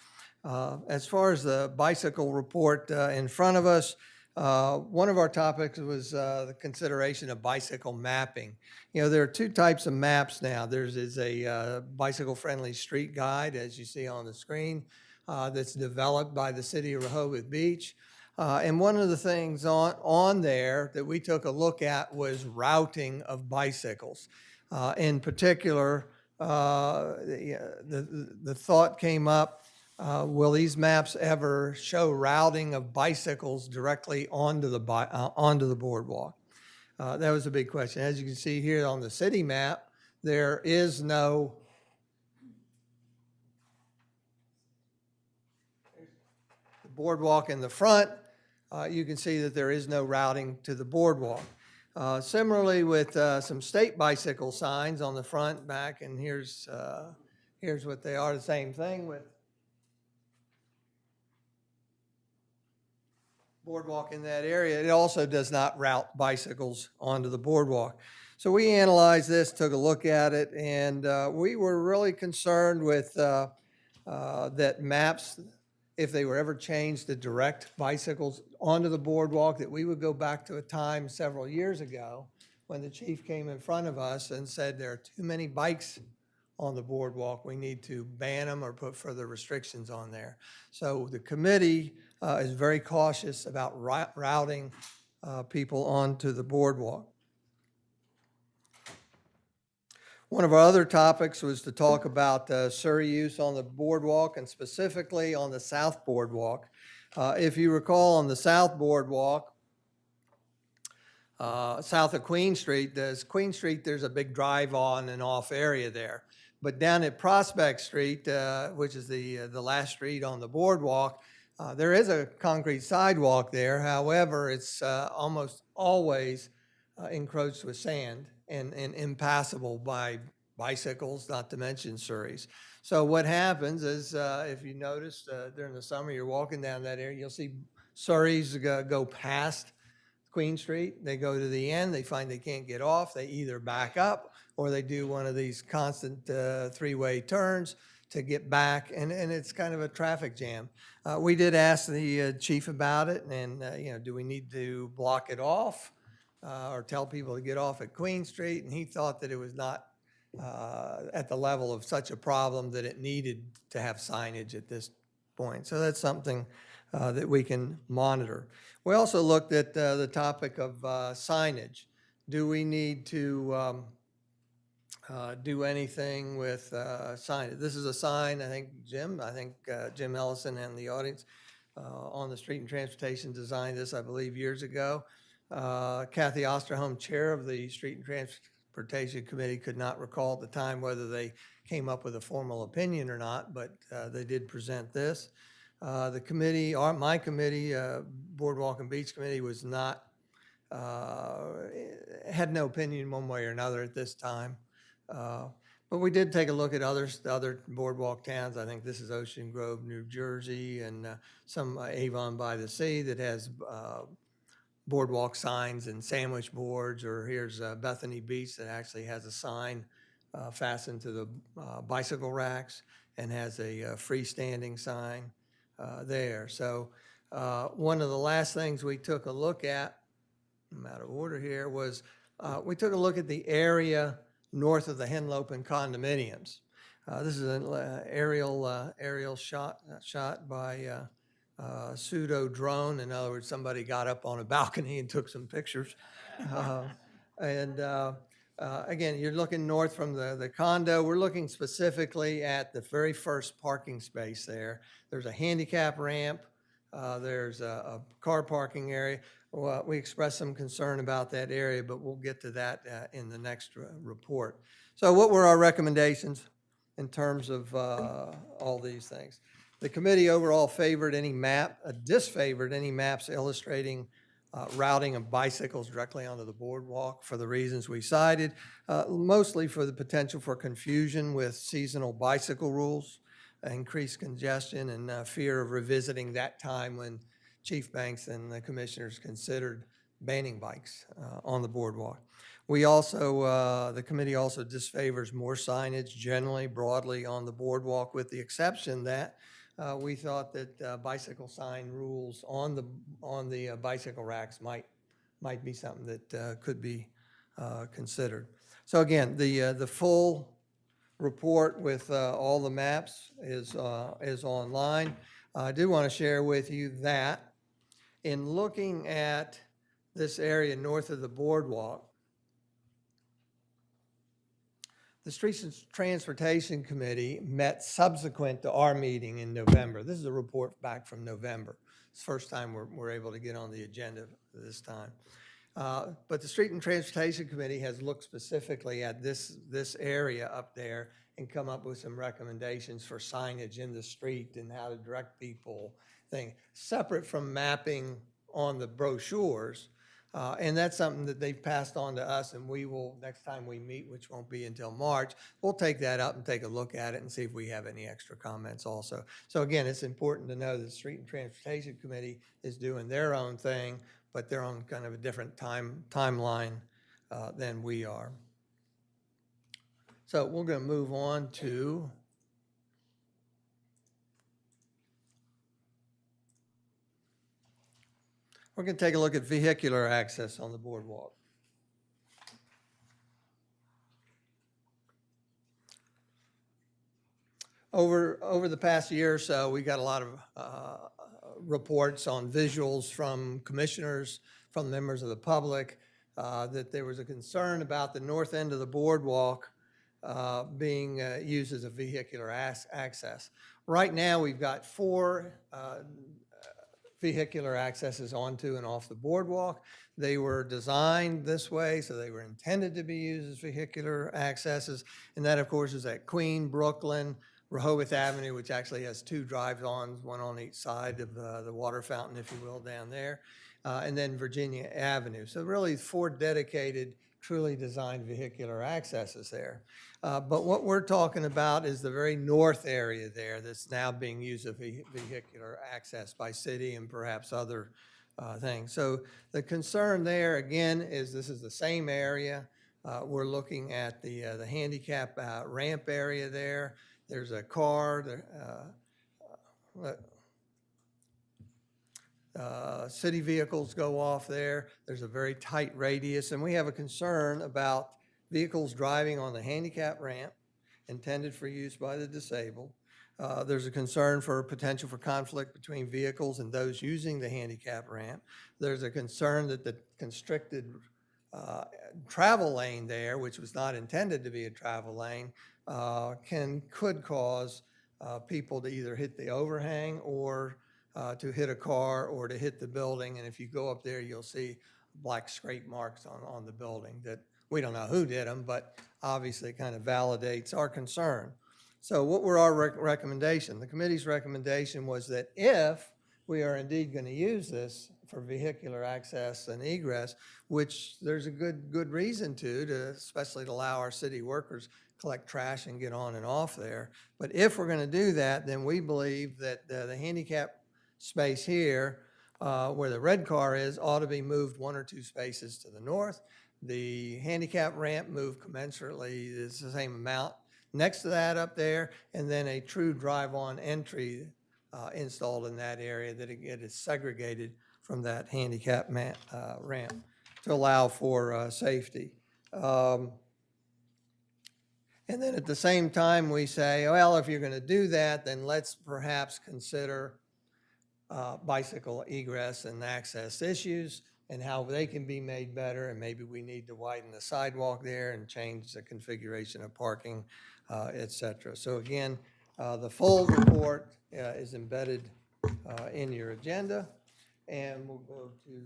As far as the bicycle report in front of us, one of our topics was the consideration of bicycle mapping. You know, there are 2 types of maps now. There's a bicycle-friendly street guide, as you see on the screen, that's developed by the city of Rehoboth Beach. And one of the things on there that we took a look at was routing of bicycles. In particular, the thought came up, will these maps ever show routing of bicycles directly onto the boardwalk? That was a big question. As you can see here on the city map, there is no boardwalk in the front. You can see that there is no routing to the boardwalk. Similarly with some state bicycle signs on the front, back, and here's what they are, the same thing with boardwalk in that area. It also does not route bicycles onto the boardwalk. So we analyzed this, took a look at it, and we were really concerned with that maps, if they were ever changed to direct bicycles onto the boardwalk, that we would go back to a time several years ago when the chief came in front of us and said there are too many bikes on the boardwalk. We need to ban them or put further restrictions on there. So the committee is very cautious about routing people onto the boardwalk. One of our other topics was to talk about Surrey use on the boardwalk, and specifically on the South Boardwalk. If you recall, on the South Boardwalk, south of Queen Street, there's a big drive on and off area there. But down at Prospect Street, which is the last street on the boardwalk, there is a concrete sidewalk there. However, it's almost always encroached with sand and impassable by bicycles, not to mention Surreys. So what happens is, if you notice during the summer, you're walking down that area, you'll see Surreys go past Queen Street. They go to the end, they find they can't get off, they either back up or they do one of these constant three-way turns to get back, and it's kind of a traffic jam. We did ask the chief about it, and do we need to block it off? Or tell people to get off at Queen Street, and he thought that it was not at the level of such a problem that it needed to have signage at this point. So that's something that we can monitor. We also looked at the topic of signage. Do we need to do anything with signage? This is a sign, I think Jim Ellison and the audience on the Street and Transportation designed this, I believe, years ago. Kathy Osterholm, chair of the Street and Transportation Committee, could not recall at the time whether they came up with a formal opinion or not, but they did present this. The committee, my committee, Boardwalk and Beach Committee, was not, had no opinion one way or another at this time. But we did take a look at other boardwalk towns. I think this is Ocean Grove, New Jersey, and some Avon by the Sea that has boardwalk signs and sandwich boards, or here's Bethany Beach that actually has a sign fastened to the bicycle racks and has a freestanding sign there. So one of the last things we took a look at, I'm out of order here, was we took a look at the area north of the Henlopen condominiums. This is an aerial shot by pseudo drone. In other words, somebody got up on a balcony and took some pictures. Again, you're looking north from the condo. We're looking specifically at the very first parking space there. There's a handicap ramp. There's a car parking area. Well, we expressed some concern about that area, but we'll get to that in the next report. So what were our recommendations in terms of all these things? The committee overall favored any map, disfavored any maps illustrating routing of bicycles directly onto the boardwalk for the reasons we cited, mostly for the potential for confusion with seasonal bicycle rules, increased congestion, and fear of revisiting that time when Chief Banks and the commissioners considered banning bikes on the boardwalk. We also, the committee also disfavors more signage generally, broadly on the boardwalk, with the exception that we thought that bicycle sign rules on the bicycle racks might be something that could be considered. So again, the full report with all the maps is online. I do want to share with you that in looking at this area north of the boardwalk, the Streets and Transportation Committee met subsequent to our meeting in November. This is a report back from November. It's the first time we're able to get on the agenda this time. But the Street and Transportation Committee has looked specifically at this area up there and come up with some recommendations for signage in the street and how to direct people, separate from mapping on the brochures. And that's something that they've passed on to us, and we will, next time we meet, which won't be until March, we'll take that up and take a look at it and see if we have any extra comments also. So again, it's important to know that the Street and Transportation Committee is doing their own thing, but they're on kind of a different timeline than we are. So we're going to move on to we're going to take a look at vehicular access on the boardwalk. Over the past year or so, we got a lot of reports on visuals from commissioners, from members of the public, that there was a concern about the north end of the boardwalk being used as a vehicular access. Right now, we've got 4 vehicular accesses onto and off the boardwalk. They were designed this way, so they were intended to be used as vehicular accesses. And that, of course, is at Queen, Brooklyn, Rehoboth Avenue, which actually has 2 drive-ons, one on each side of the water fountain, if you will, down there, and then Virginia Avenue. So really 4 dedicated, truly designed vehicular accesses there. But what we're talking about is the very north area there that's now being used as vehicular access by city and perhaps other things. So the concern there, again, is this is the same area. We're looking at the handicap ramp area there. There's a car, city vehicles go off there. There's a very tight radius, and we have a concern about vehicles driving on the handicap ramp intended for use by the disabled. There's a concern for potential for conflict between vehicles and those using the handicap ramp. There's a concern that the constricted travel lane there, which was not intended to be a travel lane, could cause people to either hit the overhang or to hit a car or to hit the building. And if you go up there, you'll see black scrape marks on the building that we don't know who did them, but obviously kind of validates our concern. So what were our recommendation? The committee's recommendation was that if we are indeed going to use this for vehicular access and egress, which there's a good reason to especially to allow our city workers collect trash and get on and off there. But if we're going to do that, then we believe that the handicap space here, where the red car is, ought to be moved 1 or 2 spaces to the north. The handicap ramp moved commensurately, it's the same amount next to that up there, and then a true drive-on entry installed in that area that it is segregated from that handicap ramp to allow for safety. And then at the same time, we say, well, if you're going to do that, then let's perhaps consider bicycle egress and access issues and how they can be made better. And maybe we need to widen the sidewalk there and change the configuration of parking, et cetera. So again, the full report is embedded in your agenda. And we'll go to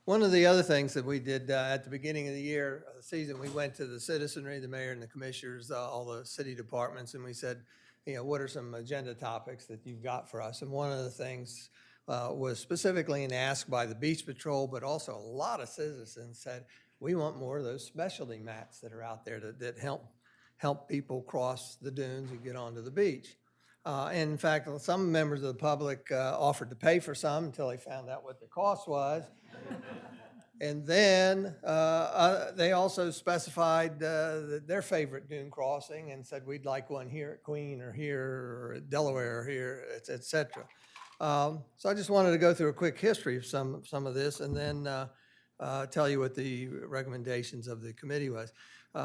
one of the other things that we did at the beginning of the year, season, we went to the citizenry, the mayor and the commissioners, all the city departments, and we said, you know, what are some agenda topics that you've got for us? And one of the things was specifically an ask by the Beach Patrol, but also a lot of citizens said, we want more of those specialty mats that are out there that help people cross the dunes and get onto the beach. And in fact, some members of the public offered to pay for some until they found out what the cost was. And then they also specified their favorite dune crossing and said, we'd like one here at Queen or here or at Delaware or here, et cetera. So I just wanted to go through a quick history of some of this and then tell you what the recommendations of the committee was.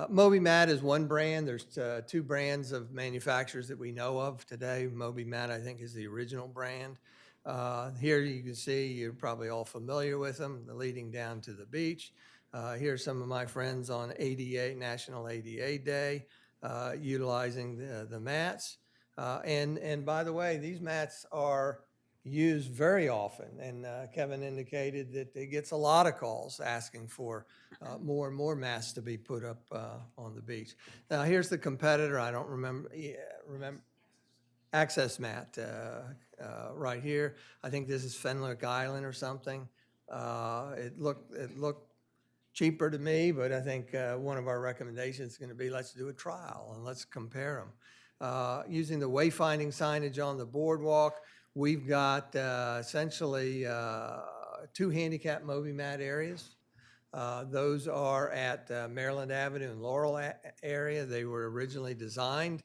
Moby Mat is one brand. There's 2 brands of manufacturers that we know of today. Moby Mat, I think, is the original brand. Here you can see, you're probably all familiar with them, the leading down to the beach. Here's some of my friends on ADA, National ADA Day, utilizing the mats. And by the way, these mats are used very often, and Kevin indicated that it gets a lot of calls asking for more and more mats to be put up on the beach. Now, here's the competitor. I don't remember. Access mat right here. I think this is Fenwick Island or something. It looked cheaper to me, but I think one of our recommendations is going to be let's do a trial and let's compare them. Using the wayfinding signage on the boardwalk, we've got essentially 2 handicap Moby Mat areas. Those are at Maryland Avenue and Laurel area. They were originally designed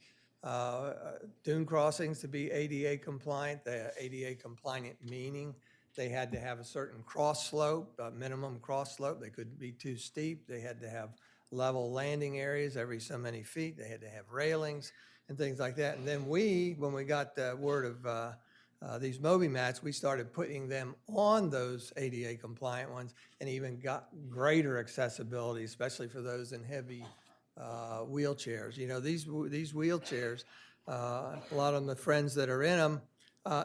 dune crossings to be ADA compliant. The ADA compliant meaning they had to have a certain cross slope, a minimum cross slope. They couldn't be too steep. They had to have level landing areas every so many feet. They had to have railings and things like that. And then when we got the word of these Moby Mats, we started putting them on those ADA compliant ones and even got greater accessibility, especially for those in heavy wheelchairs. You know, these wheelchairs, a lot of the friends that are in them,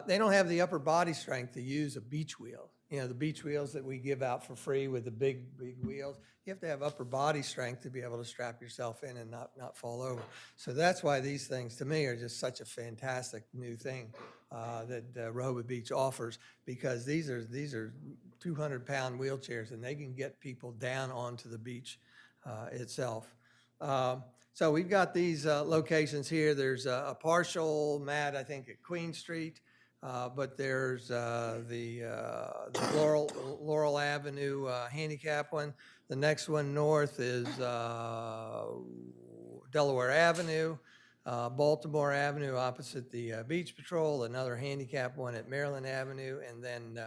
they don't have the upper body strength to use a beach wheel. You know, the beach wheels that we give out for free with the big wheels, you have to have upper body strength to be able to strap yourself in and not fall over. So that's why these things, to me, are just such a fantastic new thing that Rehoboth Beach offers, because these are 200-pound wheelchairs, and they can get people down onto the beach itself. So we've got these locations here. There's a partial mat, I think, at Queen Street, but there's the Laurel Avenue handicap one. The next one north is Delaware Avenue, Baltimore Avenue opposite the Beach Patrol, another handicap one at Maryland Avenue, and then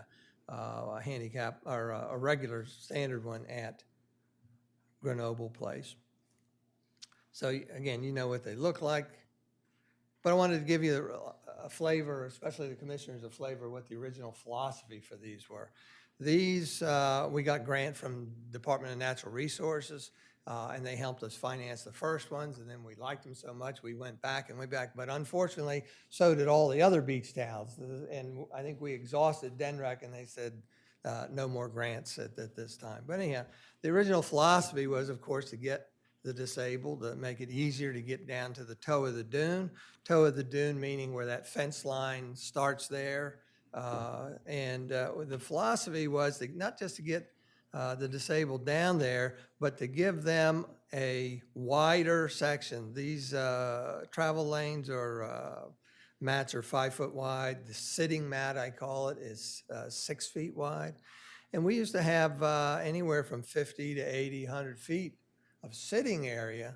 a handicap or a regular standard one at Grenoble Place. So again, you know what they look like, but I wanted to give you a flavor, especially the commissioners, a flavor of what the original philosophy for these were. These, we got grant from Department of Natural Resources, and they helped us finance the first ones, and then we liked them so much, we went back, but unfortunately, so did all the other beach towns, and I think we exhausted DNREC, and they said, no more grants at this time. But anyhow, the original philosophy was, of course, to get the disabled, to make it easier to get down to the toe of the dune. Toe of the dune meaning where that fence line starts there. The philosophy was not just to get the disabled down there, but to give them a wider section. These travel lanes or mats are 5 foot wide. The sitting mat, I call it, is 6 feet wide. And we used to have anywhere from 50 to 80, 100 feet of sitting area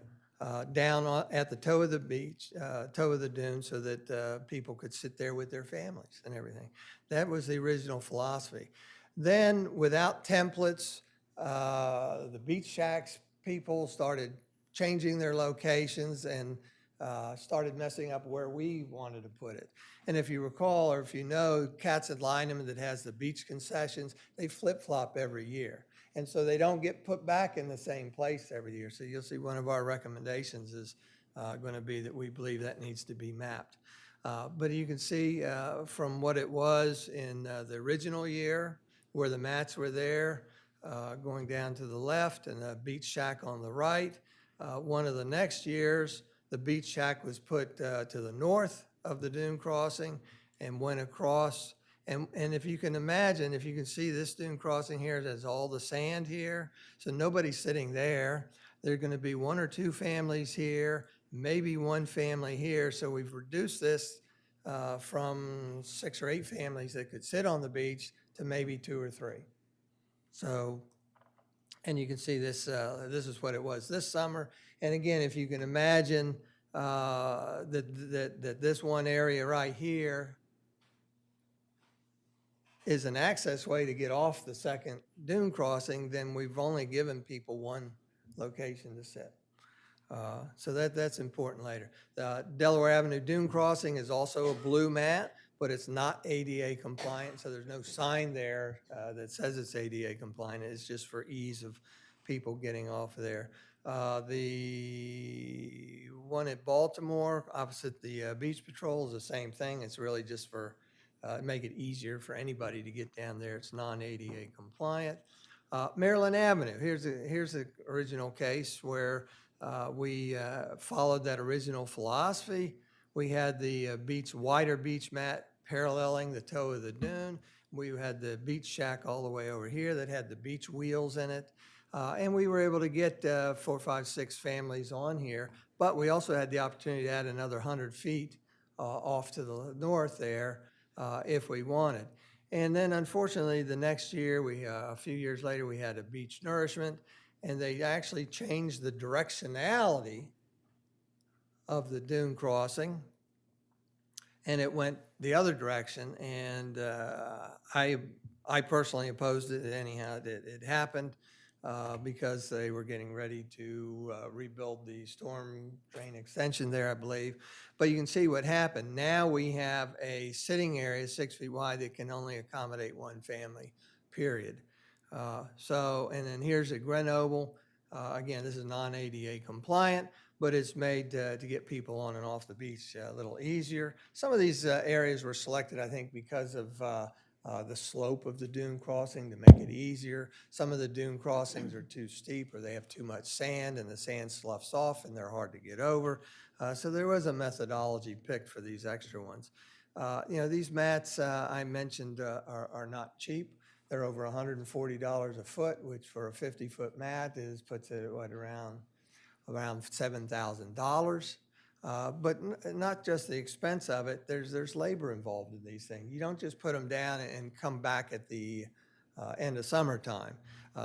down at the toe of the beach, toe of the dune, so that people could sit there with their families and everything. That was the original philosophy. Then, without templates, the beach shacks people started changing their locations and started messing up where we wanted to put it. And if you recall, or if you know, Katz and Lineman that has the beach concessions, they flip-flop every year. And so they don't get put back in the same place every year. So you'll see one of our recommendations is going to be that we believe that needs to be mapped. But you can see from what it was in the original year, where the mats were there, going down to the left, and the beach shack on the right. One of the next years, the beach shack was put to the north of the dune crossing and went across. And if you can imagine, if you can see this dune crossing here, there's all the sand here. So nobody's sitting there. There are going to be 1 or 2 families here, maybe 1 family here. So we've reduced this from 6 or 8 families that could sit on the beach to maybe 2 or 3. So, and you can see this, this is what it was this summer. And again, if you can imagine that this one area right here is an access way to get off the second dune crossing, then we've only given people 1 location to sit. So that's important later. Delaware Avenue dune crossing is also a blue mat. but it's not ADA compliant, so there's no sign there that says it's ADA compliant. It's just for ease of people getting off of there. The one at Baltimore, opposite the Beach Patrol, is the same thing. It's really just for, make it easier for anybody to get down there. It's non-ADA compliant. Maryland Avenue, here's the original case where we followed that original philosophy. We had the wider beach mat paralleling the toe of the dune. We had the beach shack all the way over here that had the beach wheels in it. And we were able to get 4, 5, 6 families on here, but we also had the opportunity to add another 100 feet off to the north there if we wanted. And then unfortunately, the next year, a few years later, we had a beach nourishment, and they actually changed the directionality of the dune crossing, and it went the other direction. And I personally opposed it anyhow. It happened because they were getting ready to rebuild the storm drain extension there, I believe. But you can see what happened. Now we have a sitting area 6 feet wide that can only accommodate 1 family, period. And then here's at Grenoble. Again, this is non-ADA compliant, but it's made to get people on and off the beach a little easier. Some of these areas were selected, I think, because of the slope of the dune crossing to make it easier. Some of the dune crossings are too steep, or they have too much sand, and the sand sloughs off, and they're hard to get over. So there was a methodology picked for these extra ones. These mats I mentioned are not cheap. They're over $140 a foot, which for a 50-foot mat puts it at around $7,000. But not just the expense of it, there's labor involved in these things. You don't just put them down and come back at the end of summertime.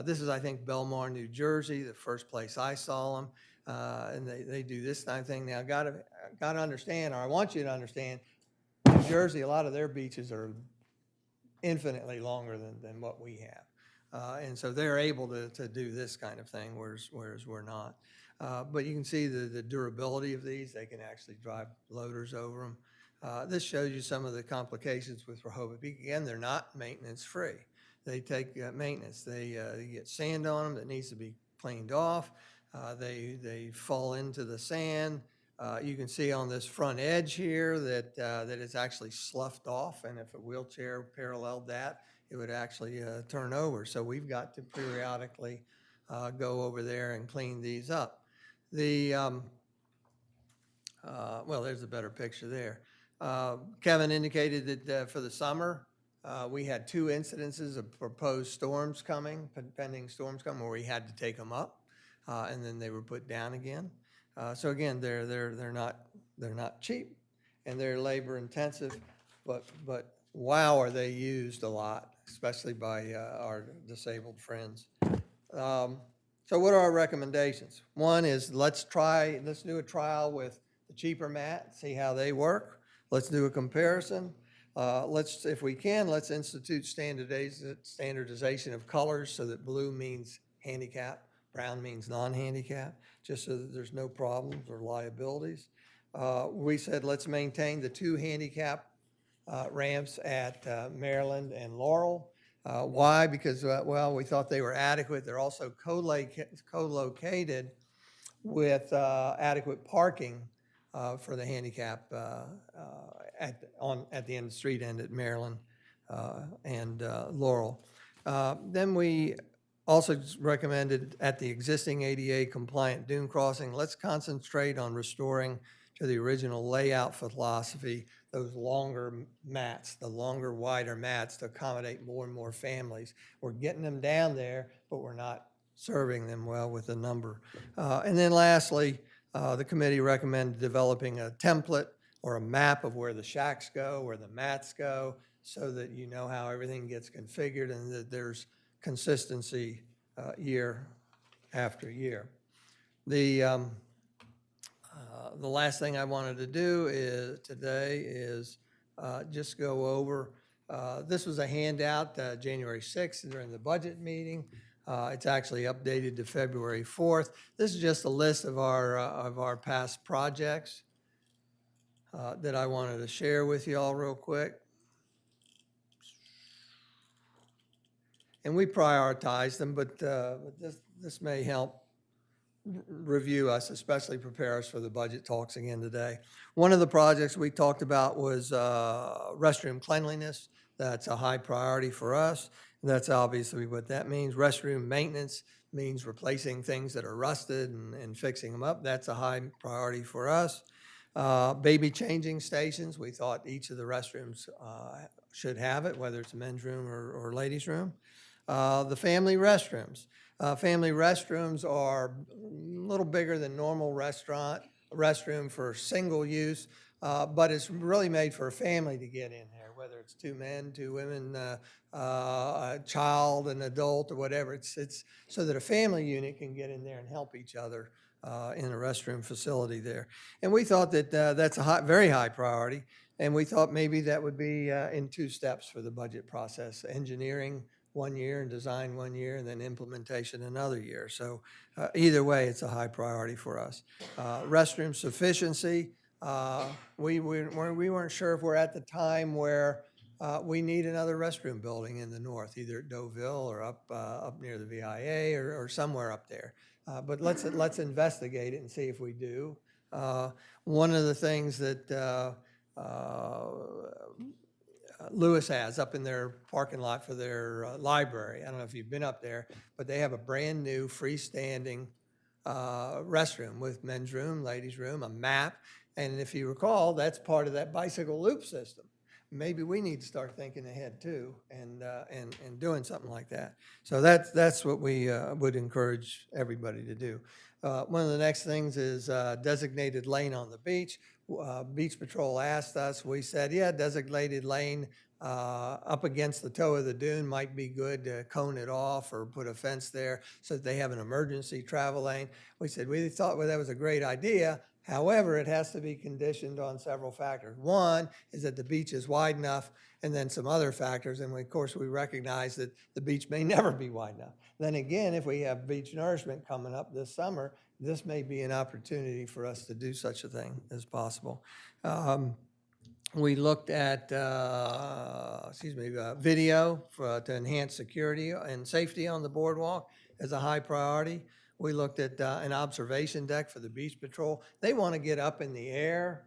This is, I think, Belmar, New Jersey, the first place I saw them. And they do this kind of thing. Now, gotta understand, or I want you to understand, New Jersey, a lot of their beaches are infinitely longer than what we have. And so they're able to do this kind of thing, whereas we're not. But you can see the durability of these. They can actually drive loaders over them. This shows you some of the complications with Rehoboth Beach. Again, they're not maintenance-free. They take maintenance. They get sand on them that needs to be cleaned off. They fall into the sand. You can see on this front edge here that it's actually sloughed off, and if a wheelchair paralleled that, it would actually turn over. So we've got to periodically go over there and clean these up. Well, there's a better picture there. Kevin indicated that for the summer, we had 2 incidences of proposed storms coming, pending storms coming, where we had to take them up, and then they were put down again. So again, they're not cheap, and they're labor intensive, but wow, are they used a lot, especially by our disabled friends. So what are our recommendations? One is let's do a trial with the cheaper mat, see how they work. Let's do a comparison. If we can, let's institute standardization of colors so that blue means handicap, brown means non-handicap, just so that there's no problems or liabilities. We said let's maintain the 2 handicap ramps at Maryland and Laurel. Why? Because, well, we thought they were adequate. They're also co-located with adequate parking for the handicap at the end of the street end at Maryland and Laurel. Then we also recommended at the existing ADA compliant dune crossing, let's concentrate on restoring to the original layout philosophy those longer mats, the longer, wider mats to accommodate more and more families. We're getting them down there, but we're not serving them well with the number. And then lastly, the committee recommended developing a template or a map of where the shacks go, where the mats go, so that you know how everything gets configured and that there's consistency year after year. The last thing I wanted to do today is just go over, this was a handout January 6th during the budget meeting. It's actually updated to February 4th. This is just a list of our past projects. that I wanted to share with you all real quick. And we prioritize them, but this may help review us, especially prepare us for the budget talks again today. One of the projects we talked about was restroom cleanliness. That's a high priority for us. That's obviously what that means. Restroom maintenance means replacing things that are rusted and fixing them up. That's a high priority for us. Baby changing stations, we thought each of the restrooms should have it, whether it's a men's room or ladies' room. The family restrooms. Family restrooms are a little bigger than normal restroom for single use, but it's really made for a family to get in there, whether it's 2 men, 2 women, a child, an adult, or whatever. It's so that a family unit can get in there and help each other in a restroom facility there. And we thought that that's a very high priority, and we thought maybe that would be in 2 steps for the budget process: engineering 1 year and design 1 year, and then implementation another year. So either way, it's a high priority for us. Restroom sufficiency, we weren't sure if we're at the time where we need another restroom building in the north, either at Deauville or up near the VIA or somewhere up there. But let's investigate it and see if we do. One of the things that Lewis has up in their parking lot for their library. I don't know if you've been up there, but they have a brand new freestanding restroom with men's room, ladies' room, a map. And if you recall, that's part of that bicycle loop system. Maybe we need to start thinking ahead too and doing something like that. So that's what we would encourage everybody to do. One of the next things is designated lane on the beach. Beach Patrol asked us, we said, yeah, designated lane up against the toe of the dune might be good to cone it off or put a fence there so that they have an emergency travel lane. We said, we thought that was a great idea. However, it has to be conditioned on several factors. One is that the beach is wide enough, and then some other factors. And of course, we recognize that the beach may never be wide enough. Then again, if we have beach nourishment coming up this summer, this may be an opportunity for us to do such a thing as possible. We looked at, video to enhance security and safety on the boardwalk as a high priority. We looked at an observation deck for the Beach Patrol. They want to get up in the air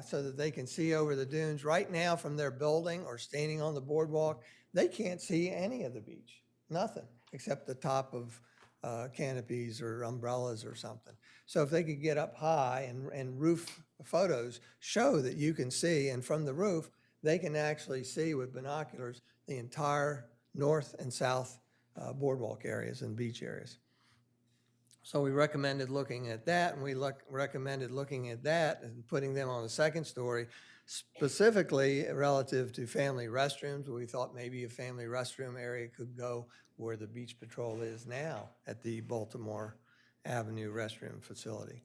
so that they can see over the dunes. Right now, from their building or standing on the boardwalk, they can't see any of the beach, nothing, except the top of canopies or umbrellas or something. So if they could get up high and roof photos show that you can see, and from the roof, they can actually see with binoculars the entire north and south boardwalk areas and beach areas. So we recommended looking at that, and we recommended looking at that and putting them on the second story, specifically relative to family restrooms. We thought maybe a family restroom area could go where the Beach Patrol is now at the Baltimore Avenue restroom facility.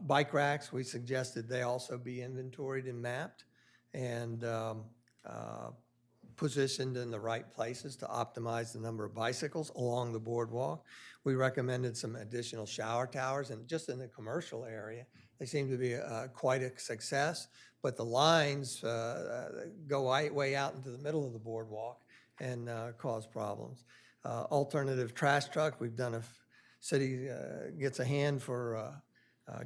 Bike racks, we suggested they also be inventoried and mapped and positioned in the right places to optimize the number of bicycles along the boardwalk. We recommended some additional shower towers, and just in the commercial area, they seem to be quite a success, but the lines go way out into the middle of the boardwalk and cause problems. Alternative trash truck, we've done city gets a hand for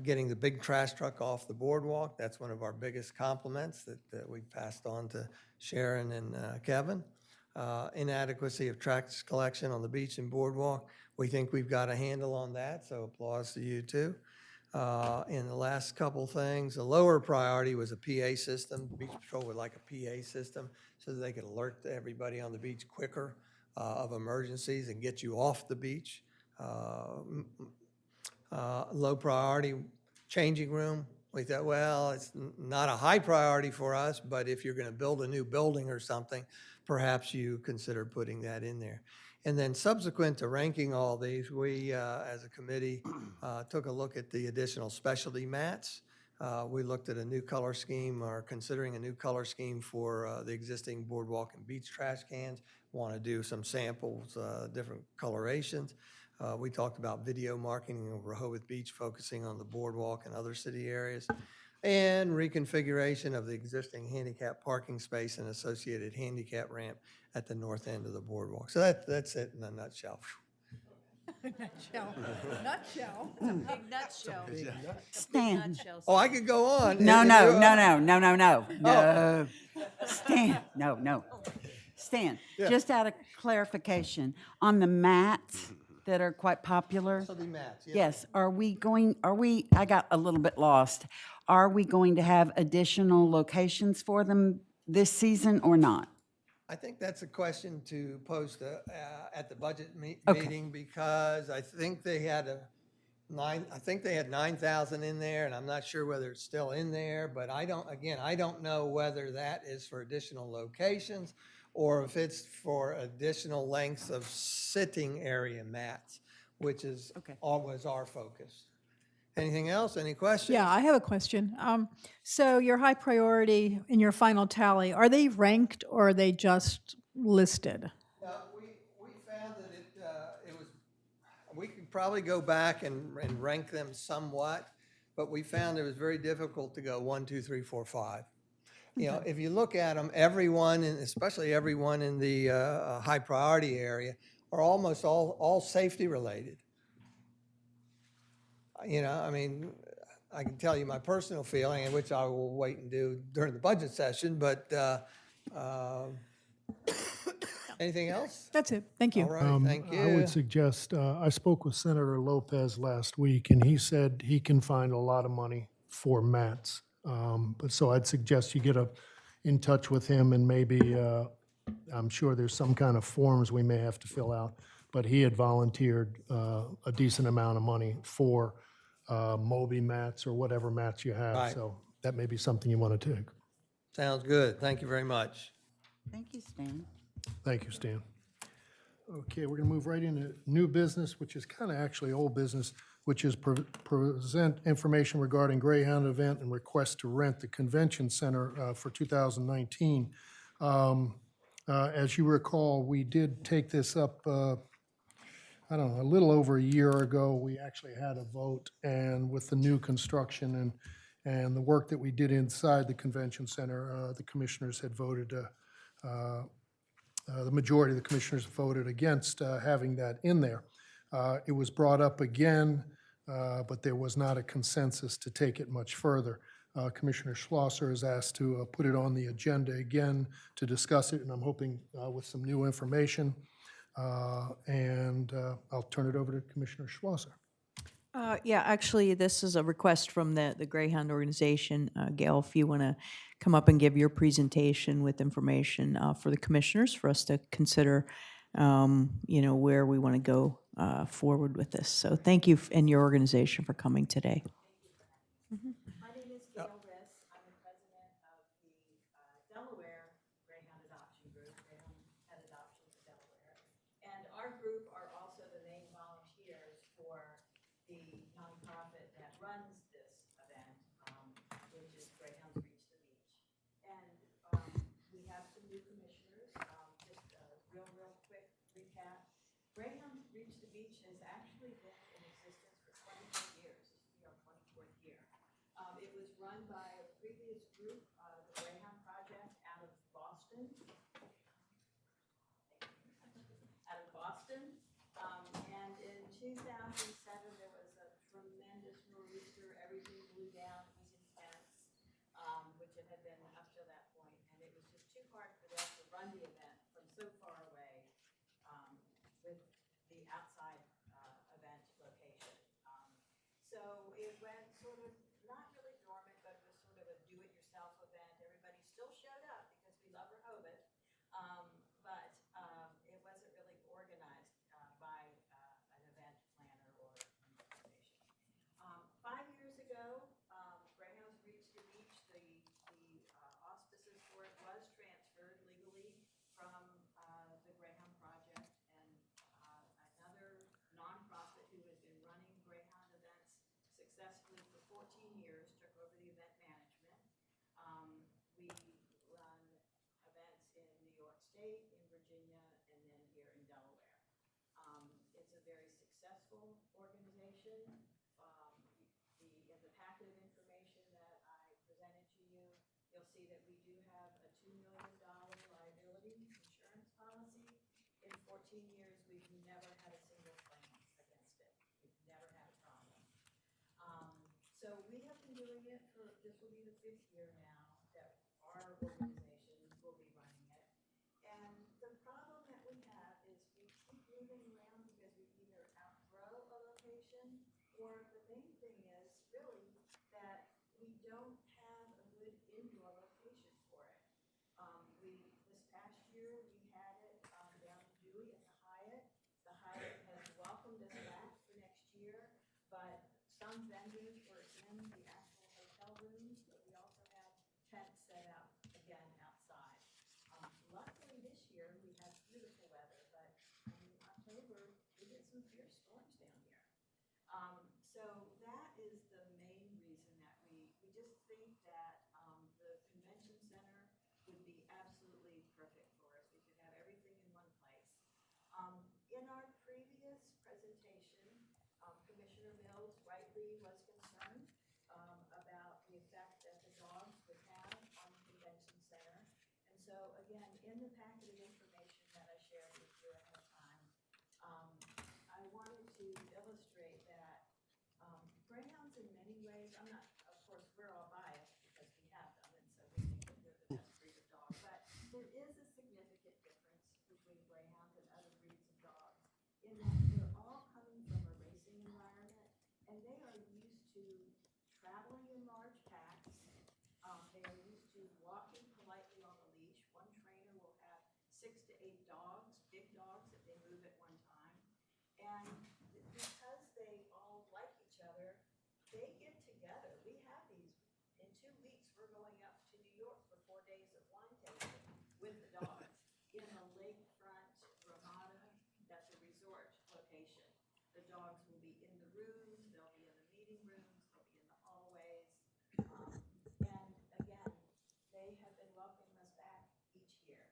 getting the big trash truck off the boardwalk. That's one of our biggest compliments that we've passed on to Sharon and Kevin. Inadequacy of trash collection on the beach and boardwalk. We think we've got a handle on that, so applause to you too. And the last couple things, a lower priority was a PA system. Beach Patrol would like a PA system so that they could alert everybody on the beach quicker of emergencies and get you off the beach. Low priority changing room. We thought, well, it's not a high priority for us, but if you're going to build a new building or something, perhaps you consider putting that in there. And then subsequent to ranking all these, we, as a committee, took a look at the additional specialty mats. We looked at a new color scheme, or considering a new color scheme for the existing boardwalk and beach trash cans. Want to do some samples, different colorations. We talked about video marketing of Rehoboth Beach, focusing on the boardwalk and other city areas. and reconfiguration of the existing handicap parking space and associated handicap ramp at the north end of the boardwalk. So that's it in a nutshell. Nutshell. Nutshell. It's a big nutshell. Stan. Nutshell. Oh, I could go on. No, If no, you- no, no, no, no, no, no. Stan, no. Stan, Yeah. just out of clarification, on the mats that are quite popular. So the mats, yeah. Yes, I got a little bit lost. Are we going to have additional locations for them this season or not? I think that's a question to post at the budget Okay. meeting, because I think they had 9,000 in there, and I'm not sure whether it's still in there, but I don't know whether that is for additional locations or if it's for additional lengths of sitting area mats, which is always our focus. Anything else? Any questions? Yeah, I have a question. So your high priority in your final tally, are they ranked or are they just listed? We found that it was, we could probably go back and rank them somewhat, but we found it was very difficult to go 1, 2, 3, 4, 5. You know, if you look at them, everyone, and especially everyone in the high priority area, are almost all safety related. You know, I mean, I can tell you my personal feeling, which I will wait and do during the budget session, but anything else? That's it. Thank you. All right, thank you. I would suggest, I spoke with Senator Lopez last week, and he said he can find a lot of money for mats. But so I'd suggest you get in touch with him, and maybe, I'm sure there's some kind of forms we may have to fill out, but he had volunteered a decent amount of money for Moby mats or whatever mats you have. Right. So that may be something you want to take. Sounds good. Thank you very much. Thank you, Stan. Thank you, Stan. Okay, we're going to move right into new business, which is kind of actually old business, which is present information regarding Greyhound event and request to rent the convention center for 2019. As you recall, we did take this up, I don't know, a little over a year ago. We actually had a vote, and with the new construction and the work that we did inside the convention center, the commissioners had voted the majority of the commissioners voted against having that in there. It was brought up again, but there was not a consensus to take it much further. Commissioner Schlosser is asked to put it on the agenda again to discuss it, and I'm hoping with some new information. And I'll turn it over to Commissioner Schlosser. Yeah, actually, this is a request from the Greyhound organization. Gail, if you want to come up and give your presentation with information for the commissioners for us to consider, where we want to go forward with this. So thank you and your organization for coming today. My name is Gail Riss. I'm the president of the Delaware Greyhound Adoption Group, Greyhound Pet Adoptions Delaware. And our group are also the main volunteers for the nonprofit that runs this event, which is Greyhounds Reach the Beach. And we have some new commissioners. Just a real quick recap. Greyhounds Reach the Beach has actually been in existence for 24 years. This will be our 24th year. It was run by a previous group, the Greyhound Project, out of Boston. And in 2007, there was a tremendous nor'easter. Everything blew down. It was intense, which it had been up to that point. And it was just too hard for them to run the event from so far away with the outside event location. So it went sort of not really dormant, but it was sort of a do-it-yourself event. Everybody still showed up because we love Rehoboth, but it wasn't really organized by an event planner or organization. 5 years ago, Greyhounds Reach the Beach, the auspices for it was transferred legally from the Greyhound Project, and another nonprofit who had been running Greyhound events successfully for 14 years took over the event management. We run events in New York State, in Virginia, and then here in Delaware. It's a very successful organization. In the packet of information that I you'll see that we do have a $2 million liability insurance policy. In 14 years, we've never had a single claim against it. We've never had a problem. So we have been doing it for, this will be the 5th year now that our organization will be running it. And the problem that we have is we keep moving around because we either outgrow a location, or the main thing is really that we don't have a good indoor location for it. This past year, we had it down in Dewey at the Hyatt. The Hyatt has welcomed us back for next year, but some vendors were in the actual hotel rooms, but we also have tents set up again outside. Luckily this year, we had beautiful weather, but in October, we get some fierce storms down here. So that is the main reason that we just think that the convention center would be absolutely perfect for us. We could have everything in one place. In our previous presentation, Commissioner Mills rightly was concerned about the effect that the dogs would have on the convention center. And so again, in the packet of information that I shared with you ahead of time, I wanted to illustrate that greyhounds in many ways, I'm not, of course, we're all biased because we have them, and so we think that they're the best breed of dog, but there is a significant difference between greyhounds and other breeds of dogs in that they're all coming from a racing environment, and they are used to traveling in large packs. They are used to walking politely on a leash. One trainer will have 6 to 8 dogs, big dogs that they move at one time. And because they all like each other, they get together. We have these, in 2 weeks, we're going up to New York for 4 days of wine tasting with the dogs in a lakefront Ramada. That's a resort location. The dogs will be in the rooms, they'll be in the meeting rooms, they'll be in the hallways. And again, they have been welcoming us back each year.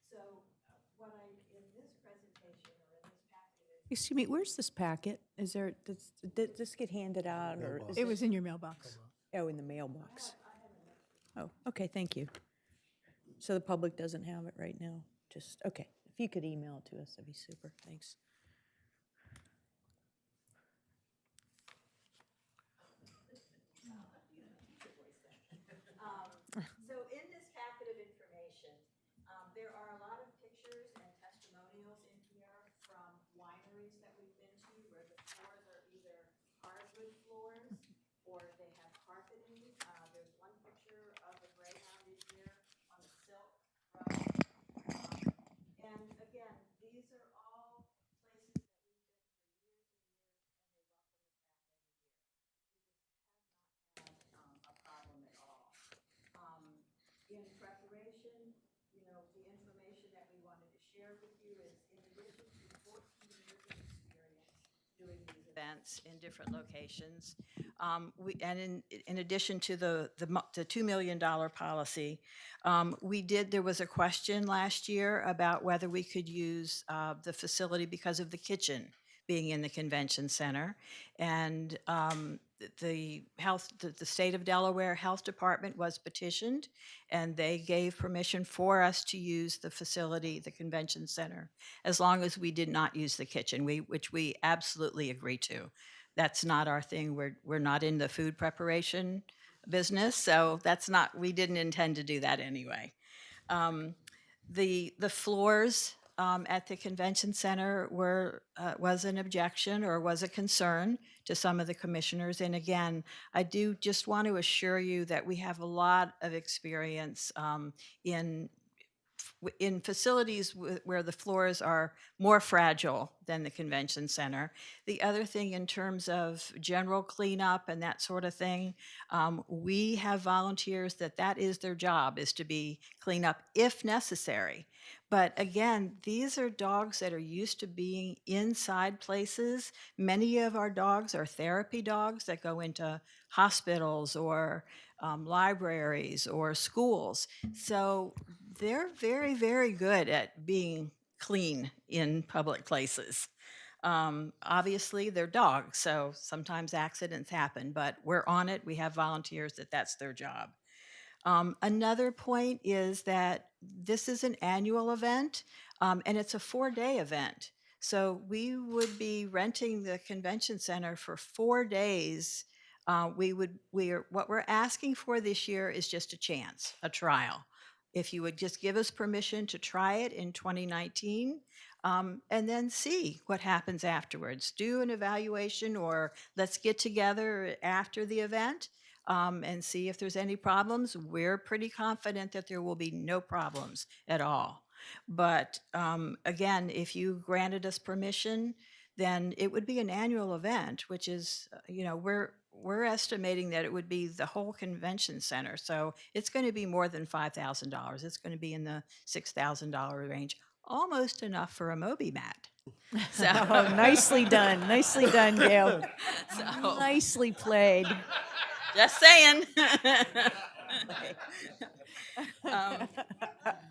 So what I, in this presentation or in this packet. Excuse me, where's this packet? Is there, did this get handed out or? is It was in your mailbox. Oh, in the mailbox. Oh, okay, thank you. So the public doesn't have it right now? Just, okay. If you could email it to us, that'd be super. Thanks. So in this packet of information, there are a lot of pictures and testimonials in here from wineries that we've been to where the floors are either hardwood floors or they have carpeting. There's one picture of a greyhound in here on a silk rug. And again, these are all places that we've been for years and years, and they welcome us back every year. We just have not had a problem at all. In preparation, you know, the information that we wanted to share with you is in addition to 14 years of experience doing these events in different locations, and in addition to the $2 million policy, there was a question last year about whether we could use the facility because of the kitchen being in the convention center. And the state of Delaware Health Department was petitioned, and they gave permission for us to use the facility, the convention center, as long as we did not use the kitchen, which we absolutely agree to. That's not our thing. We're not in the food preparation business, so we didn't intend to do that anyway. The floors at the convention center was an objection or was a concern to some of the commissioners. And again, I do just want to assure you that we have a lot of experience in facilities where the floors are more fragile than the convention center. The other thing in terms of general cleanup and that sort of thing, we have volunteers that is their job, is to be cleanup if necessary. But again, these are dogs that are used to being inside places. Many of our dogs are therapy dogs that go into hospitals or libraries or schools. So they're very, very good at being clean in public places. Obviously, they're dogs, so sometimes accidents happen, but we're on it. We have volunteers that's their job. Another point is that this is an annual event, and it's a 4-day event. So we would be renting the convention center for 4 days. What we're asking for this year is just a chance, a trial. If you would just give us permission to try it in 2019, and then see what happens afterwards. Do an evaluation, or let's get together after the event and see if there's any problems. We're pretty confident that there will be no problems at all. But again, if you granted us permission, then it would be an annual event, which is, we're estimating that it would be the whole convention center. So it's going to be more than $5,000. It's going to be in the $6,000 range, almost enough for a Moby mat. So Oh, nicely done. Nicely done, Gail. Nicely played. Just saying.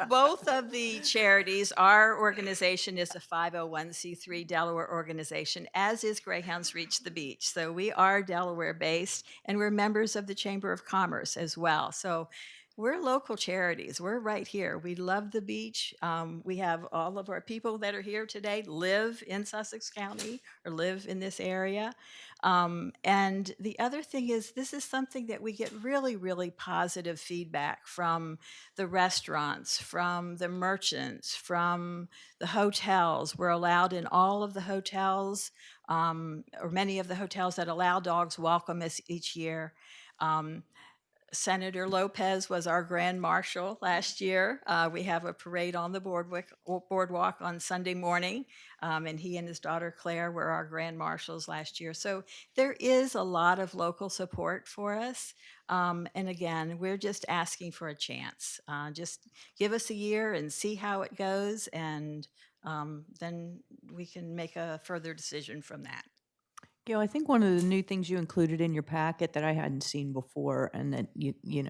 Both of the charities, our organization is a 501c3 Delaware organization, as is Greyhounds Reach the Beach. So we are Delaware-based, and we're members of the Chamber of Commerce as well. So we're local charities. We're right here. We love the beach. We have all of our people that are here today live in Sussex County or live in this area. And the other thing is, this is something that we get really, really positive feedback from the restaurants, from the merchants, from the hotels. We're allowed in all of the hotels, or many of the hotels that allow dogs welcome us each year. Senator Lopez was our grand marshal last year. We have a parade on the boardwalk on Sunday morning, and he and his daughter Claire were our grand marshals last year. So there is a lot of local support for us. And again, we're just asking for a chance. Just give us a year and see how it goes, and then we can make a further decision from that. Gail, I think one of the new things you included in your packet that I hadn't seen before, and that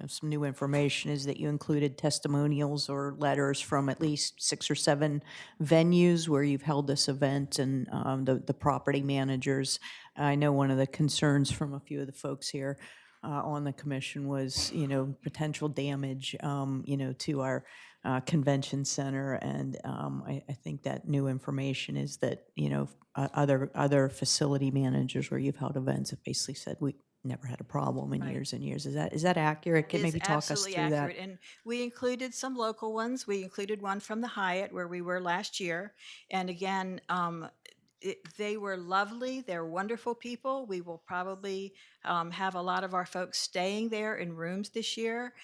some new information, is that you included testimonials or letters from at least 6 or 7 venues where you've held this event, and the property managers. I know one of the concerns from a few of the folks here on the commission was, potential damage, to our convention center, and I think that new information is that, other facility managers where you've held events have basically said we never had a problem in years and years. Is that accurate? Can Is maybe talk us absolutely through that? accurate. And we included some local ones. We included one from the Hyatt where we were last year. And again, they were lovely. They're wonderful people. We will probably have a lot of our folks staying there in rooms this year.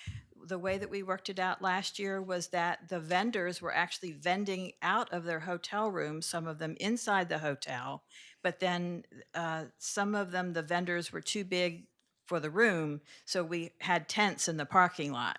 The way that we worked it out last year was that the vendors were actually vending out of their hotel rooms, some of them inside the hotel, but then some of them, the vendors were too big for the room, so we had tents in the parking lot.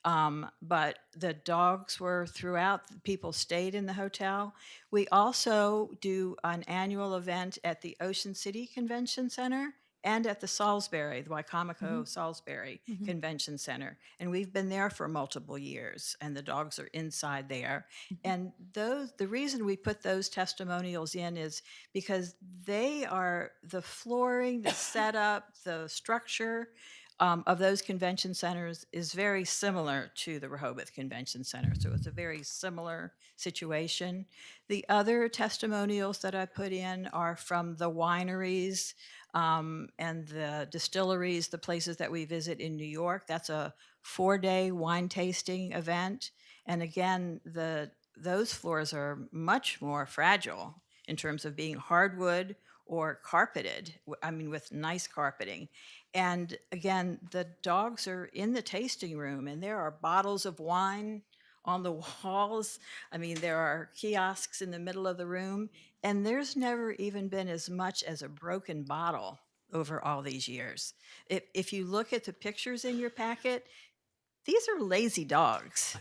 But the dogs were throughout. People stayed in the hotel. We also do an annual event at the Ocean City Convention Center and at the Salisbury, the Wycomico Salisbury Convention Center. And we've been there for multiple years, and the dogs are inside there. And the reason we put those testimonials in is because they are the flooring, the setup, the structure of those convention centers is very similar to the Rehoboth Convention Center. So it's a very similar situation. The other testimonials that I put in are from the wineries and the distilleries, the places that we visit in New York. That's a 4-day wine tasting event. And again, those floors are much more fragile in terms of being hardwood or carpeted, with nice carpeting. And again, the dogs are in the tasting room, and there are bottles of wine on the walls. There are kiosks in the middle of the room, and there's never even been as much as a broken bottle over all these years. If you look at the pictures in your packet, these are lazy dogs.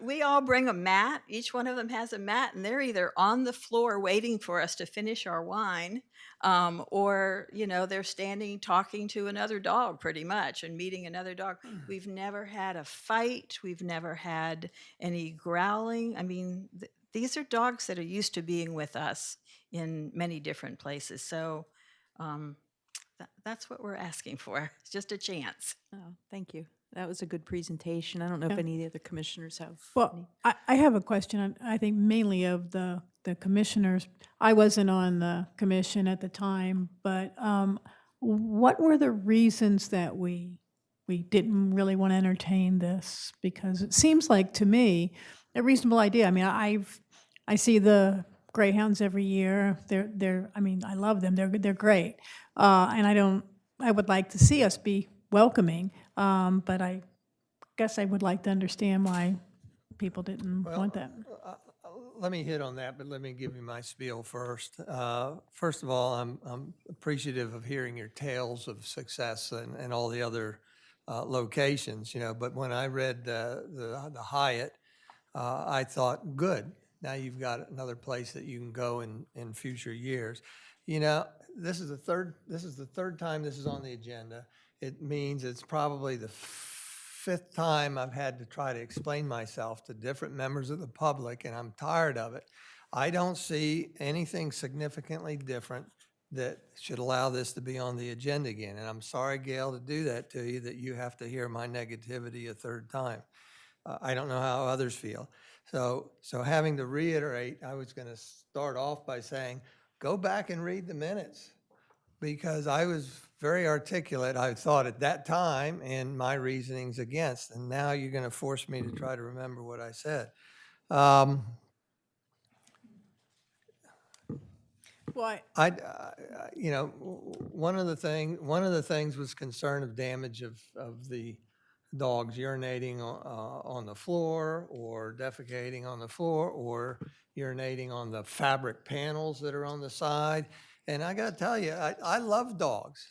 We all bring a mat. Each one of them has a mat, and they're either on the floor waiting for us to finish our wine, or they're standing talking to another dog pretty much and meeting another dog. We've never had a fight. We've never had any growling. These are dogs that are used to being with us in many different places. So That's what we're asking for. It's just a chance. Oh, thank you. That was a good presentation. I don't know if Yeah. any of the other commissioners have. Well, I have a question, I think mainly of the commissioners. I wasn't on the commission at the time, but what were the reasons that we didn't really want to entertain this? Because it seems like, to me, a reasonable idea. I mean, I see the greyhounds every year. I mean, I love them. They're great. And I would like to see us be welcoming, but I guess I would like to understand why people didn't want that. Let me hit on that, but let me give you my spiel first. First of all, I'm appreciative of hearing your tales of success and all the other locations, but when I read the Hyatt, I thought, good, now you've got another place that you can go in future years. This is the third time this is on the agenda. It means it's probably the fifth time I've had to try to explain myself to different members of the public, and I'm tired of it. I don't see anything significantly different that should allow this to be on the agenda again. And I'm sorry, Gail, to do that to you, that you have to hear my negativity a third time. I don't know how others feel. So having to reiterate, I was going to start off by saying, go back and read the minutes, because I was very articulate, I thought, at that time, and my reasonings against. And now you're going to force me to try to remember what I said. Why? One of the things was concern of damage of the dogs urinating on the floor, or defecating on the floor, or urinating on the fabric panels that are on the side. And I got to tell you, I love dogs.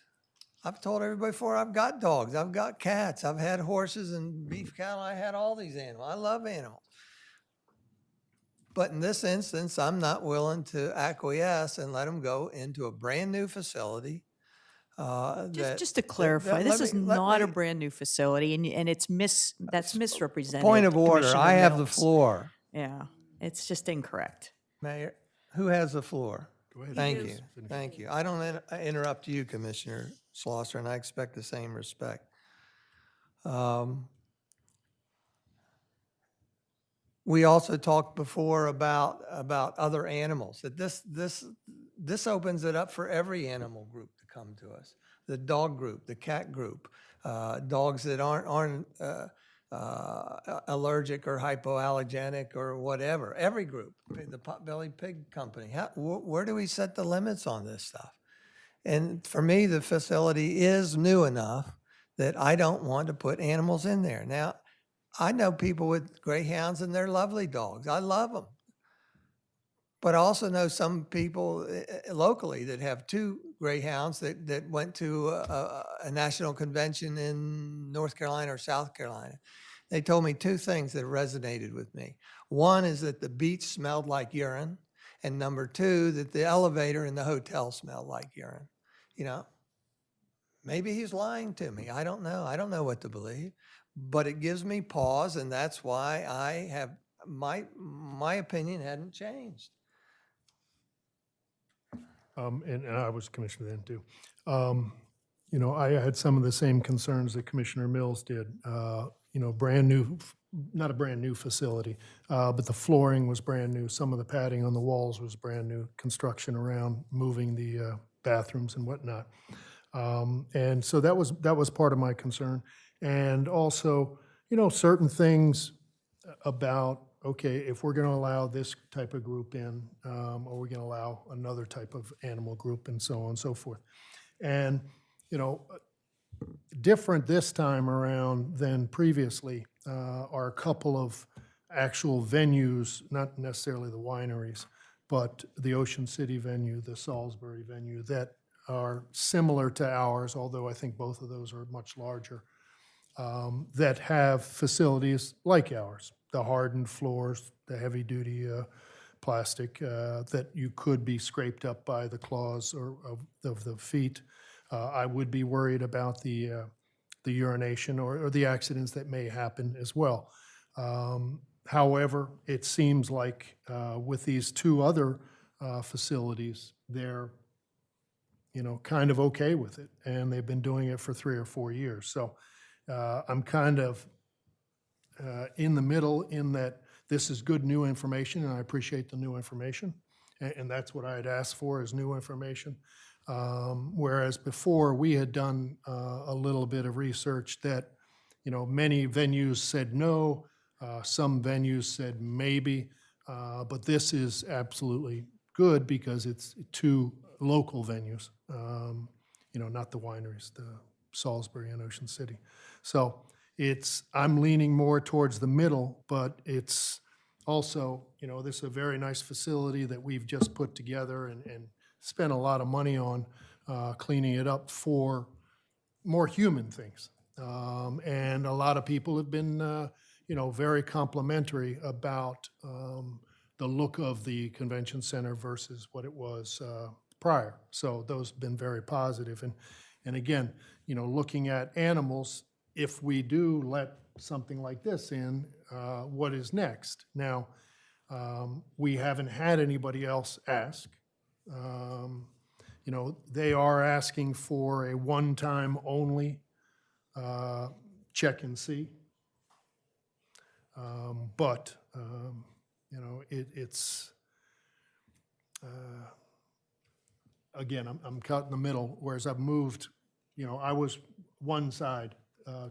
I've told everybody before, I've got dogs, I've got cats, I've had horses and beef cattle, I had all these animals. I love animals. But in this instance, I'm not willing to acquiesce and let them go into a brand-new facility. Just to clarify, this is not a brand-new facility, and that's misrepresented. Point of order, Commissioner I have the Mills. floor. Yeah, it's just incorrect. Mayor, who has the floor? Go ahead. Thank you, thank you. I don't interrupt you, Commissioner Slosser, and I expect the same respect. We also talked before about other animals, that this opens it up for every animal group to come to us. The dog group, the cat group, dogs that aren't allergic or hypoallergenic or whatever, every group, the Potbelly Pig Company. Where do we set the limits on this stuff? And for me, the facility is new enough that I don't want to put animals in there. Now, I know people with greyhounds, and they're lovely dogs. I love them. But I also know some people locally that have two greyhounds that went to a national convention in North Carolina or South Carolina. They told me two things that resonated with me. One is that the beach smelled like urine, and number two, that the elevator in the hotel smelled like urine. Maybe he's lying to me. I don't know. I don't know what to believe. But it gives me pause, and that's why I have my opinion hadn't changed. And I was commissioner then too. I had some of the same concerns that Commissioner Mills did. Brand new, not a brand new facility, but the flooring was brand new. Some of the padding on the walls was brand new. Construction around moving the bathrooms and whatnot. And so that was part of my concern. And also, certain things about, okay, if we're going to allow this type of group in, are we going to allow another type of animal group, and so on and so forth. And, different this time around than previously are a couple of actual venues, not necessarily the wineries, but the Ocean City venue, the Salisbury venue, that are similar to ours, although I think both of those are much larger, that have facilities like ours, the hardened floors, the heavy-duty plastic that you could be scraped up by the claws of the feet. I would be worried about the urination or the accidents that may happen as well. However, it seems like with these two other facilities, they're kind of okay with it, and they've been doing it for 3 or 4 years. So I'm kind of in the middle in that this is good new information, and I appreciate the new information. And that's what I had asked for, is new information. Whereas before, we had done a little bit of research that, many venues said no, some venues said maybe, but this is absolutely good because it's 2 local venues, not the wineries, the Salisbury and Ocean City. So I'm leaning more towards the middle, but it's also, this is a very nice facility that we've just put together and spent a lot of money on cleaning it up for more human things. And a lot of people have been, very complimentary about the look of the convention center versus what it was prior. So those have been very positive. And again, looking at animals, if we do let something like this in, what is next? Now, we haven't had anybody else ask. They are asking for a one-time only check and see. But it's again, I'm caught in the middle, whereas I've moved, I was one side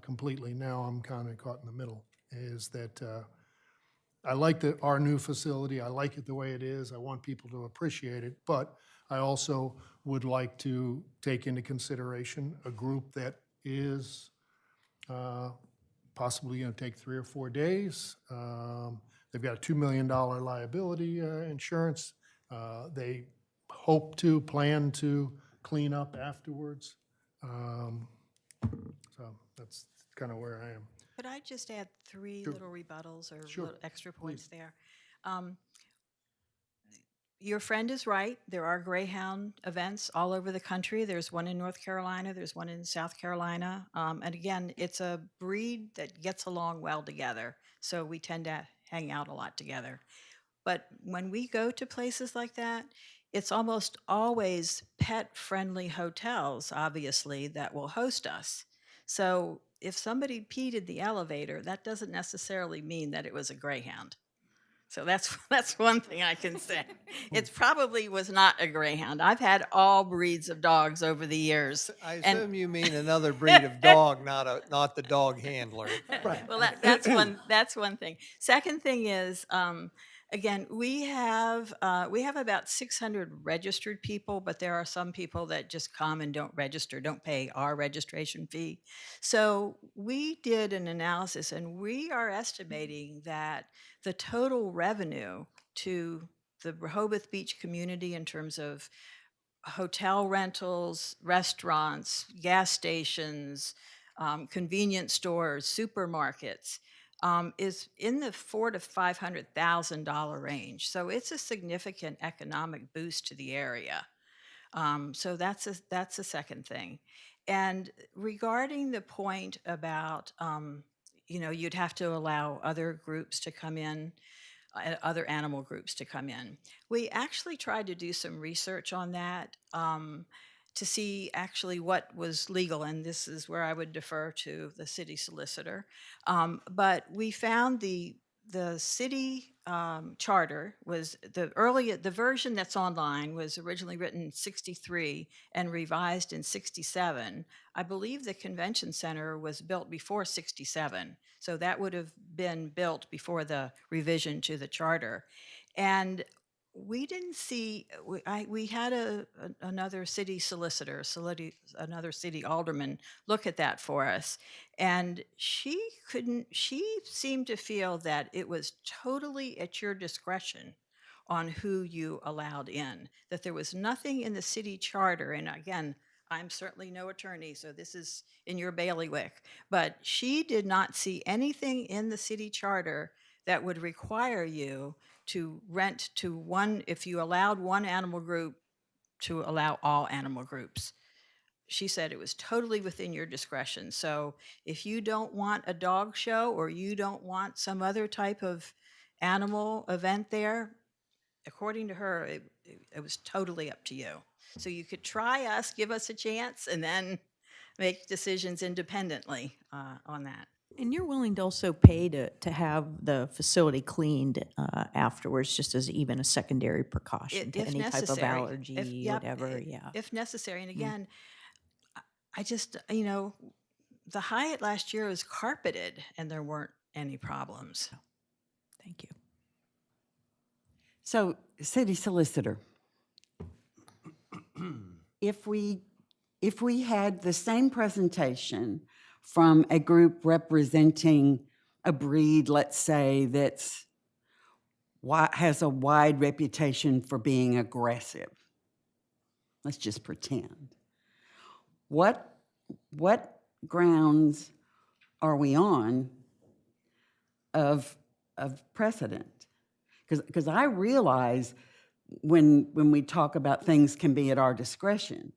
completely. Now I'm kind of caught in the middle, is that I like our new facility. I like it the way it is. I want people to appreciate it, but I also would like to take into consideration a group that is possibly going to take 3 or 4 days. They've got a $2 million liability insurance. They plan to clean up afterwards. So that's kind of where I am. Could I just add 3 Sure. little rebuttals or Sure, little extra points please. there? Your friend is right. There are Greyhound events all over the country. There's one in North Carolina. There's one in South Carolina. And again, it's a breed that gets along well together. So we tend to hang out a lot together. But when we go to places like that, it's almost always pet-friendly hotels, obviously, that will host us. So if somebody peed in the elevator, that doesn't necessarily mean that it was a Greyhound. So that's one thing I can say. It probably was not a Greyhound. I've had all breeds of dogs over the years. I and- assume you mean another breed of dog, not the dog handler. Right. Well, that's one thing. Second thing is, again, we have about 600 registered people, but there are some people that just come and don't register, don't pay our registration fee. So we did an analysis, and we are estimating that the total revenue to the Rehoboth Beach community in terms of hotel rentals, restaurants, gas stations, convenience stores, supermarkets, is in the $400,000 to $500,000 range. So it's a significant economic boost to the area. So that's a second thing. And regarding the point about, you'd have to allow other groups to come in, other animal groups to come in. We actually tried to do some research on that to see actually what was legal, and this is where I would defer to the city solicitor. But we found the city charter was the version that's online was originally written in '63 and revised in '67. I believe the convention center was built before '67, so that would have been built before the revision to the charter. And we didn't see, we had another city solicitor, another city alderman look at that for us. And she seemed to feel that it was totally at your discretion on who you allowed in, that there was nothing in the city charter. And again, I'm certainly no attorney, so this is in your bailiwick, but she did not see anything in the city charter that would require you to rent to one, if you allowed one animal group, to allow all animal groups. She said it was totally within your discretion. So if you don't want a dog show or you don't want some other type of animal event there, according to her, it was totally up to you. So you could try us, give us a chance, and then make decisions independently on that. And you're willing to also pay to have the facility cleaned afterwards, just as even a secondary precaution to If any type of necessary. allergy, Yep, whatever, yeah. If necessary. And again, I just, the Hyatt last year was carpeted and there weren't any problems. Thank you. So, city solicitor, if we had the same presentation from a group representing a breed, let's say, that's has a wide reputation for being aggressive, let's just pretend. What grounds are we on of precedent? Because I realize when we talk about things can be at our discretion,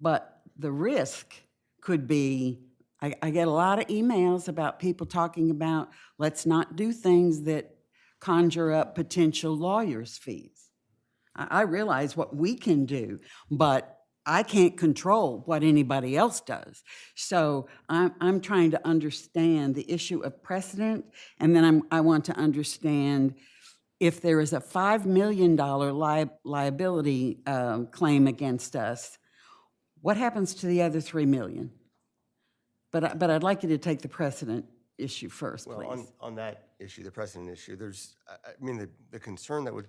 but the risk could be, I get a lot of emails about people talking about, let's not do things that conjure up potential lawyers' fees. I realize what we can do, but I can't control what anybody else does. So I'm trying to understand the issue of precedent, and then I want to understand if there is a $5 million liability claim against us, what happens to the other $3 million? But I'd like you to take the precedent issue first, please. Well, on that issue, the precedent issue, there's, I mean, the concern that would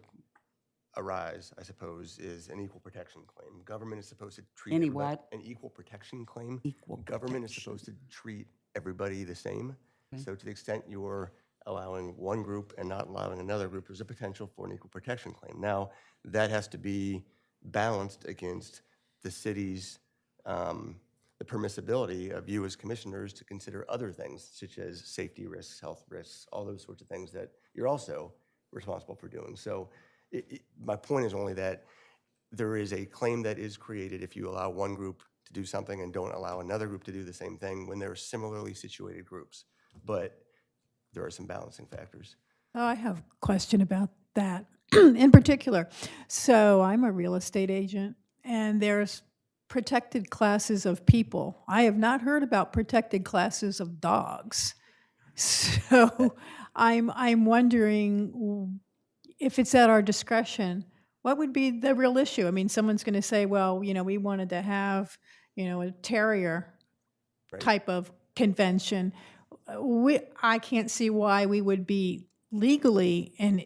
arise, I suppose, is an equal protection claim. Government is supposed to treat Any everybody- what? An equal protection claim. Equal Government is protection. supposed to treat everybody the same. Okay. So to the extent you're allowing one group and not allowing another group, there's a potential for an equal protection claim. Now, that has to be balanced against the city's, the permissibility of you as commissioners to consider other things, such as safety risks, health risks, all those sorts of things that you're also responsible for doing. So my point is only that there is a claim that is created if you allow one group to do something and don't allow another group to do the same thing when they're similarly situated groups. But there are some balancing factors. Oh, I have a question about that in particular. So I'm a real estate agent, and there's protected classes of people. I have not heard about protected classes of dogs. So I'm wondering if it's at our discretion, what would be the real issue? I mean, someone's going to say, well, we wanted to have, a terrier type of convention. I can't see why we would be legally and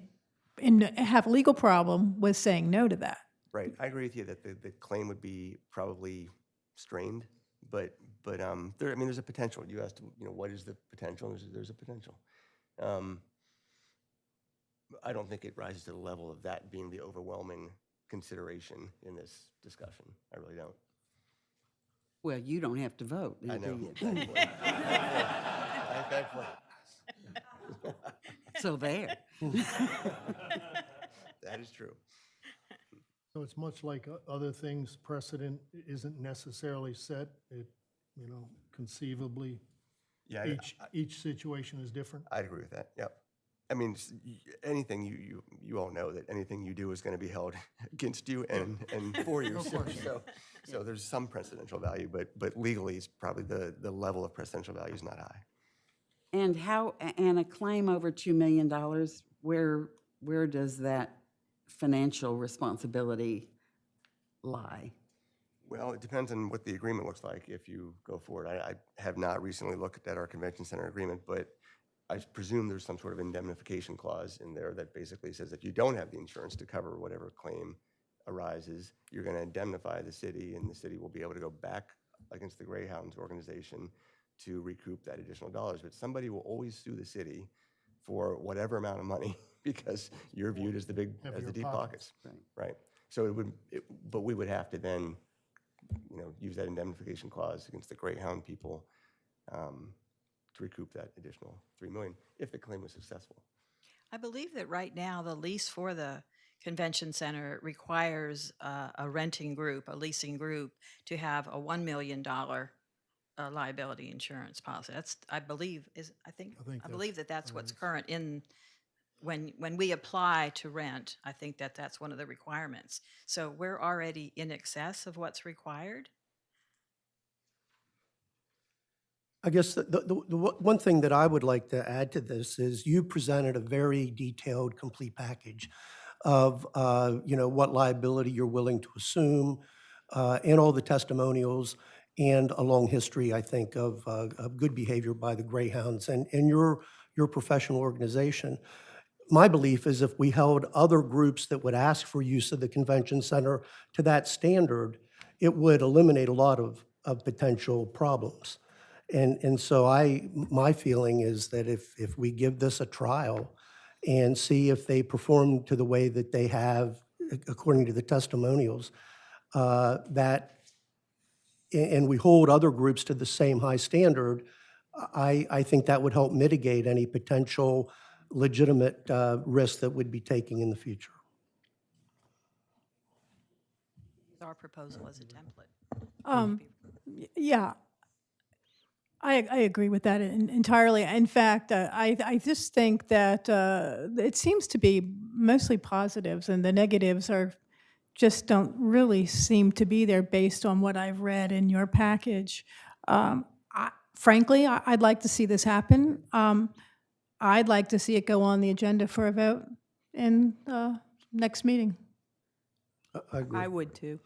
have a legal problem with saying no to that. Right, I agree with you that the claim would be probably strained, but there's a potential. You asked, what is the potential? There's a potential. I don't think it rises to the level of that being the overwhelming consideration in this discussion. I really don't. Well, you don't have to vote. I know. do you? Thankfully. Thankfully. So there. That is true. So it's much like other things, precedent isn't necessarily set. It, conceivably, Yeah, each situation is different. I'd agree with that. Yep. I mean, anything you all know that anything you do is going to be held against you and for you. So there's some precedential value, but legally, it's probably the level of precedential value is not high. And a claim over $2 million, where does that financial responsibility lie? Well, it depends on what the agreement looks like if you go forward. I have not recently looked at our convention center agreement, but I presume there's some sort of indemnification clause in there that basically says if you don't have the insurance to cover whatever claim arises, you're going to indemnify the city, and the city will be able to go back against the Greyhounds organization to recoup that additional dollars. But somebody will always sue the city for whatever amount of money because you're viewed as the deep pockets. Right. So but we would have to then, use that indemnification clause against the Greyhound people to recoup that additional $3 million if the claim was successful. I believe that right now the lease for the convention center requires a renting group, a leasing group, to have a $1 million liability insurance policy. That's, I believe that's what's current in when we apply to rent, I think that that's one of the requirements. So we're already in excess of what's required. I guess the one thing that I would like to add to this is you presented a very detailed, complete package of, what liability you're willing to assume, and all the testimonials, and a long history, I think, of good behavior by the Greyhounds and your professional organization. My belief is if we held other groups that would ask for use of the convention center to that standard, it would eliminate a lot of potential problems. And so my feeling is that if we give this a trial and see if they perform to the way that they have, according to the testimonials, and we hold other groups to the same high standard, I think that would help mitigate any potential legitimate risk that we'd be taking in the future. Our proposal as a template. Yeah, I agree with that entirely. In fact, I just think that it seems to be mostly positives, and the negatives just don't really seem to be there based on what I've read in your package. Frankly, I'd like to see this happen. I'd like to see it go on the agenda for a vote in next meeting. I agree. I would too.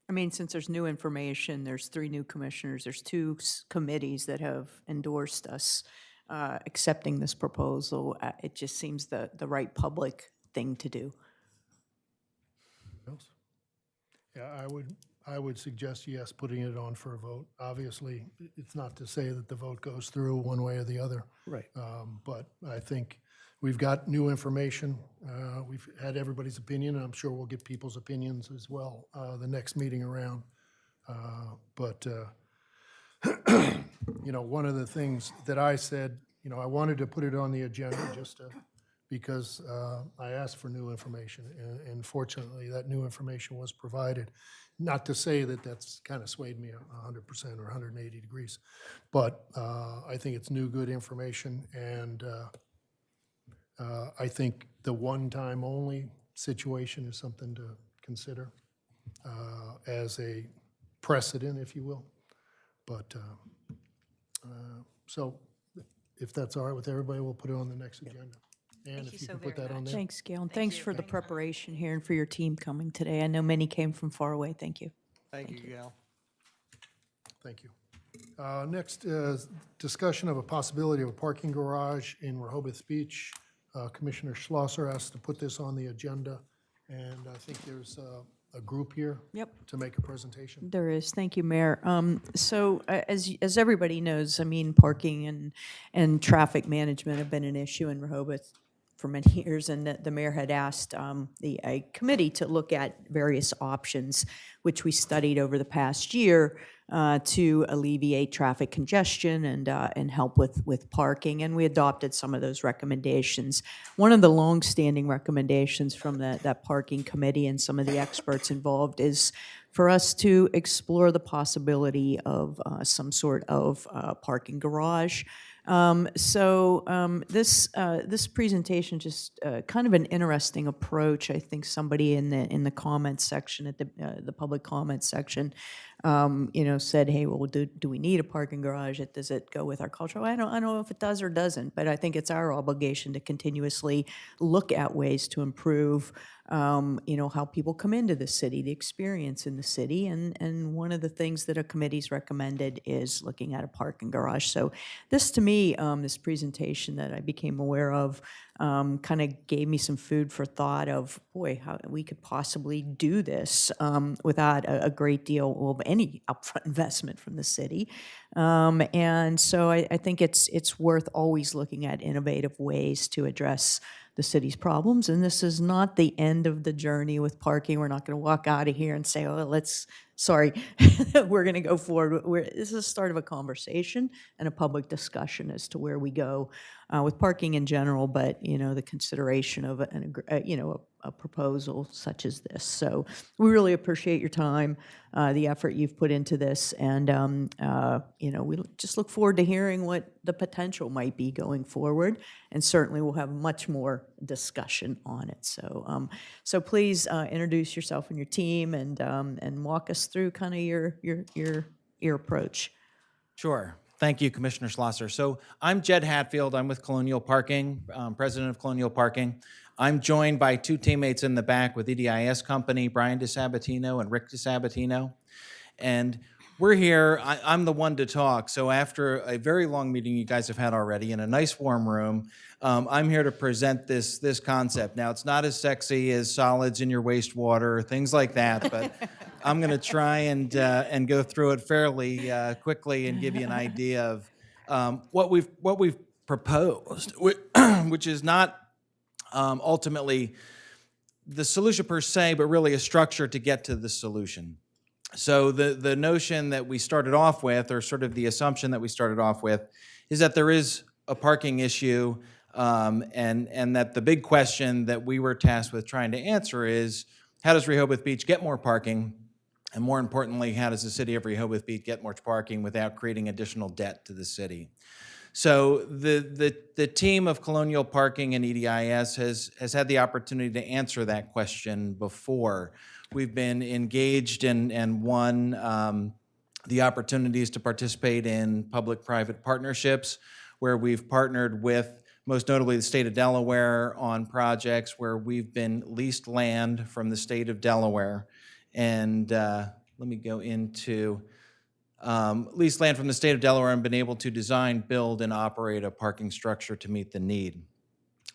I mean, since there's new information, there's 3 new commissioners, there's 2 committees that have endorsed us accepting this proposal. It just seems the right public thing to do. Else? Yeah, I would suggest, yes, putting it on for a vote. Obviously, it's not to say that the vote goes through one way or the other. Right. But I think we've got new information. We've had everybody's opinion, and I'm sure we'll get people's opinions as well the next meeting around. But one of the things that I said, I wanted to put it on the agenda just because I asked for new information, and fortunately, that new information was provided. Not to say that that's kind of swayed me 100% or 180 degrees, but I think it's new, good information, and I think the one-time only situation is something to consider as a precedent, if you will. But so if that's all right with everybody, we'll put it on the next agenda. And if you can put that on there. Thanks, Gail, and thanks for the preparation here and for your team coming today. I know many came from far away. Thank you. Thank you, Gail. Thank you. Next, discussion of a possibility of a parking garage in Rehoboth Beach. Commissioner Schlosser asked to put this on the agenda, and I think there's a group here to make a presentation. There is. Thank you, Mayor. So as everybody knows, I mean, parking and traffic management have been an issue in Rehoboth for many years, and the mayor had asked a committee to look at various options, which we studied over the past year to alleviate traffic congestion and help with parking, and we adopted some of those recommendations. One of the long-standing recommendations from that parking committee and some of the experts involved is for us to explore the possibility of some sort of parking garage. This presentation just kind of an interesting approach. I think somebody in the comments section at the public comments section, said, "Hey, well, do we need a parking garage? Does it go with our culture?" Well, I don't know if it does or doesn't, but I think it's our obligation to continuously look at ways to improve how people come into the city, the experience in the city. And one of the things that a committee's recommended is looking at a parking garage. So this, to me, this presentation that I became aware of kind of gave me some food for thought of, boy, how we could possibly do this without a great deal of any upfront investment from the city. And so I think it's worth always looking at innovative ways to address the city's problems. And this is not the end of the journey with parking. We're not going to walk out of here and say, oh, we're going to go forward. This is the start of a conversation and a public discussion as to where we go with parking in general, but, the consideration of a proposal such as this. So we really appreciate your time, the effort you've put into this, and we just look forward to hearing what the potential might be going forward, and certainly we'll have much more discussion on it. So, so please introduce yourself and your team and walk us through kind of your approach. Sure. Thank you, Commissioner Schlosser. So I'm Jed Hatfield. I'm with Colonial Parking, president of Colonial Parking. I'm joined by two teammates in the back with EDIS Company, Brian DeSabatino and Rick DeSabatino. And we're here, I'm the one to talk. So after a very long meeting you guys have had already in a nice warm room, I'm here to present this concept. Now, it's not as sexy as solids in your wastewater, things like that, but I'm going to try and go through it fairly quickly and give you an idea of what we've proposed, which is not ultimately the solution per se, but really a structure to get to the solution. So the notion that we started off with, or sort of the assumption that we started off with, is that there is a parking issue, and that the big question that we were tasked with trying to answer is, how does Rehoboth Beach get more parking? And more importantly, how does the city of Rehoboth Beach get more parking without creating additional debt to the city? So the team of Colonial Parking and EDIS has had the opportunity to answer that question before. We've been engaged and won the opportunities to participate in public-private partnerships, where we've partnered with, most notably, the state of Delaware on projects where we've been leased land from the state of Delaware. And let me go into leased land from the state of Delaware and been able to design, build, and operate a parking structure to meet the need.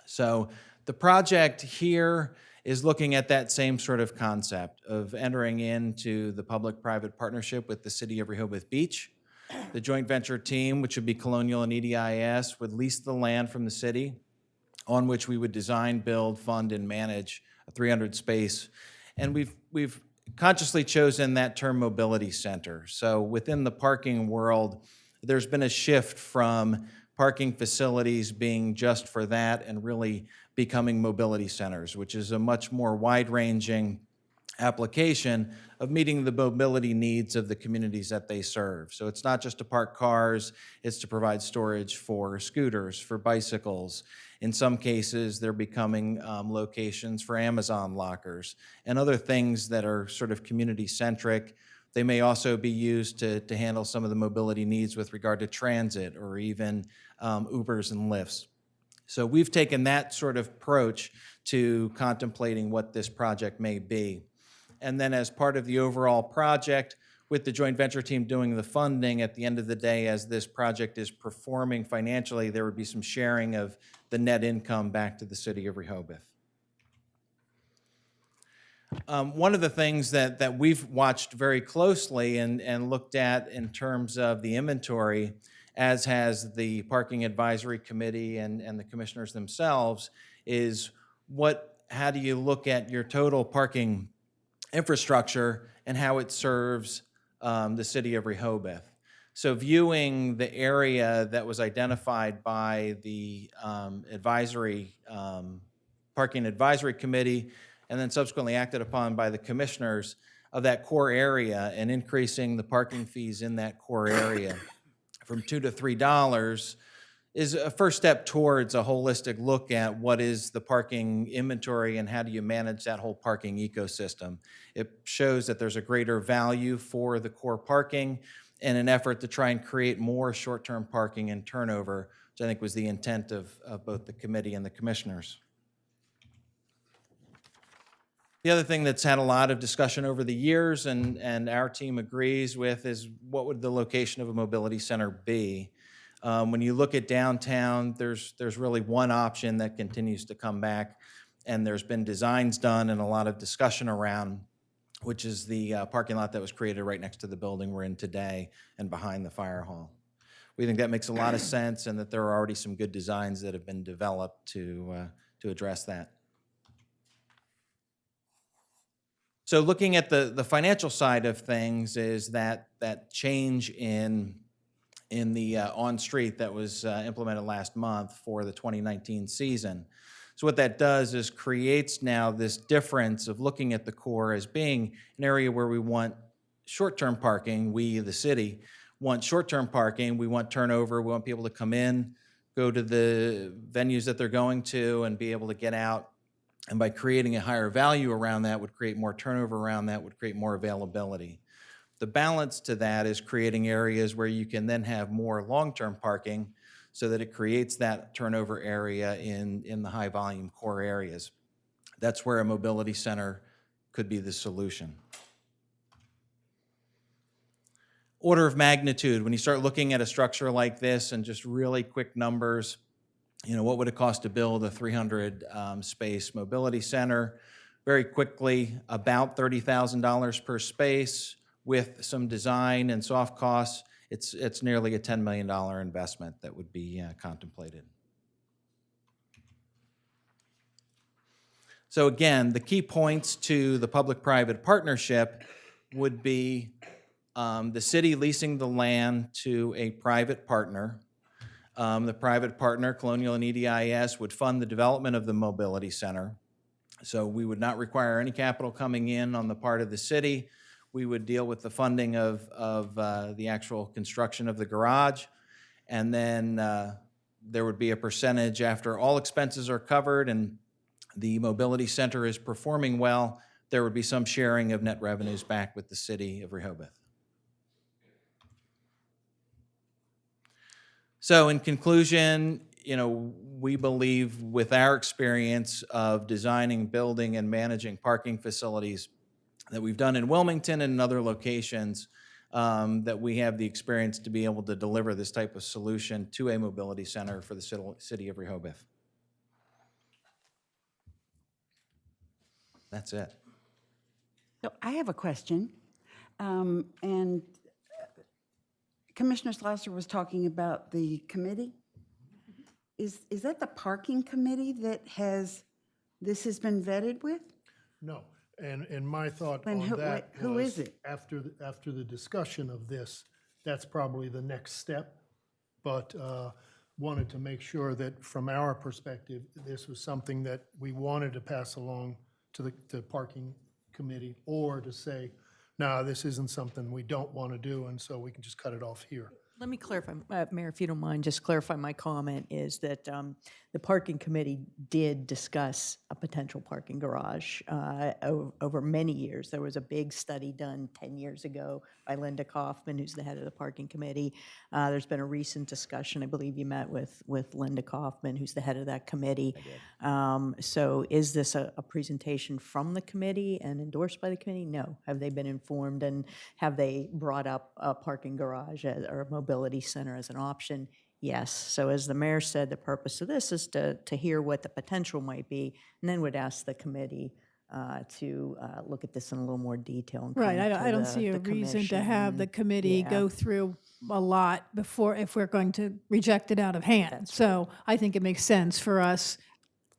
So the project here is looking at that same sort of concept of entering into the public-private partnership with the city of Rehoboth Beach. The joint venture team, which would be Colonial and EDIS, would lease the land from the city, on which we would design, build, fund, and manage a 300 space. And we've consciously chosen that term mobility center. So within the parking world, there's been a shift from parking facilities being just for that and really becoming mobility centers, which is a much more wide-ranging application of meeting the mobility needs of the communities that they serve. So it's not just to park cars, it's to provide storage for scooters, for bicycles. In some cases, they're becoming locations for Amazon lockers and other things that are sort of community-centric. They may also be used to handle some of the mobility needs with regard to transit or even Ubers and Lyfts. So we've taken that sort of approach to contemplating what this project may be. And then as part of the overall project, with the joint venture team doing the funding, at the end of the day, as this project is performing financially, there would be some sharing of the net income back to the city of Rehoboth. One of the things that we've watched very closely and looked at in terms of the inventory, as has the Parking Advisory Committee and the commissioners themselves, is how do you look at your total parking infrastructure and how it serves the city of Rehoboth. So viewing the area that was identified by the Parking Advisory Committee and then subsequently acted upon by the commissioners of that core area and increasing the parking fees in that core area from $2 to $3 is a first step towards a holistic look at what is the parking inventory and how do you manage that whole parking ecosystem. It shows that there's a greater value for the core parking in an effort to try and create more short-term parking and turnover, which I think was the intent of both the committee and the commissioners. The other thing that's had a lot of discussion over the years and our team agrees with is what would the location of a mobility center be? When you look at downtown, there's really one option that continues to come back, and there's been designs done and a lot of discussion around, which is the parking lot that was created right next to the building we're in today and behind the fire hall. We think that makes a lot of sense and that there are already some good designs that have been developed to address that. So looking at the financial side of things is that change in the on-street that was implemented last month for the 2019 season. So what that does is creates now this difference of looking at the core as being an area where we want short-term parking. We, the city, want short-term parking. We want turnover. We want people to come in, go to the venues that they're going to and be able to get out. And by creating a higher value around that would create more turnover around that, would create more availability. The balance to that is creating areas where you can then have more long-term parking so that it creates that turnover area in the high volume core areas. That's where a mobility center could be the solution. Order of magnitude, when you start looking at a structure like this and just really quick numbers, you know, what would it cost to build a 300 space mobility center? Very quickly, about $30,000 per space with some design and soft costs. It's nearly a $10 million investment that would be contemplated. So again, the key points to the public-private partnership would be the city leasing the land to a private partner. The private partner, Colonial and EDIS, would fund the development of the mobility center. So we would not require any capital coming in on the part of the city. We would deal with the funding of the actual construction of the garage. And then there would be a percentage after all expenses are covered and the mobility center is performing well, there would be some sharing of net revenues back with the city of Rehoboth. So in conclusion, you know, we believe with our experience of designing, building, and managing parking facilities that we've done in Wilmington and in other locations, that we have the experience to be able to deliver this type of solution to a mobility center for the city of Rehoboth. That's it. So I have a question. And Commissioner Schlosser was talking about the committee. Is that the parking committee that this has been vetted with? No, and my thought Then on who- that who was, is it? after the discussion of this, that's probably the next step. But wanted to make sure that from our perspective, this was something that we wanted to pass along to the parking committee, or to say, no, this isn't something we don't want to do, and so we can just cut it off here. Let me clarify, Mayor, if you don't mind, just clarify my comment is that the parking committee did discuss a potential parking garage over many years. There was a big study done 10 years ago by Linda Kaufman, who's the head of the parking committee. There's been a recent discussion, I believe you met with Linda Kaufman, who's the head of that committee. So is this a presentation from the committee and endorsed by the committee? No. Have they been informed, and have they brought up a parking garage or a mobility center as an option? Yes. So as the mayor said, the purpose of this is to hear what the potential might be, and then would ask the committee to look at this in a little more detail. And Right, come I don't to see a the reason to have the committee Yeah. go through a lot before, if we're going to reject it out of hand. So I think it makes sense for us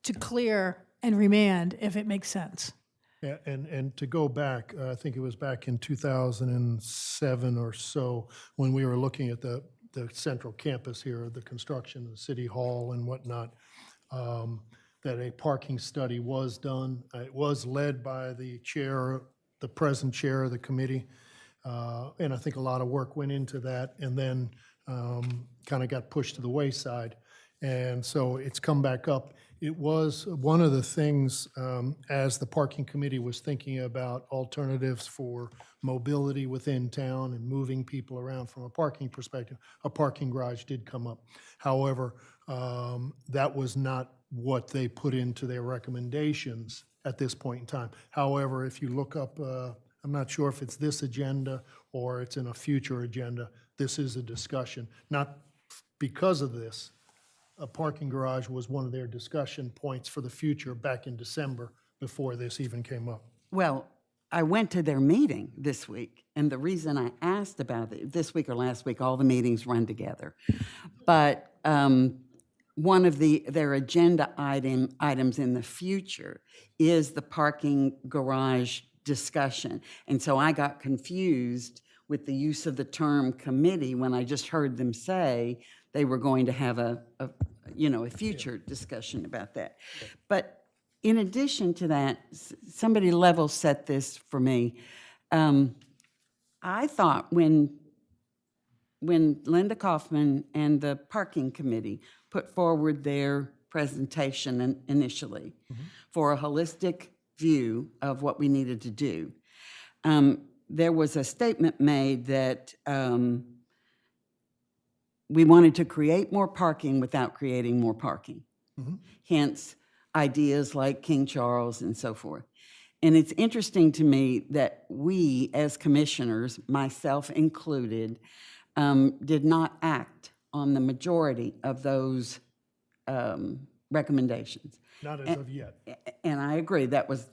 to clear and remand if it makes sense. Yeah, and to go back, I think it was back in 2007 or so, when we were looking at the central campus here, the construction of City Hall and whatnot, that a parking study was done. It was led by the present chair of the committee, and I think a lot of work went into that, and then kind of got pushed to the wayside. And so it's come back up. It was one of the things, as the parking committee was thinking about alternatives for mobility within town and moving people around from a parking perspective, a parking garage did come up. However, that was not what they put into their recommendations at this point in time. However, if you look up, I'm not sure if it's this agenda or it's in a future agenda, this is a discussion. Not because of this, a parking garage was one of their discussion points for the future back in December before this even came up. Well, I went to their meeting this week, and the reason I asked about it, this week or last week, all the meetings run together. But one of their agenda items in the future is the parking garage discussion. And so I got confused with the use of the term committee when I just heard them say they were going to have a future discussion about that. But in addition to that, somebody level set this for me. I thought when when Linda Kaufman and the parking committee put forward their presentation initially for a holistic view of what we needed to do, there was a statement made that we wanted to create more parking without creating more parking. Hence, ideas like King Charles and so forth. And it's interesting to me that we, as commissioners, myself included, did not act on the majority of those recommendations. Not as of yet. And I agree, that was,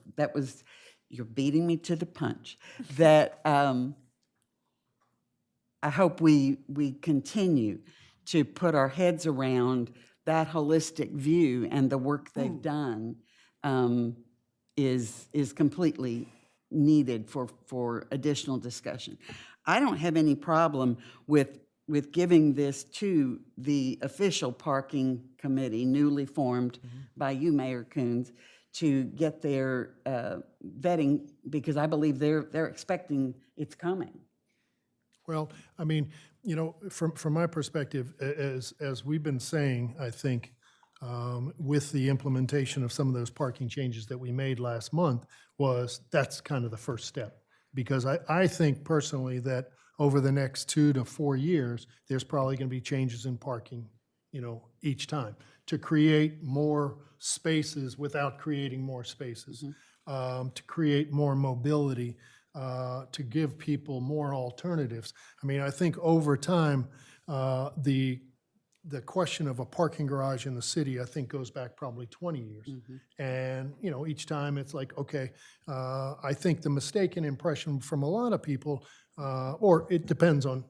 you're beating me to the punch. That I hope we continue to put our heads around that holistic view, and the work they've done is completely needed for additional discussion. I don't have any problem with giving this to the official parking committee, newly formed by you, Mayor Coons, to get their vetting, because I believe they're expecting it's coming. Well, I mean, you know, from my perspective, as we've been saying, I think, with the implementation of some of those parking changes that we made last month, that's kind of the first step. Because I think personally that over the next 2 to 4 years, there's probably going to be changes in parking, you know, each time, to create more spaces without creating more spaces, to create more mobility, to give people more alternatives. I mean, I think over time, the question of a parking garage in the city, I think, goes back probably 20 years. And, you know, each time it's like, okay, I think the mistaken impression from a lot of people, or it depends on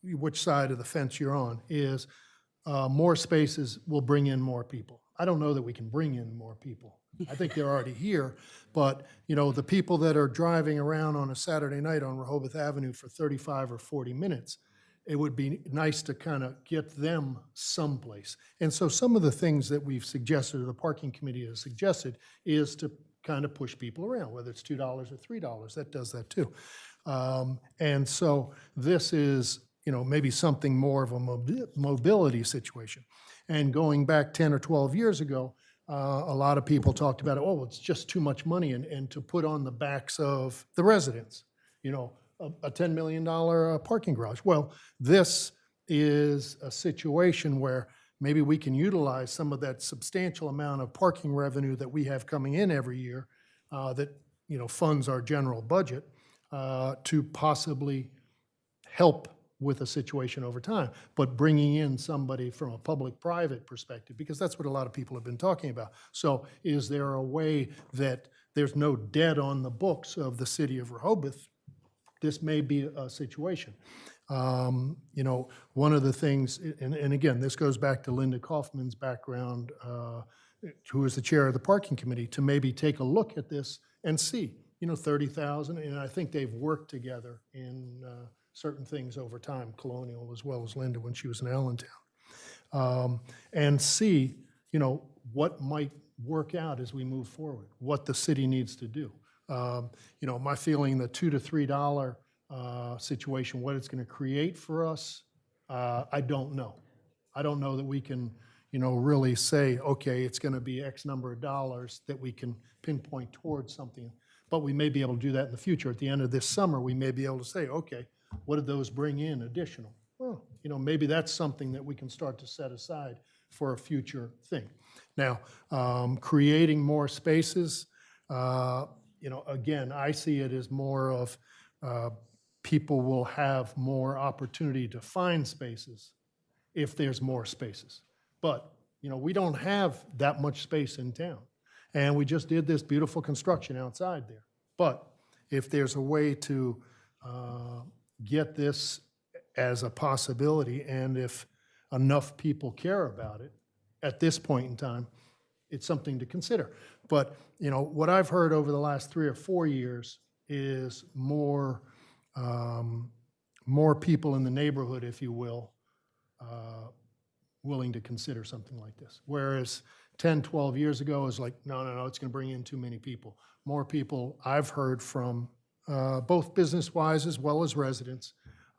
which side of the fence you're on, is more spaces will bring in more people. I don't know that we can bring in more people. I think they're already here, but, you know, the people that are driving around on a Saturday night on Rehoboth Avenue for 35 or 40 minutes, it would be nice to kind of get them someplace. And so some of the things that we've suggested, or the parking committee has suggested, is to kind of push people around, whether it's $2 or $3. That does that too. And so this is, you know, maybe something more of a mobility situation. And going back 10 or 12 years ago, a lot of people talked about, oh, it's just too much money and to put on the backs of the residents, you know, a $10 million parking garage. Well, this is a situation where maybe we can utilize some of that substantial amount of parking revenue that we have coming in every year that, you know, funds our general budget to possibly help with a situation over time, but bringing in somebody from a public-private perspective, because that's what a lot of people have been talking about. So is there a way that there's no debt on the books of the city of Rehoboth? This may be a situation. You know, one of the things, and again, this goes back to Linda Kaufman's background, who is the chair of the parking committee, to maybe take a look at this and see, you know, 30,000, and I think they've worked together in certain things over time, Colonial as well as Linda when she was in Allentown, and see, you know, what might work out as we move forward, what the city needs to do. You know, my feeling, the $2 to $3 situation, what it's going to create for us, I don't know. I don't know that we can, you know, really say, okay, it's going to be X number of dollars that we can pinpoint towards something. But we may be able to do that in the future. At the end of this summer, we may be able to say, okay, what did those bring in additional? Well, you know, maybe that's something that we can start to set aside for a future thing. Now, creating more spaces, you know, again, I see it as more of people will have more opportunity to find spaces if there's more spaces. But, you know, we don't have that much space in town. And we just did this beautiful construction outside there. But if there's a way to get this as a possibility, and if enough people care about it at this point in time, it's something to consider. But, you know, what I've heard over the last 3 or 4 years is more people in the neighborhood, if you will, willing to consider something like this. Whereas 10, 12 years ago, it was like, no, it's going to bring in too many people. More people I've heard from, both business-wise as well as residents,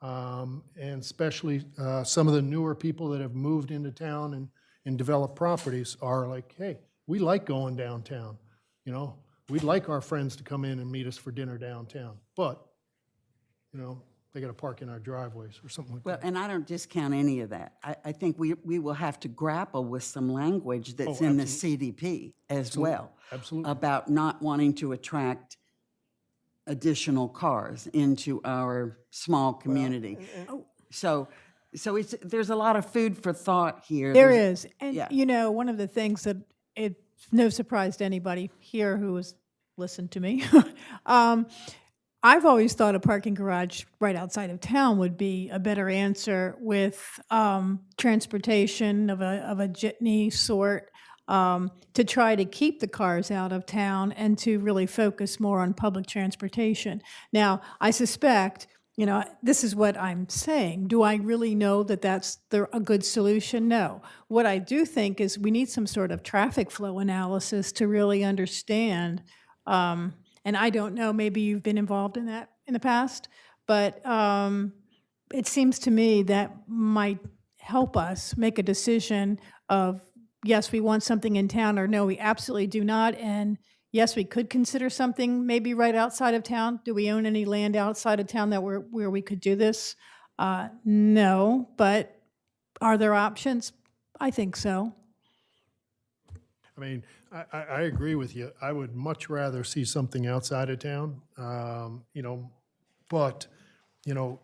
And especially some of the newer people that have moved into town and developed properties are like, hey, we like going downtown. You know, we'd like our friends to come in and meet us for dinner downtown, but, you know, they got to park in our driveways or something like Well, that. and I don't discount any of that. I think we will have to grapple with some language that's Oh, in the CDP as well. Absolutely. About not wanting to attract additional cars into our small community. So there's a lot of food for thought here. There There's- is. And, yeah. you know, one of the things that it's no surprise to anybody here who has listened to me. I've always thought a parking garage right outside of town would be a better answer with transportation of a jitney sort to try to keep the cars out of town and to really focus more on public transportation. Now, I suspect, you know, this is what I'm saying. Do I really know that that's a good solution? No. What I do think is we need some sort of traffic flow analysis to really understand, and I don't know, maybe you've been involved in that in the past, but it seems to me that might help us make a decision of, yes, we want something in town, or no, we absolutely do not, and yes, we could consider something maybe right outside of town. Do we own any land outside of town that where we could do this? No, but are there options? I think so. I mean, I agree with you. I would much rather see something outside of town, you know, but, you know,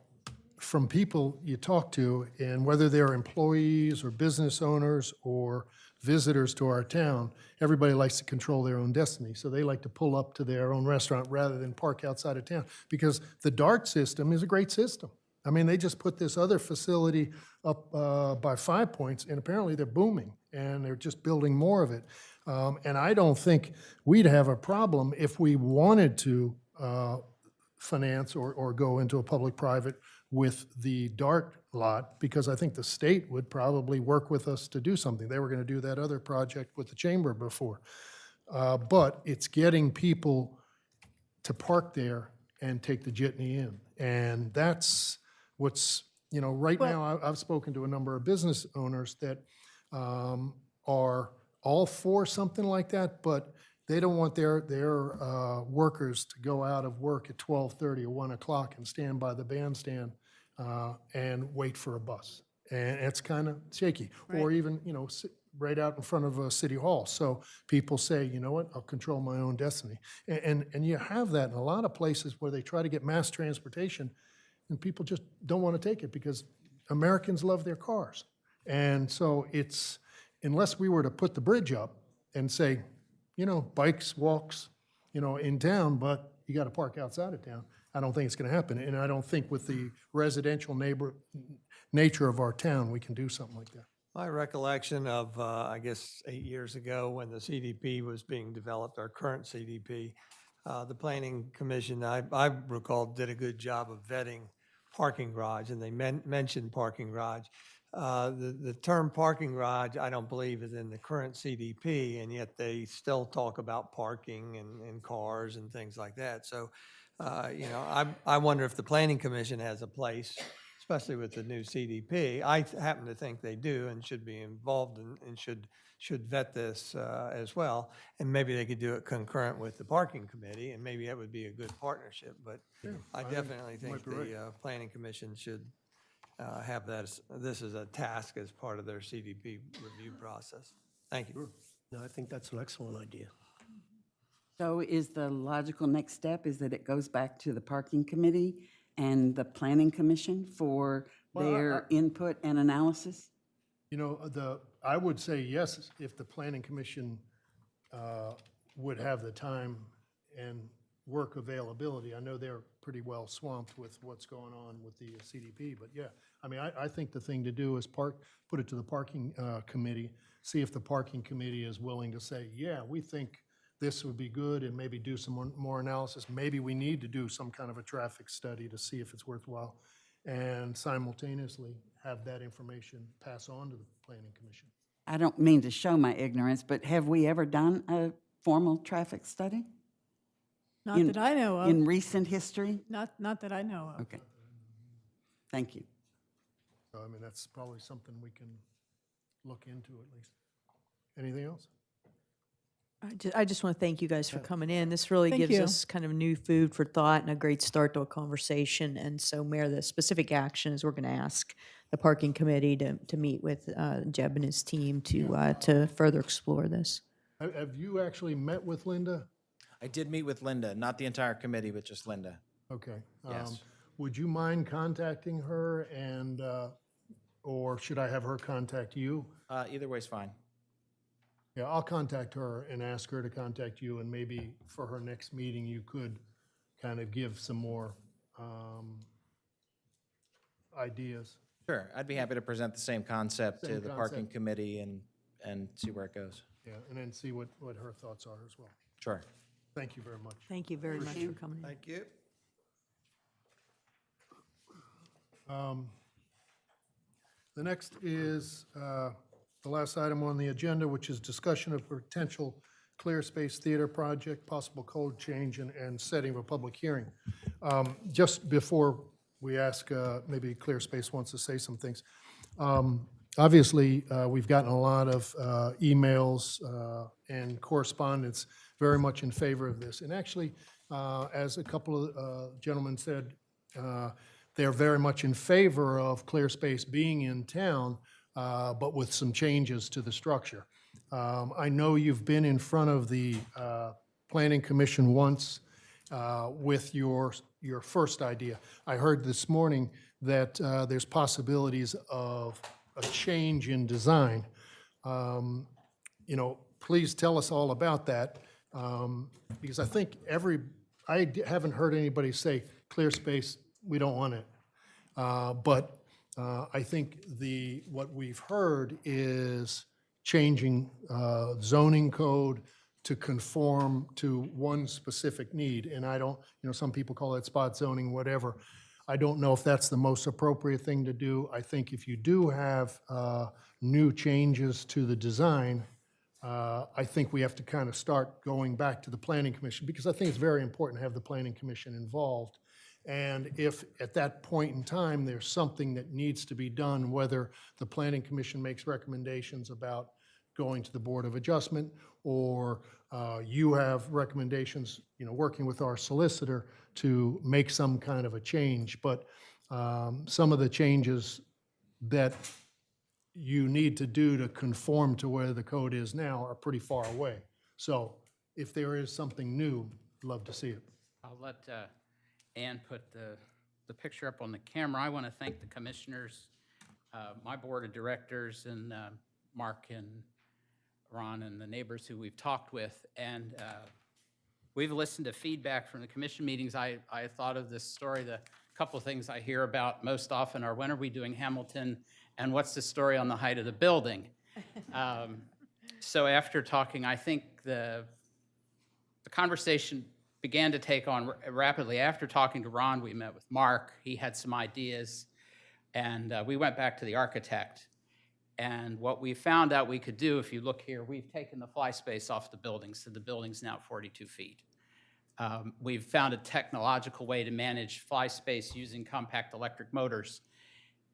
from people you talk to, and whether they're employees or business owners or visitors to our town, everybody likes to control their own destiny. So they like to pull up to their own restaurant rather than park outside of town, because the DART system is a great system. I mean, they just put this other facility up by 5 Points, and apparently they're booming, and they're just building more of it. And I don't think we'd have a problem if we wanted to finance or go into a public-private with the DART lot, because I think the state would probably work with us to do something. They were going to do that other project with the chamber before. But it's getting people to park there and take the jitney in. And that's what's, you know, right now, I've spoken to a number of business owners that are all for something like that, but they don't want their workers to go out of work at 12:30 or 1 o'clock and stand by the bandstand and wait for a bus. And it's kind of shaky. Or even, you know, right out in front of City Hall. So people say, you know what, I'll control my own destiny. And you have that in a lot of places where they try to get mass transportation, and people just don't want to take it because Americans love their cars. And so it's, unless we were to put the bridge up and say, you know, bikes, walks, you know, in town, but you got to park outside of town, I don't think it's going to happen. And I don't think with the residential nature of our town, we can do something like that. My recollection of, I guess, 8 years ago when the CDP was being developed, our current CDP, the Planning Commission, I recall, did a good job of vetting parking garage, and they mentioned parking garage. The term parking garage, I don't believe is in the current CDP, and yet they still talk about parking and cars and things like that. So, you know, I wonder if the Planning Commission has a place, especially with the new CDP. I happen to think they do and should be involved and should vet this as well. And maybe they could do it concurrent with the Parking Committee, and maybe that would be a good partnership. But I definitely think the Planning Commission should have this as a task as part of their CDP review process. Thank you. No, I think that's an excellent idea. So is the logical next step is that it goes back to the Parking Committee and the Planning Commission for their input and analysis? You know, I would say yes, if the Planning Commission would have the time and work availability. I know they're pretty well swamped with what's going on with the CDP, but yeah, I mean, I think the thing to do is put it to the Parking Committee, see if the Parking Committee is willing to say, yeah, we think this would be good, and maybe do some more analysis. Maybe we need to do some kind of a traffic study to see if it's worthwhile, and simultaneously have that information pass on to the Planning Commission. I don't mean to show my ignorance, but have we ever done a formal traffic study? Not that I know of. In recent history? Not that I know of. Okay. Thank you. So, I mean, that's probably something we can look into at least. Anything else? I just want to thank you guys for coming in. This really Thank gives you. us kind of new food for thought and a great start to a conversation. And so, Mayor, the specific action is we're going to ask the parking committee to meet with Jeb and his team to further explore this. Have you actually met with Linda? I did meet with Linda, not the entire committee, but just Linda. Okay. Yes. Would you mind contacting her and, or should I have her contact you? Either way's fine. Yeah, I'll contact her and ask her to contact you, and maybe for her next meeting, you could kind of give some more ideas. Sure, I'd be happy to present the same concept Same to the parking concept. committee and see where it goes. Yeah, and then see what her thoughts are as well. Sure. Thank you very much. Thank you very much for coming in. Thank you. The next is the last item on the agenda, which is discussion of potential clear space theater project, possible code change, and setting of a public hearing. Just before we ask, maybe Clear Space wants to say some things. Obviously, we've gotten a lot of emails and correspondence very much in favor of this. And actually, as a couple of gentlemen said, they're very much in favor of Clear Space being in town, but with some changes to the structure. I know you've been in front of the Planning Commission once with your first idea. I heard this morning that there's possibilities of a change in design. You know, please tell us all about that, because I think haven't heard anybody say, Clear Space, we don't want it. But I think what we've heard is changing zoning code to conform to one specific need. And I don't, some people call it spot zoning, whatever. I don't know if that's the most appropriate thing to do. I think if you do have new changes to the design, I think we have to kind of start going back to the Planning Commission, because I think it's very important to have the Planning Commission involved. And if at that point in time, there's something that needs to be done, whether the Planning Commission makes recommendations about going to the Board of Adjustment, or you have recommendations, working with our solicitor to make some kind of a change. But some of the changes that you need to do to conform to where the code is now are pretty far away. So if there is something new, I'd love to see it. I'll let Ann put the picture up on the camera. I want to thank the commissioners, my board of directors, and Mark and Ron and the neighbors who we've talked with. And we've listened to feedback from the commission meetings. I thought of this story. The couple of things I hear about most often are, when are we doing Hamilton, and what's the story on the height of the building? So after talking, I think the conversation began to take on rapidly. After talking to Ron, we met with Mark. He had some ideas, and we went back to the architect. And what we found out we could do, if you look here, we've taken the fly space off the building, so the building's now 42 feet. We've found a technological way to manage fly space using compact electric motors.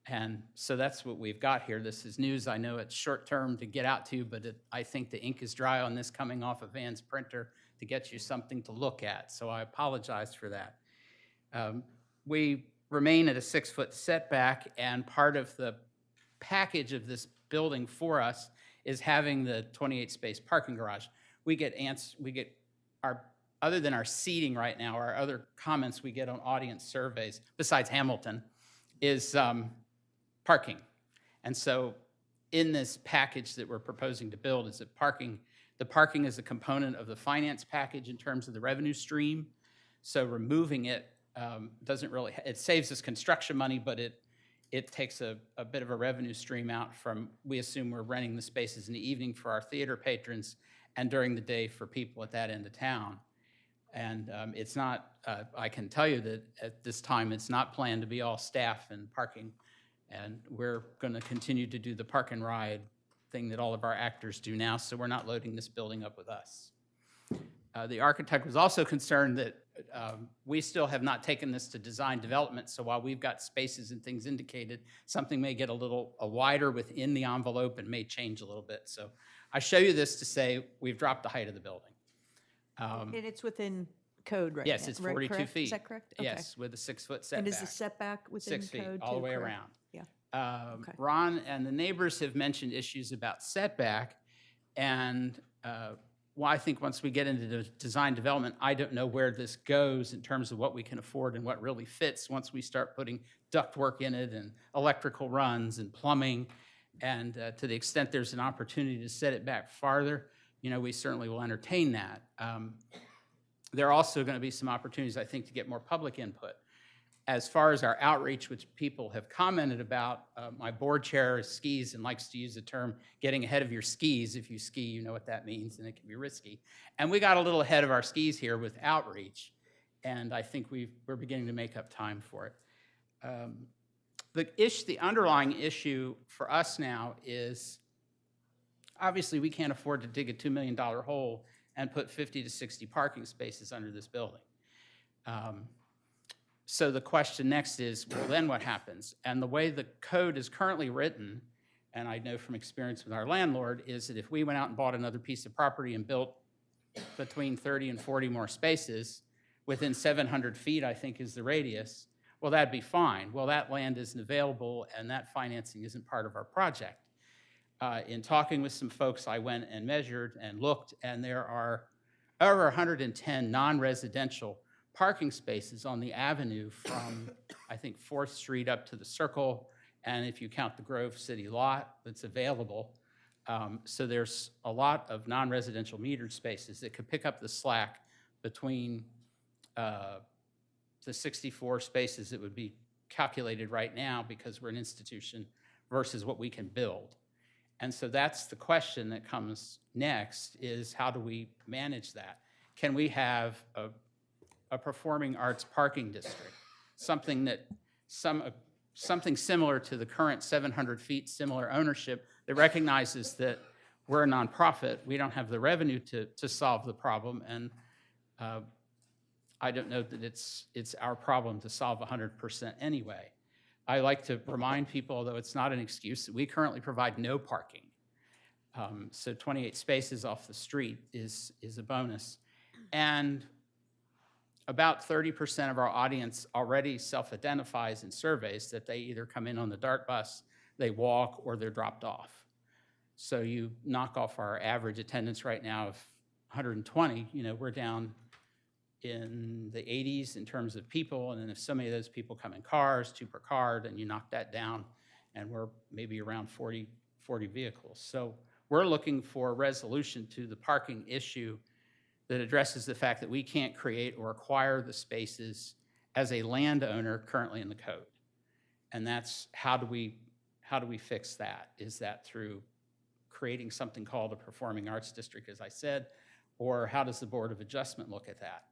And so that's what we've got here. This is news. I know it's short term to get out to, but I think the ink is dry on this coming off of Ann's printer to get you something to look at. So I apologize for that. We remain at a 6-foot setback, and part of the package of this building for us is having the 28-space parking garage. Other than our seating right now, our other comments we get on audience surveys, besides Hamilton, is parking. And so in this package that we're proposing to build is that the parking is a component of the finance package in terms of the revenue stream. So removing it it saves us construction money, but it takes a bit of a revenue stream out from, we assume we're renting the spaces in the evening for our theater patrons and during the day for people at that end of town. And it's not, I can tell you that at this time, it's not planned to be all staff and parking. And we're going to continue to do the park and ride thing that all of our actors do now, so we're not loading this building up with us. The architect was also concerned that we still have not taken this to design development, so while we've got spaces and things indicated, something may get a little wider within the envelope and may change a little bit. So I show you this to say we've dropped the height of the building. And it's within code right now? Yes, it's right, 42 correct? feet. Is that correct? Okay. Yes, with a 6-foot setback. And is the setback within 6 feet, code all the too, way correct? around. Yeah. Okay. Ron and the neighbors have mentioned issues about setback, and well, I think once we get into the design development, I don't know where this goes in terms of what we can afford and what really fits once we start putting ductwork in it and electrical runs and plumbing. And to the extent there's an opportunity to set it back farther, you know, we certainly will entertain that. There are also going to be some opportunities, I think, to get more public input. As far as our outreach, which people have commented about, my board chair skis and likes to use the term getting ahead of your skis. If you ski, you know what that means, and it can be risky. And we got a little ahead of our skis here with outreach, and I think we're beginning to make up time for it. The underlying issue for us now is, obviously, we can't afford to dig a $2 million hole and put 50 to 60 parking spaces under this building. So the question next is, well, then what happens? And the way the code is currently written, and I know from experience with our landlord, is that if we went out and bought another piece of property and built between 30 and 40 more spaces within 700 feet, I think is the radius, well, that'd be fine. Well, that land isn't available, and that financing isn't part of our project. In talking with some folks, I went and measured and looked, and there are over 110 non-residential parking spaces on the avenue from, I think, 4th Street up to the Circle, and if you count the Grove City lot that's available. So there's a lot of non-residential metered spaces that could pick up the slack between the 64 spaces that would be calculated right now because we're an institution versus what we can build. And so that's the question that comes next, is how do we manage that? Can we have a performing arts parking district, something that something similar to the current 700 feet similar ownership that recognizes that we're a nonprofit, we don't have the revenue to solve the problem, and I don't know that it's our problem to solve 100% anyway. I like to remind people, although it's not an excuse, that we currently provide no parking. So 28 spaces off the street is a bonus. And about 30% of our audience already self-identifies in surveys that they either come in on the DART bus, they walk, or they're dropped off. So you knock off our average attendance right now of 120, you know, we're down in the 80s in terms of people, and then if so many of those people come in cars, 2 per car, then you knock that down, and we're maybe around 40 vehicles. So we're looking for a resolution to the parking issue that addresses the fact that we can't create or acquire the spaces as a landowner currently in the code. And that's how do we fix that? Is that through creating something called a performing arts district, as I said, or how does the Board of Adjustment look at that?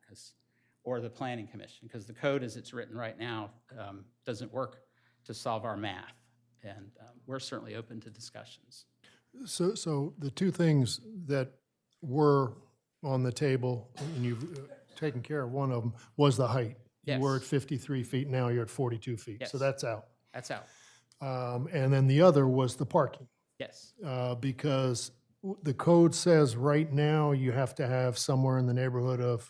Or the Planning Commission? Because the code as it's written right now doesn't work to solve our math. And we're certainly open to discussions. So the two things that were on the table, and you've taken care of one of them, was the height. Yes. You were at 53 feet, now you're at 42 feet. Yes. So that's out. That's out. And then the other was the parking. Yes. Because the code says right now you have to have somewhere in the neighborhood of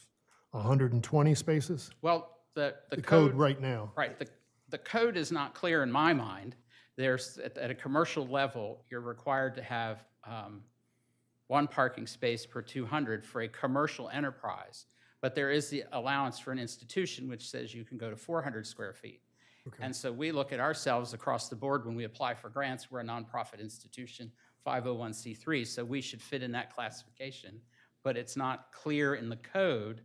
120 spaces? Well, the code right now. Right. The code is not clear in my mind. There's, at a commercial level, you're required to have 1 parking space per 200 for a commercial enterprise. But there is the allowance for an institution which says you can go to 400 square feet. Okay. And so we look at ourselves across the board when we apply for grants. We're a nonprofit institution, 501c3, so we should fit in that classification. But it's not clear in the code.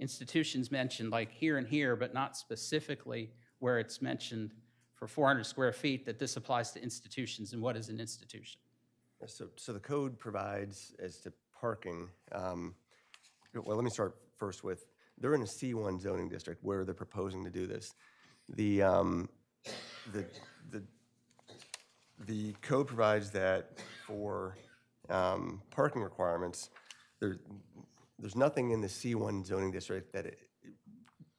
Institutions mentioned like here and here, but not specifically where it's mentioned for 400 square feet that this applies to institutions, and what is an institution? So the code provides as to parking, well, let me start first with, they're in a C1 zoning district where they're proposing to do this. The code provides that for parking requirements, there's nothing in the C1 zoning district that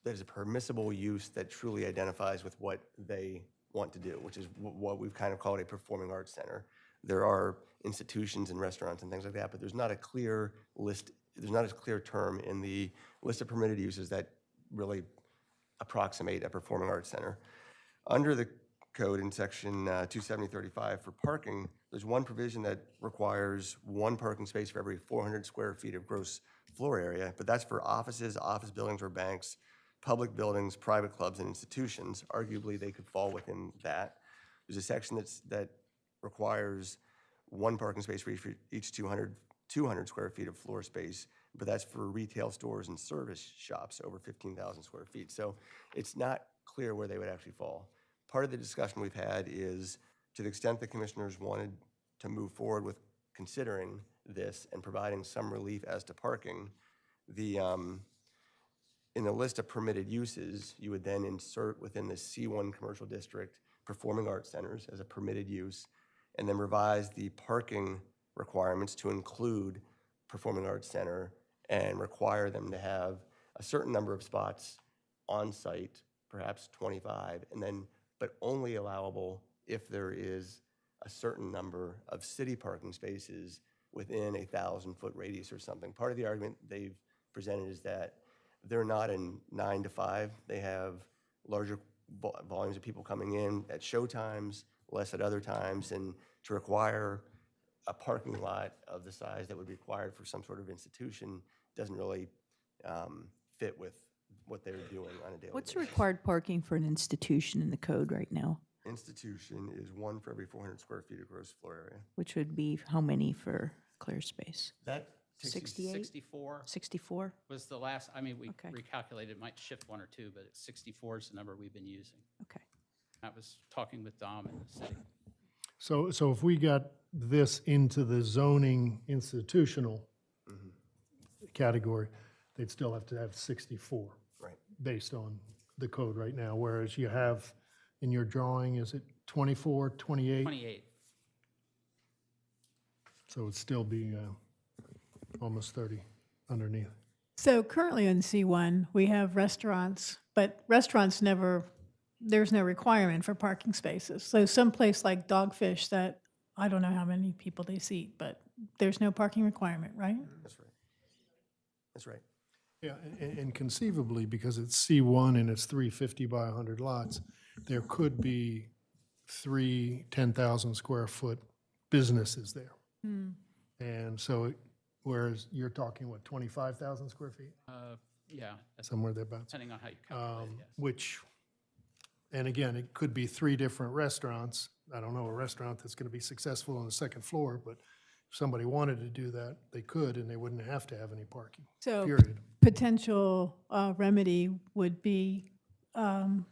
that is a permissible use that truly identifies with what they want to do, which is what we've kind of called a performing arts center. There are institutions and restaurants and things like that, but there's not a clear list, there's not a clear term in the list of permitted uses that really approximate a performing arts center. Under the code in section 27035 for parking, there's one provision that requires one parking space for every 400 square feet of gross floor area, but that's for offices, office buildings or banks, public buildings, private clubs, and institutions. Arguably, they could fall within that. There's a section that requires one parking space for each 200 square feet of floor space, but that's for retail stores and service shops over 15,000 square feet. So it's not clear where they would actually fall. Part of the discussion we've had is, to the extent the commissioners wanted to move forward with considering this and providing some relief as to parking, in the list of permitted uses, you would then insert within the C1 commercial district performing arts centers as a permitted use, and then revise the parking requirements to include performing arts center and require them to have a certain number of spots on site, perhaps 25, and then, but only allowable if there is a certain number of city parking spaces within a 1,000-foot radius or something. Part of the argument they've presented is that they're not in 9 to 5. They have larger volumes of people coming in at show times, less at other times, and to require a parking lot of the size that would be required for some sort of institution doesn't really fit with what they're doing on a daily basis. What's the required parking for an institution in the code right now? Institution is 1 for every 400 square feet of gross floor area. Which would be how many for clear space? That 68? 64 64? was the last, I mean, we Okay. recalculated, it might shift 1 or 2, but 64 is the number we've been using. Okay. I was talking with Dom in the city. So if we got this into the zoning institutional category, they'd still have to have 64. Right. Based on the code right now, whereas you have in your drawing, is it 24, 28? 28. So it'd still be almost 30 underneath. So currently in C1, we have restaurants, but restaurants there's no requirement for parking spaces. So someplace like Dogfish that, I don't know how many people they seat, but there's no parking requirement, right? That's right. That's right. Yeah, and conceivably, because it's C1 and it's 350 by 100 lots, there could be 3 10,000 square foot businesses there. And so, whereas you're talking, what, 25,000 square feet? Yeah. that's- Somewhere thereabouts. Depending on how you calculate it, yes. Which, and again, it could be 3 different restaurants. I don't know a restaurant that's going to be successful on the second floor, but if somebody wanted to do that, they could, and they wouldn't have to have any parking, So period. potential remedy would be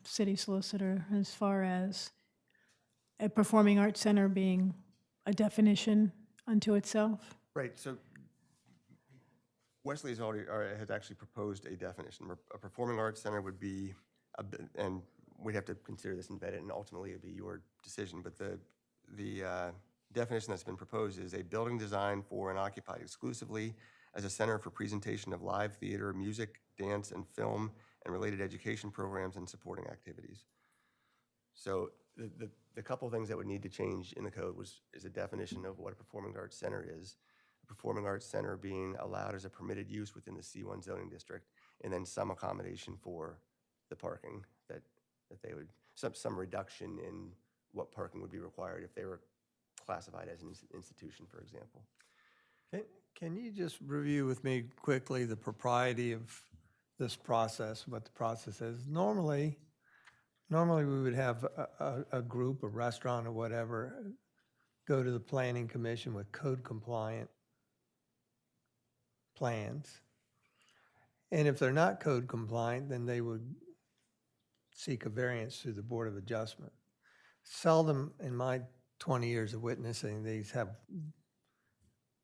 city solicitor as far as a performing arts center being a definition unto itself. Right, so Wesley has already, has actually proposed a definition. A performing arts center would be, and we'd have to consider this and vet it, and ultimately it'd be your decision, but the definition that's been proposed is a building designed for and occupied exclusively as a center for presentation of live theater, music, dance, and film, and related education programs and supporting activities. So the couple of things that would need to change in the code is a definition of what a performing arts center is. A performing arts center being allowed as a permitted use within the C1 zoning district, and then some accommodation for the parking that they would, some reduction in what parking would be required if they were classified as an institution, for example. Can you just review with me quickly the propriety of this process, what the process is? Normally we would have a group, a restaurant or whatever, go to the planning commission with code compliant plans. And if they're not code compliant, then they would seek a variance through the Board of Adjustment. Seldom in my 20 years of witnessing these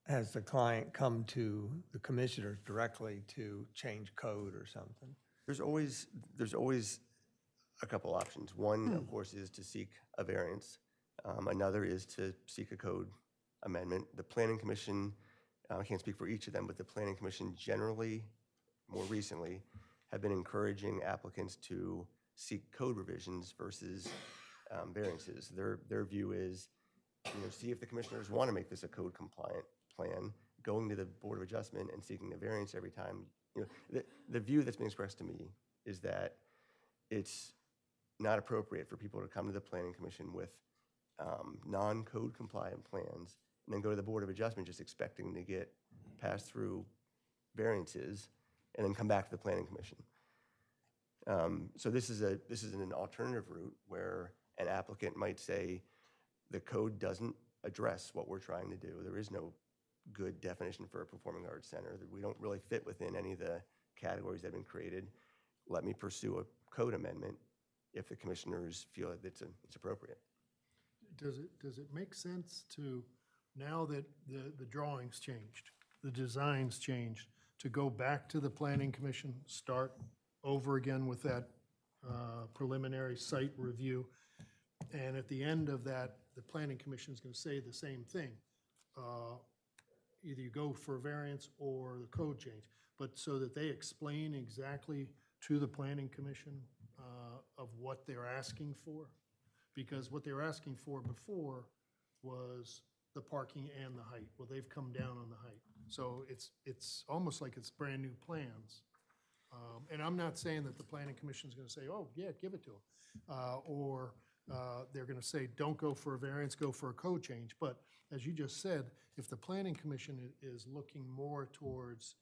has the client come to the commissioners directly to change code or something. There's always a couple options. One, of course, is to seek a variance. Another is to seek a code amendment. The Planning Commission I can't speak for each of them, but the Planning Commission generally, more recently, have been encouraging applicants to seek code revisions versus variances. Their view is, see if the commissioners want to make this a code compliant plan, going to the Board of Adjustment and seeking a variance every time. The view that's been expressed to me is that it's not appropriate for people to come to the Planning Commission with non-code compliant plans and then go to the Board of Adjustment just expecting to get passed through variances and then come back to the Planning Commission. So this is an alternative route where an applicant might say the code doesn't address what we're trying to do. There is no good definition for a performing arts center. We don't really fit within any of the categories that have been created. Let me pursue a code amendment if the commissioners feel that it's appropriate. Does it make sense to, now that the drawings changed, the designs changed, to go back to the Planning Commission, start over again with that preliminary site review? And at the end of that, the Planning Commission is going to say the same thing. Either you go for a variance or the code change, but so that they explain exactly to the Planning Commission of what they're asking for. Because what they were asking for before was the parking and the height. Well, they've come down on the height. So it's almost like it's brand new plans. And I'm not saying that the Planning Commission is going to say, oh, yeah, give it to them. Or they're going to say, don't go for a variance, go for a code change. But as you just said, if the Planning Commission is looking more towards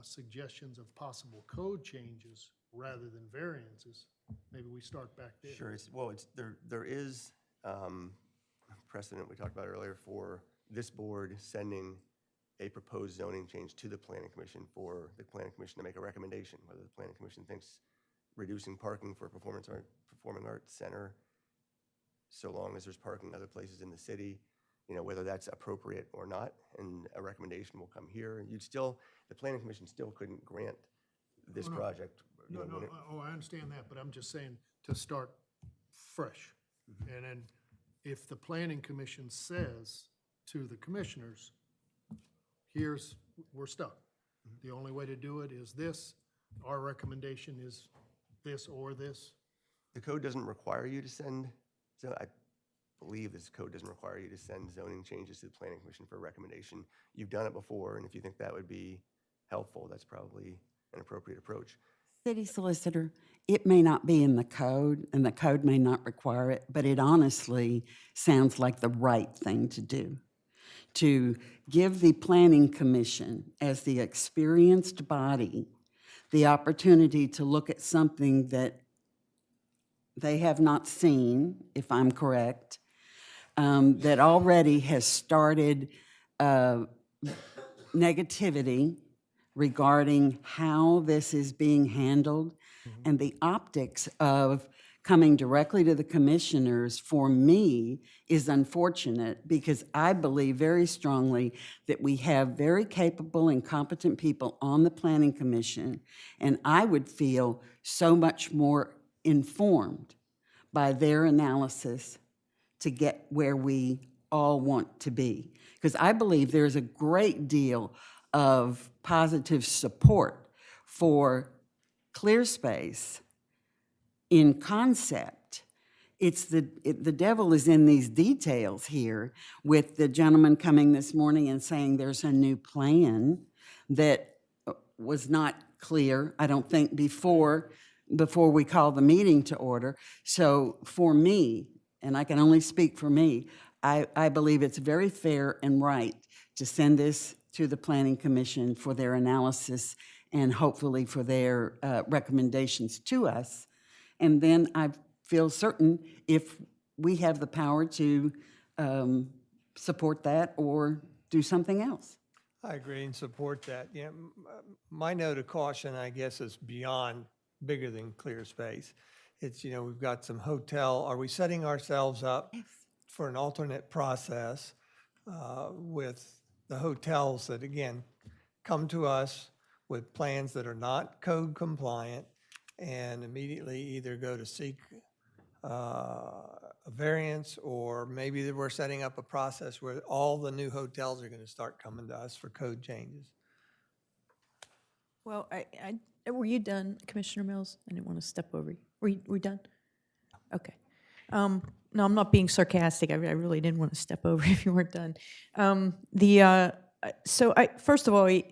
suggestions of possible code changes rather than variances, maybe we start back there. Sure. There is precedent we talked about earlier for this board sending a proposed zoning change to the Planning Commission for the Planning Commission to make a recommendation, whether the Planning Commission thinks reducing parking for a performing arts center, so long as there's parking other places in the city, whether that's appropriate or not, and a recommendation will come here. The Planning Commission still couldn't grant this project. No, I understand that, but I'm just saying to start fresh. And then if the Planning Commission says to the commissioners, we're stuck. The only way to do it is this. Our recommendation is this or this. The code doesn't require you to send, so I believe this code doesn't require you to send zoning changes to the Planning Commission for a recommendation. You've done it before, and if you think that would be helpful, that's probably an appropriate approach. City solicitor, it may not be in the code, and the code may not require it, but it honestly sounds like the right thing to do. To give the Planning Commission, as the experienced body, the opportunity to look at something that they have not seen, if I'm correct, that already has started negativity regarding how this is being handled, and the optics of coming directly to the commissioners, for me, is unfortunate, because I believe very strongly that we have very capable and competent people on the Planning Commission, and I would feel so much more informed by their analysis to get where we all want to be. Because I believe there's a great deal of positive support for clear space in concept. The devil is in these details here, with the gentleman coming this morning and saying there's a new plan that was not clear, I don't think, before we call the meeting to order. So for me, and I can only speak for me, I believe it's very fair and right to send this to the Planning Commission for their analysis and hopefully for their recommendations to us. And then I feel certain if we have the power to support that or do something else. I agree and support that. Yeah, my note of caution, I guess, is beyond bigger than clear space. It's, we've got some hotel. Are we setting ourselves up for an alternate process with the hotels that, again, come to us with plans that are not code compliant and immediately either go to seek a variance, or maybe that we're setting up a process where all the new hotels are going to start coming to us for code changes. Well, were you done, Commissioner Mills? I didn't want to step over you. Were you done? Okay. No, I'm not being sarcastic. I really didn't want to step over if you weren't done. First of all, I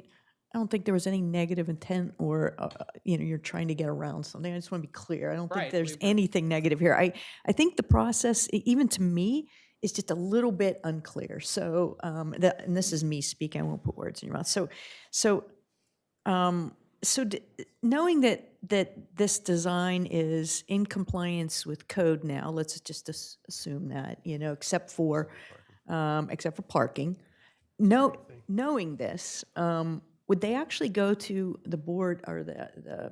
don't think there was any negative intent or, you're trying to get around something. I just want to be clear. I don't think Right, there's anything negative here. I think the process, even to me, is just a little bit unclear. So, and this is me speaking, I won't put words in your mouth. Knowing that this design is in compliance with code now, let's just assume that, except for parking. Knowing this, would they actually go to the board or the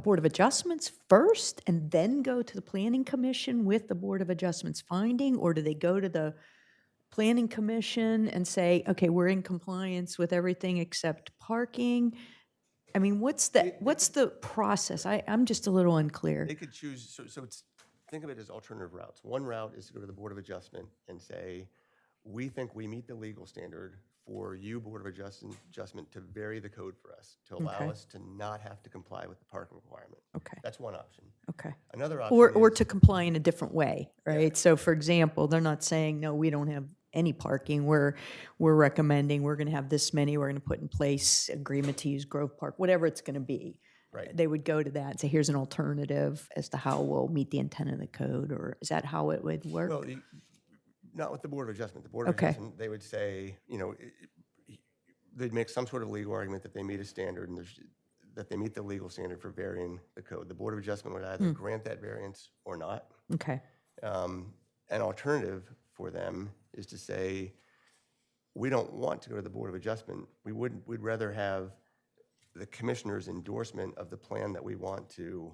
Board of Adjustments first and then go to the Planning Commission with the Board of Adjustments finding, or do they go to the Planning Commission and say, okay, we're in compliance with everything except parking? I mean, what's the process? I'm just a little unclear. They could choose, so think of it as alternative routes. One route is to go to the Board of Adjustment and say, we think we meet the legal standard for you, Board of Adjustment, to vary the code for us, to allow Okay. us to not have to comply with the parking requirement. Okay. That's one option. Okay. Another option Or is, to comply in a different way, right? So for example, they're not saying, no, we don't have any parking. We're recommending we're going to have this many. We're going to put in place agreement to use Grove Park, whatever it's going to be. Right. They would go to that and say, here's an alternative as to how we'll meet the intent of the code, or is that how it would work? well, not with the Board of Adjustment. The Board of Okay. Adjustment, they would say, they'd make some sort of legal argument that they meet a standard and that they meet the legal standard for varying the code. The Board of Adjustment would either grant that variance or not. Okay. An alternative for them is to say, we don't want to go to the Board of Adjustment. We'd rather have the commissioner's endorsement of the plan that we want to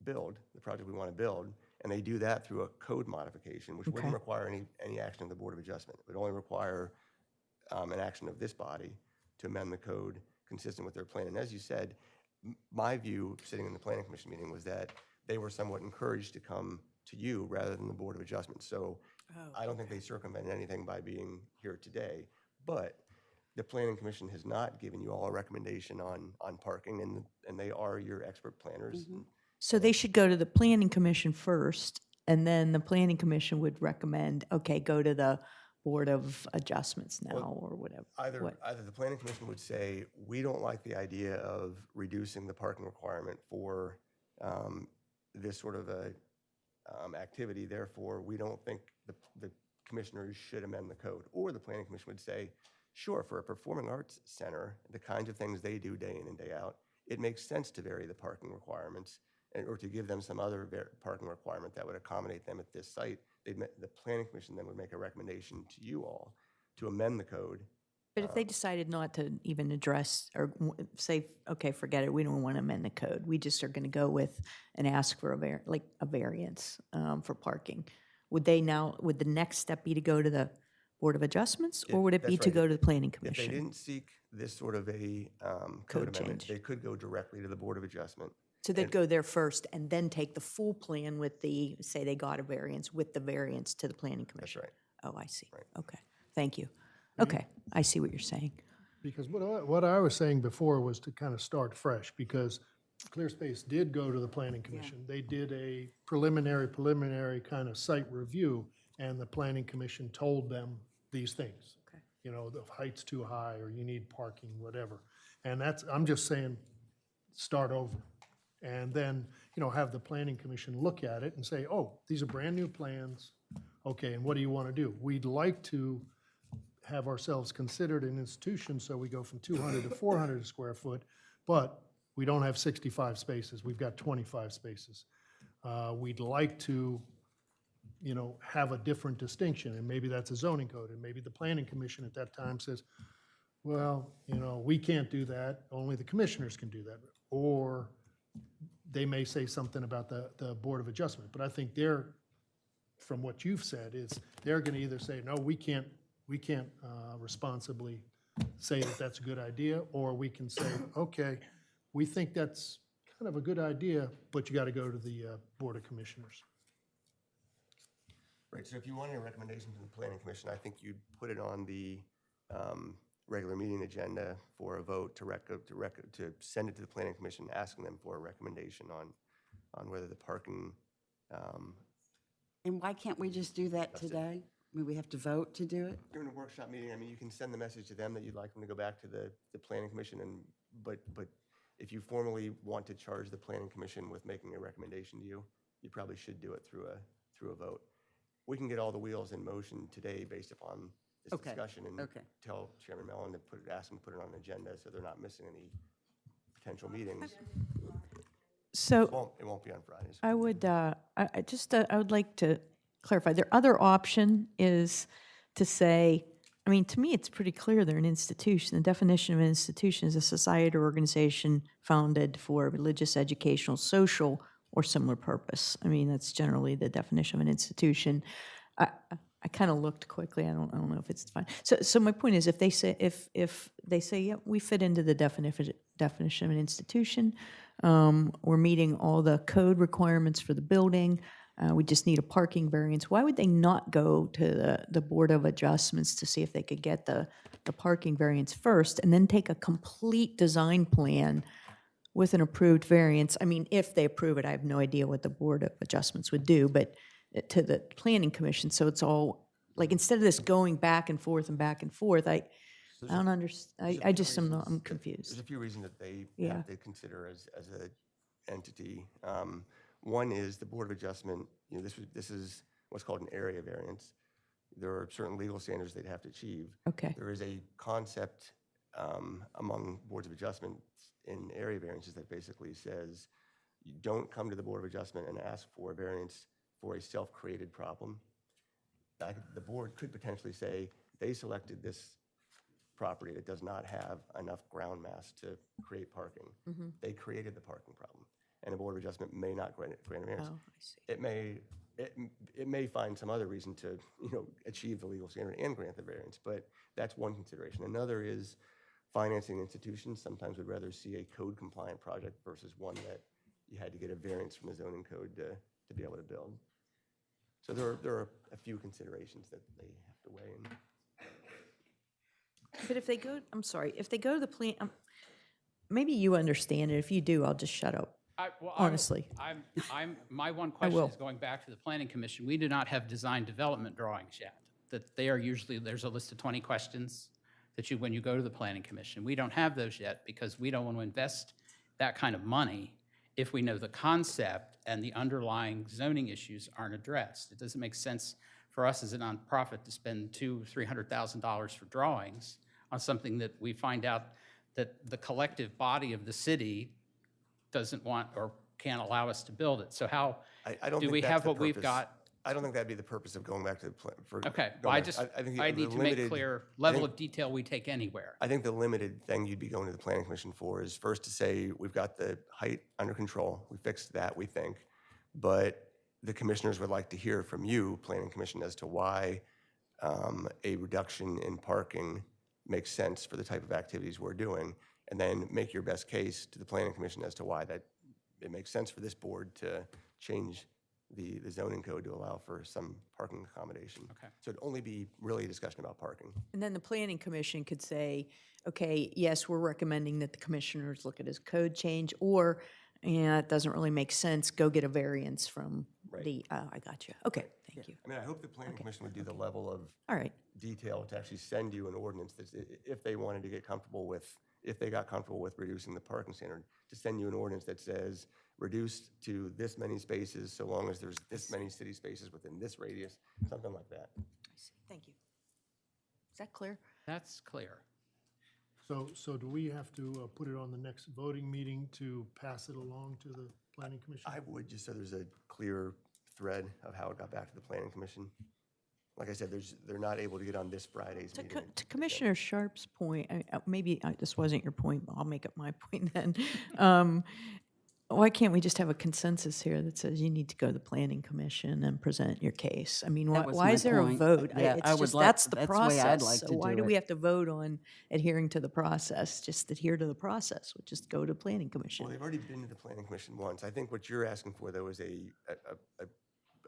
build, the project we want to build, and they do that through a code modification, which wouldn't Okay. require any action of the Board of Adjustment. It would only require an action of this body to amend the code consistent with their plan. And as you said, my view, sitting in the Planning Commission meeting, was that they were somewhat encouraged to come to you rather than the Board of Adjustment. So I don't think they circumvented anything by being here today. But the Planning Commission has not given you all a recommendation on parking, and they are your expert planners. So they should go to the Planning Commission first, and then the Planning Commission would recommend, okay, go to the Board of Adjustments now, or whatever. Either the Planning Commission would say, we don't like the idea of reducing the parking requirement for this sort of a activity, therefore, we don't think the commissioners should amend the code. Or the Planning Commission would say, sure, for a performing arts center, the kinds of things they do day in and day out, it makes sense to vary the parking requirements or to give them some other parking requirement that would accommodate them at this site. The Planning Commission then would make a recommendation to you all to amend the code. But if they decided not to even address or say, okay, forget it, we don't want to amend the code, we just are going to go with and ask for a variance for parking, would the next step be to go to the Board of Adjustments, or would it be That's to right. go to the Planning If they Commission? didn't seek this sort of a Code code amendment, change. they could go directly to the Board of Adjustment. So they'd go there first and then take the full plan with say they got a variance, with the variance to the Planning Commission? right. Oh, I see. Okay, thank you. Okay, I see what you're saying. Because what I was saying before was to kind of start fresh, because ClearSpace did go to the Planning Commission. They did a preliminary kind of site review, and the Planning Commission told them these things. Okay. The height's too high, or you need parking, whatever. And I'm just saying, start over. And then, have the Planning Commission look at it and say, oh, these are brand-new plans. Okay, and what do you want to do? We'd like to have ourselves considered an institution, so we go from 200 to 400 square foot, but we don't have 65 spaces, we've got 25 spaces. We'd like to, have a different distinction, and maybe that's a zoning code, and maybe the Planning Commission at that time says, well, we can't do that, only the commissioners can do that. Or they may say something about the Board of Adjustment, but I think from what you've said, is they're gonna either say, no, we can't responsibly say that that's a good idea, or we can say, okay, we think that's kind of a good idea, but you got to go to the Board of Commissioners. Right, so if you wanted a recommendation from the planning commission, I think you'd put it on the regular meeting agenda for a vote to send it to the planning commission, asking them for a recommendation on whether the parking, And why can't we just do that today? I mean, we have to vote to do it? during a workshop meeting, I mean, you can send the message to them that you'd like them to go back to the planning commission but if you formally want to charge the planning commission with making a recommendation to you, you probably should do it through a vote. We can get all the wheels in motion today based upon this Okay, discussion and okay. tell Chairman Mellon to ask him to put it on an agenda so they're not missing any potential meetings. So It won't be on Fridays. I would, I would like to clarify, their other option is to say, I mean, to me, it's pretty clear they're an institution. The definition of an institution is a society or organization founded for religious, educational, social, or similar purpose. I mean, that's generally the definition of an institution. I kind of looked quickly. I don't know if it's fine. So my point is, if they say, yeah, we fit into the definition of an institution, we're meeting all the code requirements for the building, we just need a parking variance, why would they not go to the Board of Adjustments to see if they could get the parking variance first, and then take a complete design plan with an approved variance? I mean, if they approve it, I have no idea what the Board of Adjustments would do, but to the Planning Commission, so it's all, like, instead of this going back and forth, I don't understand, I'm confused. There's a few reasons that they Yeah. have to consider as an entity. One is the Board of Adjustment, you know, this is what's called an area variance. There are certain legal standards they'd have to achieve. Okay. There is a concept among boards of adjustment in area variances that basically says you don't come to the Board of Adjustment and ask for a variance for a self-created problem. The board could potentially say they selected this property that does not have enough ground mass to create parking. Mhm. They created the parking problem, and the Board of Adjustment may not grant a variance. Oh, I see. It may find some other reason to, you know, achieve the legal standard and grant the variance, but that's one consideration. Another is financing institutions sometimes would rather see a code compliant project versus one that you had to get a variance from the zoning code to be able to build. So there are a few considerations that they have to weigh in. But if they go, I'm sorry, if they go to the plan, maybe you understand it. If you do, I'll just shut up. Honestly. My one I will. question is going back to the Planning Commission. We do not have design development drawings yet. That they are usually, there's a list of 20 questions that when you go to the Planning Commission. We don't have those yet because we don't want to invest that kind of money if we know the concept and the underlying zoning issues aren't addressed. It doesn't make sense for us as a nonprofit to spend $200,000-$300,000 for drawings on something that we find out that the collective body of the city doesn't want or can't allow us to build it. So how I don't do think we that's have the what we've purpose. got? I don't think that'd be the purpose of going back to the plan. Okay, well, I think I need to make clear level of detail we take anywhere. I think the limited thing you'd be going to the Planning Commission for is first to say, we've got the height under control. We fixed that, we think. But the commissioners would like to hear from you, Planning Commission, as to why a reduction in parking makes sense for the type of activities we're doing. And then make your best case to the Planning Commission as to why that it makes sense for this board to change the zoning code to allow for some parking accommodation. Okay. So it'd only be really a discussion about parking. And then the Planning Commission could say, okay, yes, we're recommending that the commissioners look at his code change, or, yeah, it doesn't really make sense, go get a variance from the, I got you. Okay, thank you. I mean, I hope the Planning Commission would do the level of All right. detail to actually send you an ordinance that, if they wanted to get comfortable with, if they got comfortable with reducing the parking standard, to send you an ordinance that says reduced to this many spaces so long as there's this many city spaces within this radius, something like that. I see. Thank you. Is that clear? That's clear. So do we have to put it on the next voting meeting to pass it along to the Planning Commission? I would, just so there's a clear thread of how it got back to the Planning Commission. Like I said, they're not able to get on this Friday's meeting. To Commissioner Sharp's point, maybe this wasn't your point, but I'll make it my point then. why can't we just have a consensus here that says you need to go to the planning commission and present your case? I mean, That was why my is there point. a vote? Yeah, I It's would just, like- that's the that's the way I'd process. like So to why do do we it. have to vote on adhering to the process? Just adhere to the process, which just go to planning commission. Well, they've already been to the planning commission once. I think what you're asking for, though, is a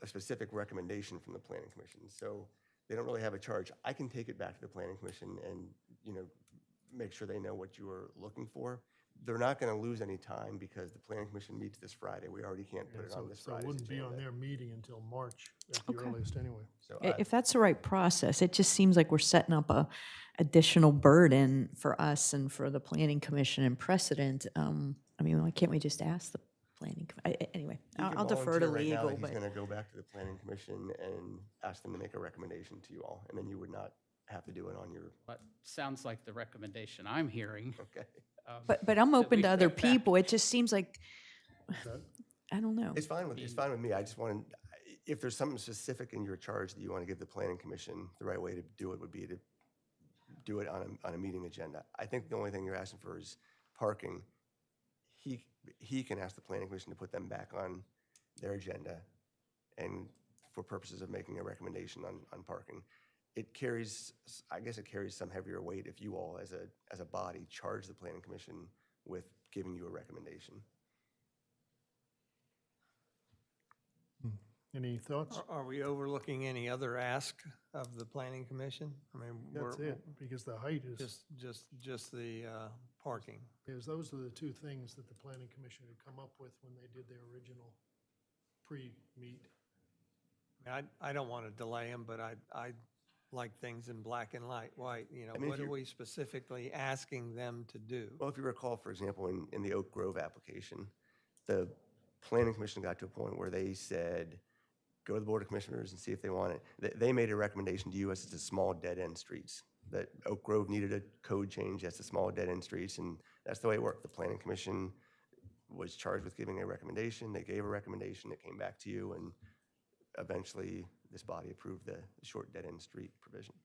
specific recommendation from the planning commission. So they don't really have a charge. I can take it back to the planning commission and, you know, make sure they know what you are looking for. They're not going to lose any time because the planning commission meets this Friday. We already can't put it on this So it Friday's wouldn't be on agenda. their meeting until March at the earliest anyway. So If that's the right process, it just seems like we're setting up a additional burden for us and for the planning commission and precedent. I mean, why can't we just ask the planning? Anyway, he can I'll defer to volunteer right now legal, that but. He's going to go back to the planning commission and ask them to make a recommendation to you all, and then you would not have to do it on your. But sounds like the recommendation I'm hearing. Okay. But I'm that open we to other step back. people. It just seems like, I don't know. It's fine with me. I just want to, if there's something specific in your charge that you want to give the planning commission, the right way to do it would be to do it on a meeting agenda. I think the only thing you're asking for is parking. He can ask the planning commission to put them back on their agenda and for purposes of making a recommendation on parking. It carries, I guess it carries some heavier weight if you all as a body charge the planning commission with giving you a recommendation. Any thoughts? Are we overlooking any other ask of the planning commission? I mean, That's we're- it, because the height is, Just the parking. because those are the two things that the planning commission had come up with when they did their original pre-meet. I don't want to delay them, but I like things in black and white, you know, I mean, if what are you- we specifically asking them to do? Well, if you recall, for example, in the Oak Grove application, the planning commission got to a point where they said, go to the Board of Commissioners and see if they want it. They made a recommendation to you as to small dead-end streets, that Oak Grove needed a code change as to small dead-end streets, and that's the way it worked. The planning commission was charged with giving a recommendation. They gave a recommendation. It came back to you, and eventually this body approved the short dead-end street provision.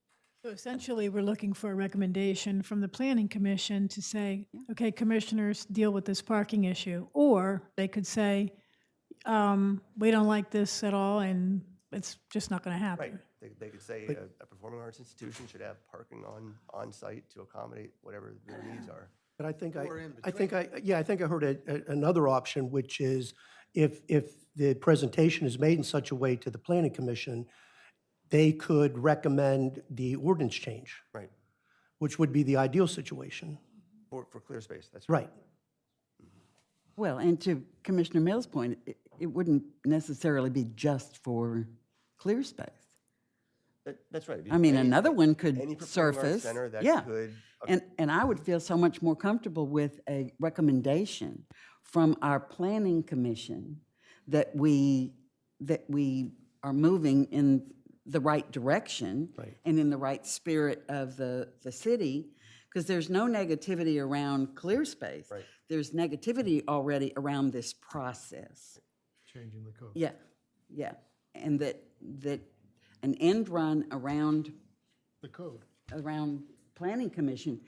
So essentially, we're looking for a recommendation from the planning commission to say, okay, commissioners, deal with this parking issue. Or they could say, we don't like this at all, and it's just not going to happen. Right. They could say a performing arts institution should have parking on site to accommodate whatever their needs are. But I think Or in I think I think I heard another option, which is if the presentation is made in such a way to the planning commission, they could recommend the ordinance change. Right. Which would be the ideal situation. For clear space, that's Right. Well, and to Commissioner Mills' point, it wouldn't necessarily be just for clear space. That's right. I mean, Any- another one any could performing arts surface. center that Yeah. could- And I would feel so much more comfortable with a recommendation from our planning commission that we are moving in the right direction and in the right spirit of the city, because there's no negativity around clear space. Right. There's negativity already around this process. Changing the code. Yeah, yeah. And that an end run around The code. planning commission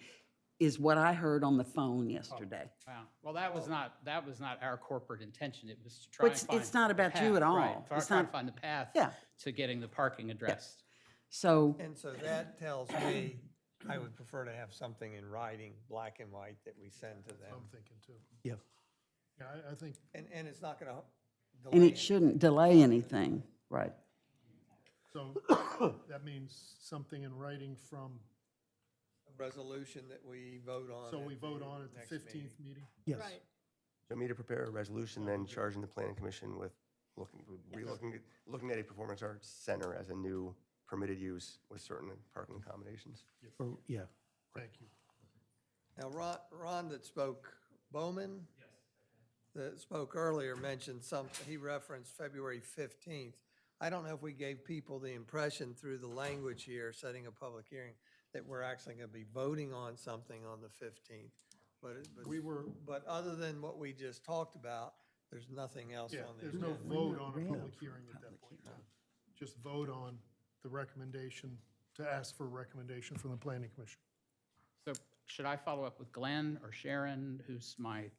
is what I heard on the phone yesterday. Wow. Well, that was not our corporate intention. It was to try and It's- find. it's not the about you at path, all. right, It's try to not- find the path Yeah. to getting the parking addressed. So, And so that tells me I would prefer to have something in writing, black and white, that we send to them. I'm thinking too. Yeah. Yeah, I think, And it's not going to and it shouldn't delay anything, right? so that means something in writing from, a resolution that we vote on. so at we vote on at the next 15th meeting? Yes. Right. Want me to prepare a resolution then charging the planning commission with looking at a performance arts center as a new permitted use with certain parking accommodations? Or- Yeah. Thank you. Now, Ron that spoke, Bowman? That spoke earlier mentioned something, he referenced February 15th. I don't know if we gave people the impression through the language here, setting a public hearing, that we're actually going to be voting on something on the 15th. But other than what we just talked about, there's nothing else Yeah, on the there's agenda. no vote on a public hearing at that point. No. Just vote on the recommendation, to ask for a recommendation from the planning commission. So should I follow up with Glenn or Sharon, who's my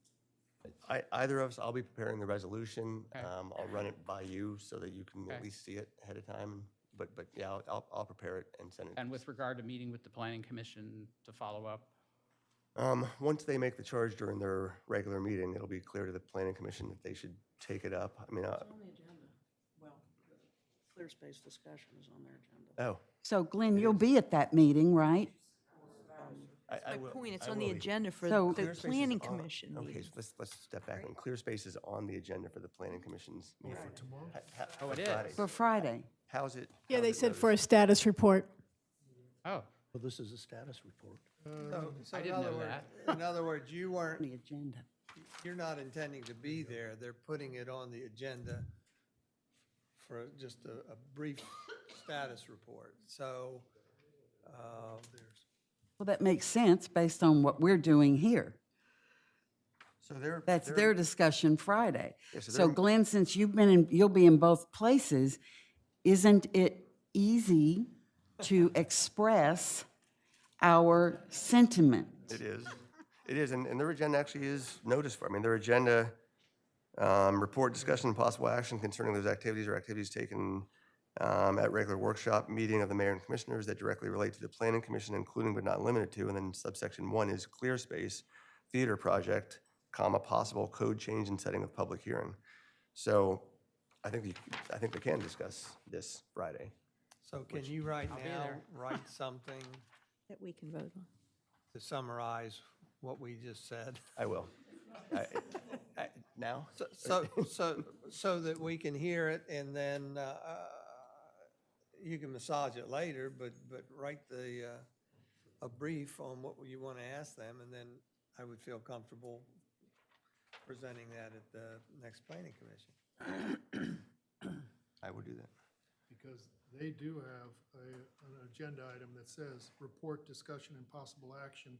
Either of us, I'll be preparing the resolution. Okay. I'll run it by you so that you can at Okay. least see it ahead of time. But yeah, I'll prepare it and send it. And with regard to meeting with the planning commission to follow up? Once they make the charge during their regular meeting, it'll be clear to the planning commission that they should take it up. I mean, It's on the agenda. Well, the clear space discussion is on their agenda. oh, So Glenn, you'll be at that meeting, right? I My will. point, it's I on will the be. agenda for So- the Clear Space is planning on- commission Okay, meeting. so let's step back. And Clear Space is on the agenda for the planning commission's meeting. tomorrow? Oh, it Friday. is? For Friday. How's it? Yeah, how's they it said for a noticed? status report. Oh, Well, this is a status report. So I in didn't other know words- that. In other words, you weren't, The agenda. you're not intending to be there. They're putting it on the agenda for just a brief status report. So, Well, that makes sense based on what we're doing here. So they're. That's they're- their discussion Friday. Yeah, so So they're- Glenn, since you'll be in both places, isn't it easy to express our sentiment? It is. It is, and their agenda actually is noticed for, I mean, their agenda, report, discussion, and possible action concerning those activities or activities taken at regular workshop meeting of the mayor and commissioners that directly relate to the planning commission, including but not limited to, and then subsection 1 is clear space, theater project, comma, possible code change and setting of public hearing. So I think they can discuss this Friday. so can you right I'll be now there. write something That we can vote on. to summarize what we just said? I will. Now? So that we can hear it and then you can massage it later, but write a brief on what you want to ask them, and then I would feel comfortable presenting that at the next planning commission. I will do that. Because they do have an agenda item that says, report, discussion, and possible action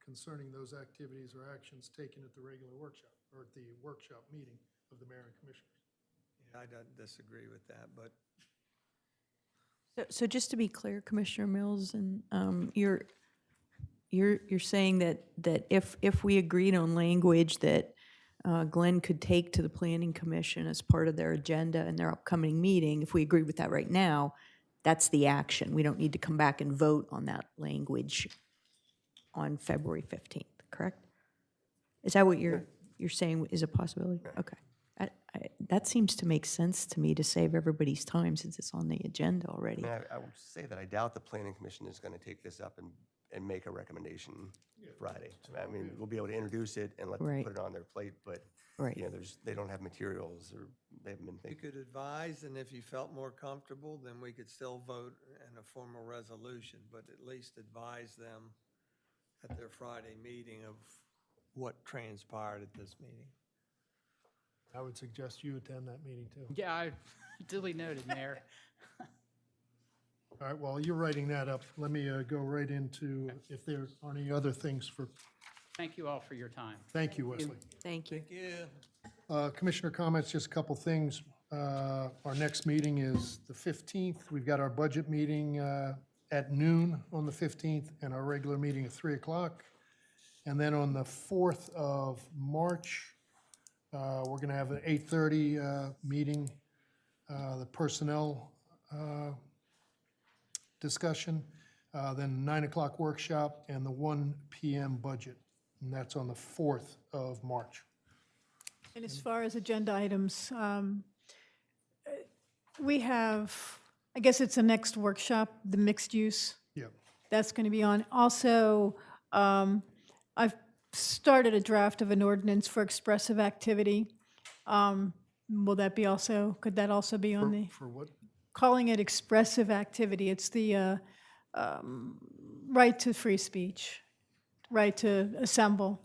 concerning those activities or actions taken at the regular workshop, or at the workshop meeting of the mayor and commissioners. I don't disagree with that, but So just to be clear, Commissioner Mills, and you're saying that if we agreed on language that Glenn could take to the planning commission as part of their agenda in their upcoming meeting, if we agree with that right now, that's the action. We don't need to come back and vote on that language on February 15th, correct? Is that what you're saying is a possibility? Okay. That seems to make sense to me to save everybody's time since it's on the agenda I already. mean, I would say that I doubt the planning commission is going to take this up and make a recommendation Friday. I mean, we'll be able to introduce it and let them Right. put it on their plate, but, Right. you know, they don't have materials or they haven't been you thinking. could advise, and if you felt more comfortable, then we could still vote in a formal resolution, but at least advise them at their Friday meeting of what transpired at this meeting. I would suggest you attend that meeting too. Yeah, I duly noted, Mayor. All right, while you're writing that up, let me go right into if there are any other things for, Thank you all for your time. thank you, Wesley. Thank you. Commissioner comments, just a couple things. Our next meeting is the 15th. We've got our budget meeting at noon on the 15th and our regular meeting at 3 o'clock. And then on the 4th of March, we're going to have an 8:30 meeting, the personnel discussion, then 9 o'clock workshop, and the 1 PM budget. And that's on the 4th of March. And as far as agenda items, we have, I guess it's the next workshop, the mixed use. Yeah. That's going to be on. Also, I've started a draft of an ordinance for expressive activity. Will that be also, could that also be on the? For what? Calling it expressive activity. It's the right to free speech, right to assemble.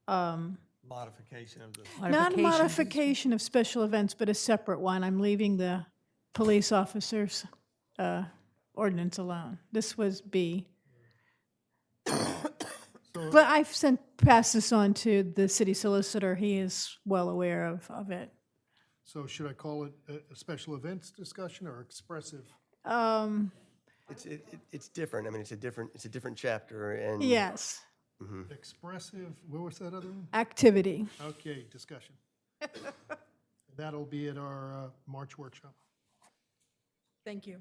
Modification of the. Not a modification of special events, but a separate one. I'm leaving the police officers' ordinance alone. This was B. But I've passed this on to the city solicitor. He is well aware of it. So should I call it a special events discussion or expressive? It's different. I mean, it's a different chapter and. Yes. Expressive, what was that other one? Activity. Okay, discussion. That'll be at our March workshop. Thank you.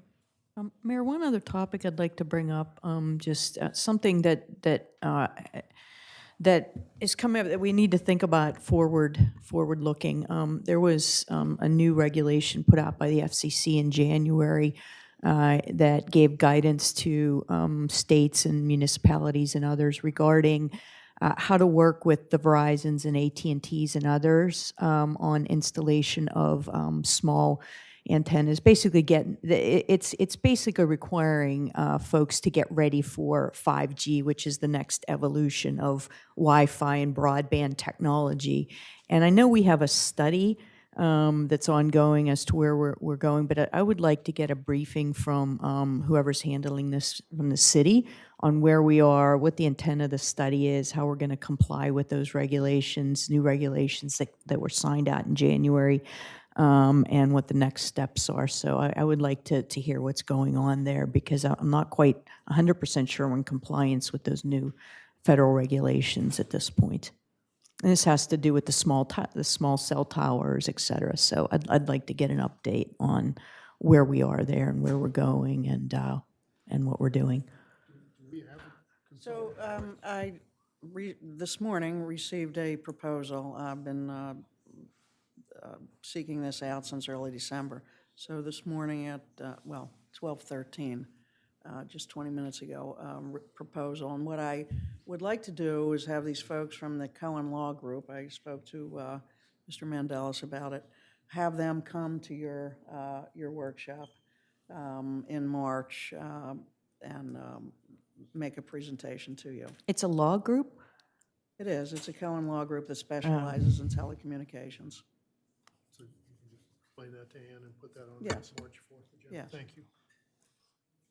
Mayor, one other topic I'd like to bring up, just something that is coming up that we need to think about forward-looking. There was a new regulation put out by the FCC in January that gave guidance to states and municipalities and others regarding how to work with the Verizons and AT&Ts and others on installation of small antennas. Basically, it's basically requiring folks to get ready for 5G, which is the next evolution of Wi-Fi and broadband technology. And I know we have a study that's ongoing as to where we're going, but I would like to get a briefing from whoever's handling this from the city on where we are, what the intent of the study is, how we're going to comply with those regulations, new regulations that were signed out in January, and what the next steps are. So I would like to hear what's going on there, because I'm not quite 100% sure we're in compliance with those new federal regulations at this point. And this has to do with the small cell towers, et cetera. So I'd like to get an update on where we are there and where we're going and what we're doing. So this morning received a proposal. I've been seeking this out since early December. So this morning at, 12:13, just 20 minutes ago, proposal. And what I would like to do is have these folks from the Cohen Law Group, I spoke to Mr. Mandelis about it, have them come to your workshop in March and make a presentation to you. It's a law group? It is. It's a Cohen Law Group that specializes in telecommunications. So you can just explain that to Ann and put that on Yes. the March 4th agenda. Yes. Thank you.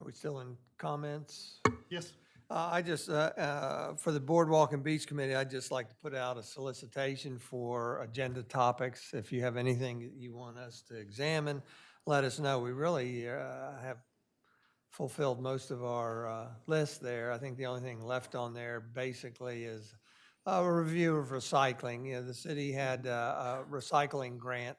Are we still in comments? Yes. I just, for the Boardwalk and Beach Committee, I'd just like to put out a solicitation for agenda topics. If you have anything that you want us to examine, let us know. We really have fulfilled most of our list there. I think the only thing left on there basically is a review of recycling. You know, the city had a recycling grant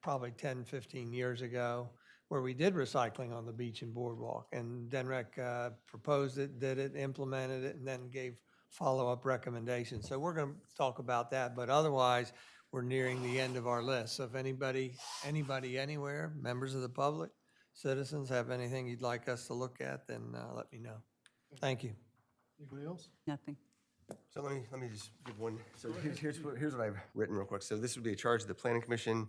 probably 10, 15 years ago, where we did recycling on the beach and boardwalk. And DENREC proposed it, did it, implemented it, and then gave follow-up recommendations. So we're going to talk about that, but otherwise, we're nearing the end of our list. So if anybody, anywhere, members of the public, citizens have anything you'd like us to look at, then let me know. Thank you. Anybody else? Nothing. So let me just give one. So here's what I've written real quick. So this would be a charge to the Planning Commission.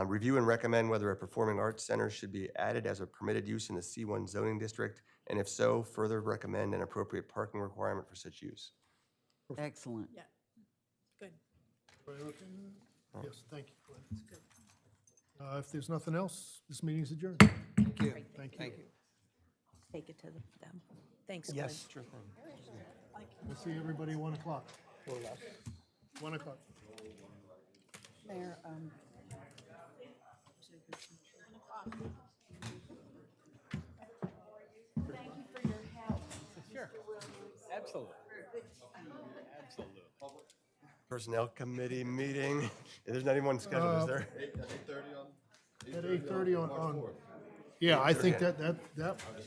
Review and recommend whether a performing arts center should be added as a permitted use in the C1 zoning district, and if so, further recommend an appropriate parking requirement for such use. Excellent. Yeah. Good. Everybody okay with that? Yes, thank you. Glenn. That's good. If there's nothing else, this meeting's adjourned. Thank you. Thank you. Thank you. Take it to them. Thanks, Glenn. Yes, sure thing. We'll see everybody at 1 o'clock. 1 o'clock. Mayor, Thank you for your help. Sure. Absolutely. Absolutely. Personnel Committee meeting. There's not even one scheduled, is there? At 8:30 on. Yeah, I think that